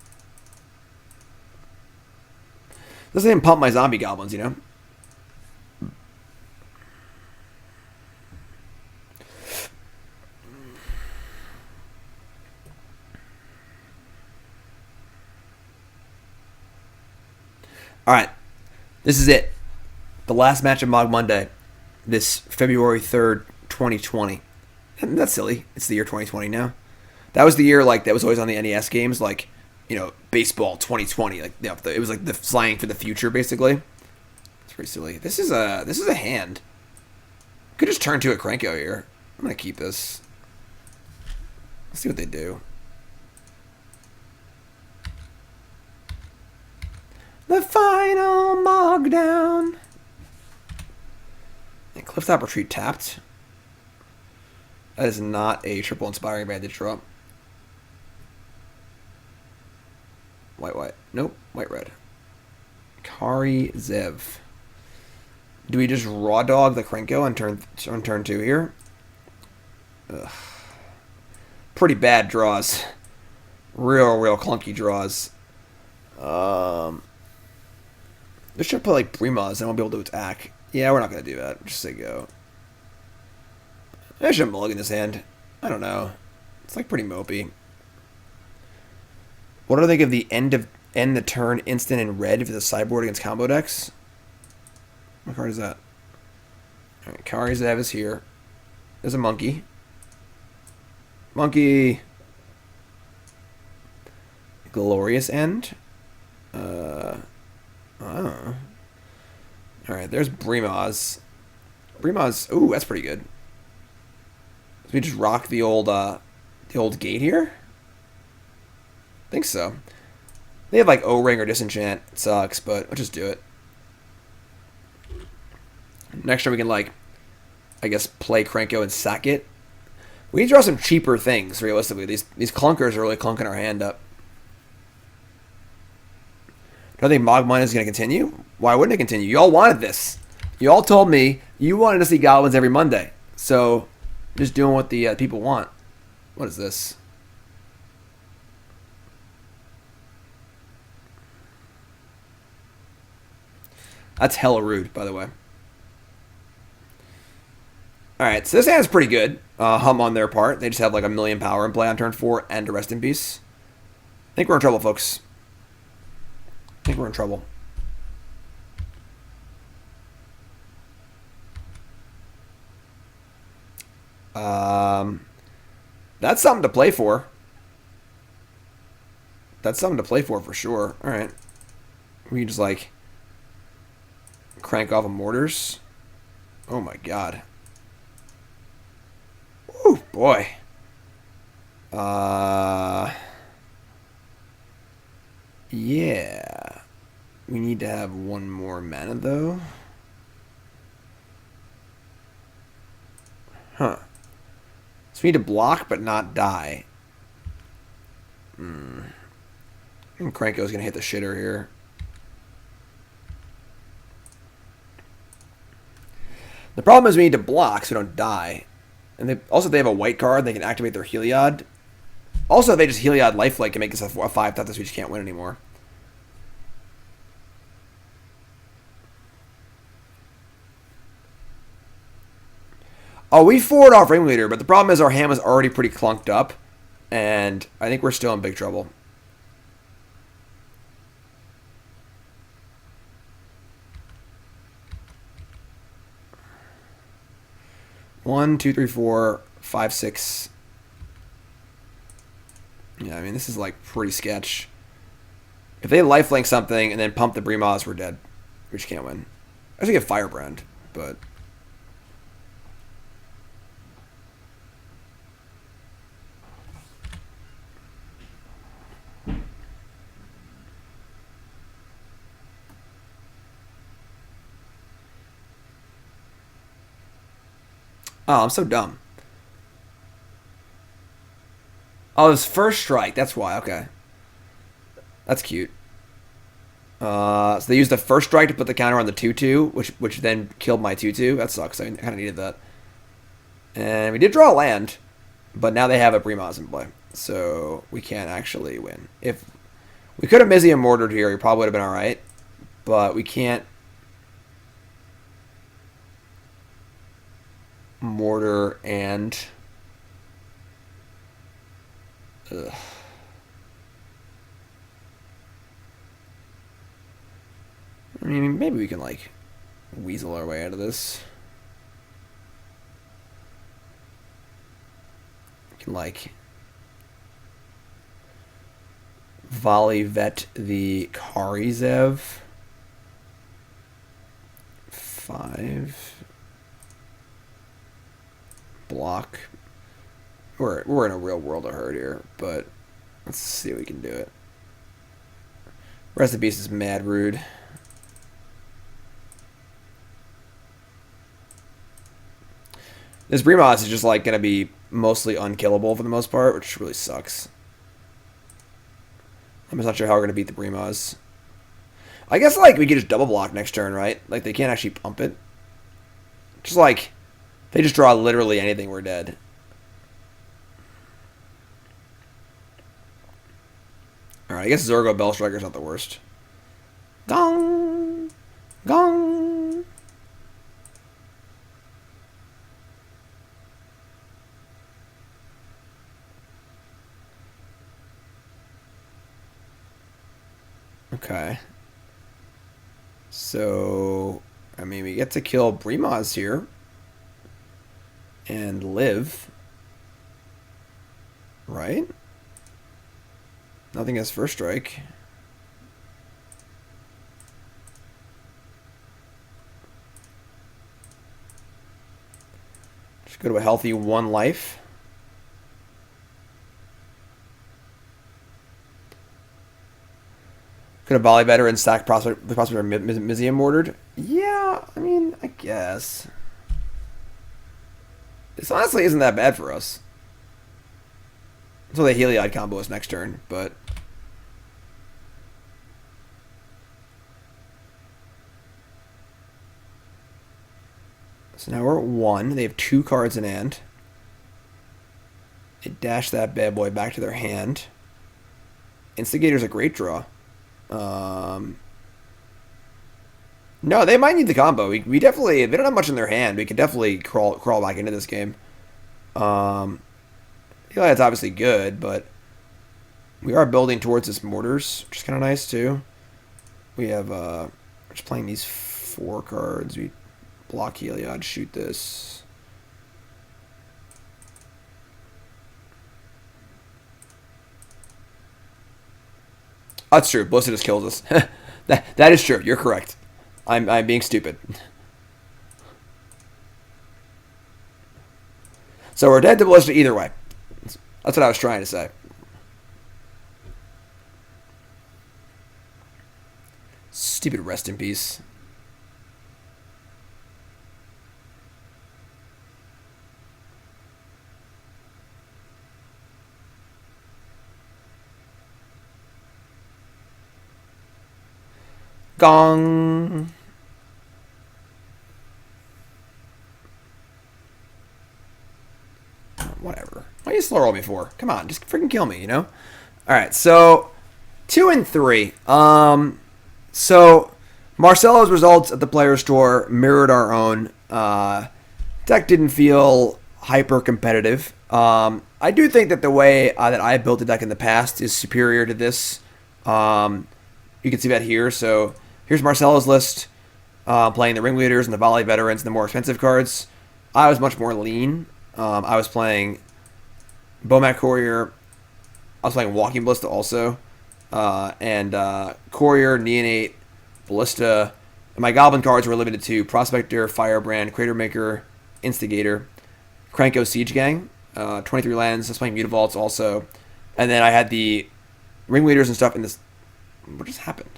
Doesn't even pump my zombie goblins, you know? Alright. This is it. The last match of Mogg Monday. This February 3rd, 2020. And that's silly. It's the year 2020 now. That was the year, like, that was always on the NES games, like, you know, baseball 2020. Like, it was like the slang for the future, basically. It's pretty silly. This is a hand. Could just turn to a Krenko here. I'm gonna keep this. Let's see what they do. The final Mogg down. And Clifftop Retreat tapped. That is not a triple inspiring bandage drop. White. Nope. White red. Kari Zev. Do we just raw dog the Krenko on turn 2 here? Ugh. Pretty bad draws. Real clunky draws. This should play like Brimaz, and I won't be able to attack. Yeah, we're not going to do that. Just say go. I should mulligan this hand. I don't know. It's like pretty mopey. What do I think of the end the turn instant in red for the sideboard against combo decks? What card is that? Alright, Karizev is here. There's a monkey. Monkey. Glorious End. Oh. Alright, there's Brimaz. Brimaz, ooh, that's pretty good. So we just rock the old gate here? I think so. They have like O-Ring or Disenchant. It sucks, but we'll just do it. Next turn we can like, I guess, play Krenko and sack it. We need to draw some cheaper things, realistically. These clunkers are really clunking our hand up. Do I think Mogg Mondays is going to continue? Why wouldn't it continue? You all wanted this. You all told me you wanted to see Goblins every Monday. So, just doing what the people want. What is this? That's hella rude, by the way. Alright, so this hand is pretty good. Hum on their part. They just have like a million power in play on turn 4 and a rest in peace. I think we're in trouble, folks. I think we're in trouble. That's something to play for. That's something to play for sure. Alright. We can just like crank off of mortars. Oh my god. Woo, boy. Yeah. We need to have one more mana, though. Huh. So we need to block, but not die. And Krenko's going to hit the shitter here. The problem is we need to block so we don't die. And they have a white card. They can activate their Heliod. Also, if they just Heliod Lifelink and make this a 5 that we just can't win anymore. Oh, we forward off Ringleader, but the problem is our hand was already pretty clunked up. And I think we're still in big trouble. One, two, three, four, five, six. Yeah, I mean, this is like pretty sketch. If they lifelink something and then pump the Brimaz, we're dead. We just can't win. I should get Firebrand, but... Oh, I'm so dumb. Oh, it was first strike. That's why. Okay. That's cute. So they used the first strike to put the counter on the 2-2, which then killed my 2-2. That sucks. I kind of needed that. And we did draw a land, but now they have a Brimaz in play. So we can't actually win. If we could have Mizzium Mortared here, we probably would have been alright. But we can't mortar and... Ugh. I mean, maybe we can, like, weasel our way out of this. We can, like, volley vet the Karizev. 5. Block. We're in a real world of hurt here, but let's see if we can do it. Rest of the Beast is mad rude. This Brimaz is just like gonna be mostly unkillable for the most part, which really sucks. I'm just not sure how we're gonna beat the Brimaz. I guess like we could just double block next turn, right? Like they can't actually pump it. Just like, they just draw literally anything, we're dead. Alright, I guess Zorgo Bellstriker's not the worst. Gong! Gong! Okay. So, I mean, we get to kill Brimaz here. And live. Right? Nothing as first strike. Just go to a healthy 1 life. Could have Volley Veteran stack the Prospector Mizzium Mortared? Yeah, I mean, I guess. This honestly isn't that bad for us. Until the Heliod combo is next turn, but... So now we're at 1. They have 2 cards in hand. They dash that bad boy back to their hand. Instigator's a great draw. No, they might need the combo. We definitely, if they don't have much in their hand, we could definitely crawl back into this game. Heliod's obviously good, but we are building towards this Mortars, which is kind of nice too. We have, we're just playing these 4 cards. We block Heliod, shoot this. That's true. Ballista just kills us. that is true. You're correct. I'm being stupid. So we're dead to Ballista either way. That's what I was trying to say. Stupid rest in peace. Gong. Whatever. Why you slow roll me for? Come on, just freaking kill me, you know? Alright, so 2 and 3. So Marcelo's results at the player's tour mirrored our own. Deck didn't feel hyper competitive. I do think that the way that I built the deck in the past is superior to this. You can see that here. So here's Marcelo's list, playing the Ringleaders and the Volley Veterans and the more expensive cards. I was much more lean. I was playing Bomat Courier. I was playing Walking Ballista also. And Courier, Neonate, Ballista. And my Goblin cards were limited to Prospector, Firebrand, Cratermaker, Instigator, Krenko, Siege Gang, 23 lands. I was playing Mutavaults also. And then I had the Ringleaders and stuff in this. What just happened?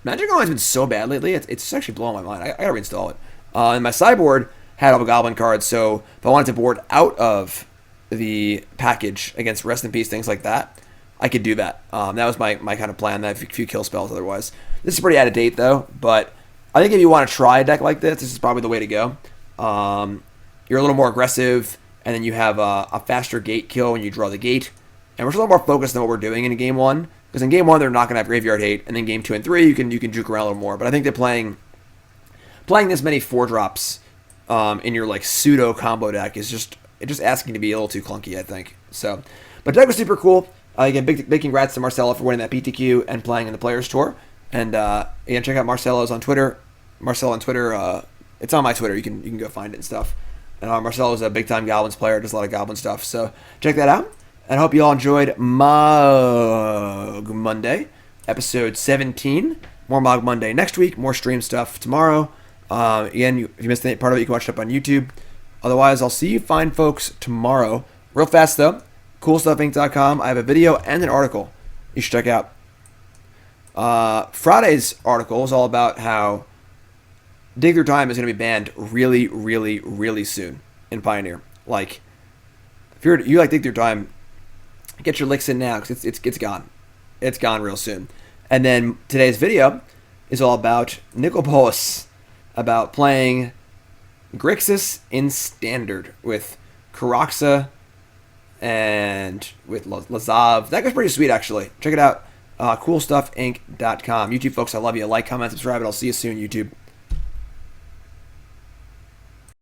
Magic Online's been so bad lately. It's actually blowing my mind. I gotta reinstall it. And my sideboard had all the Goblin cards, so if I wanted to board out of the package against Rest in Peace, things like that, I could do that. That was my kind of plan. That a few kill spells otherwise. This is pretty out of date though, but I think if you want to try a deck like this is probably the way to go. You're a little more aggressive, and then you have a faster gate kill when you draw the gate. And we're just a little more focused on what we're doing in game 1. Because in game 1 they're not going to have Graveyard Hate, and then game 2 and 3 you can juke around a little more. But I think they're playing this many 4-drops in your like pseudo combo deck is just asking to be a little too clunky, I think. So, but the deck was super cool. Again, big congrats to Marcelo for winning that PTQ and playing in the Players Tour. And again, check out Marcelo's on Twitter. Marcelo on Twitter, it's on my Twitter. You can go find it and stuff. And Marcelo's a big time Goblins player, does a lot of Goblin stuff. So check that out. And I hope you all enjoyed Mogg Monday, episode 17. More Mogg Monday next week. More stream stuff tomorrow. Again, if you missed any part of it, you can watch it up on YouTube. Otherwise, I'll see you fine folks tomorrow. Real fast, though, CoolStuffInc.com. I have a video and an article you should check out. Friday's article is all about how Dig Through Time is going to be banned really, really, really soon in Pioneer. Like, if you like Dig Through Time, get your licks in now because it's gone. It's gone real soon. And then today's video is all about Nicol Bolas, about playing Grixis in Standard with Karaxa and with Lazav. That guy's pretty sweet, actually. Check it out. CoolStuffInc.com. YouTube folks, I love you. Like, comment, subscribe, and I'll see you soon, YouTube.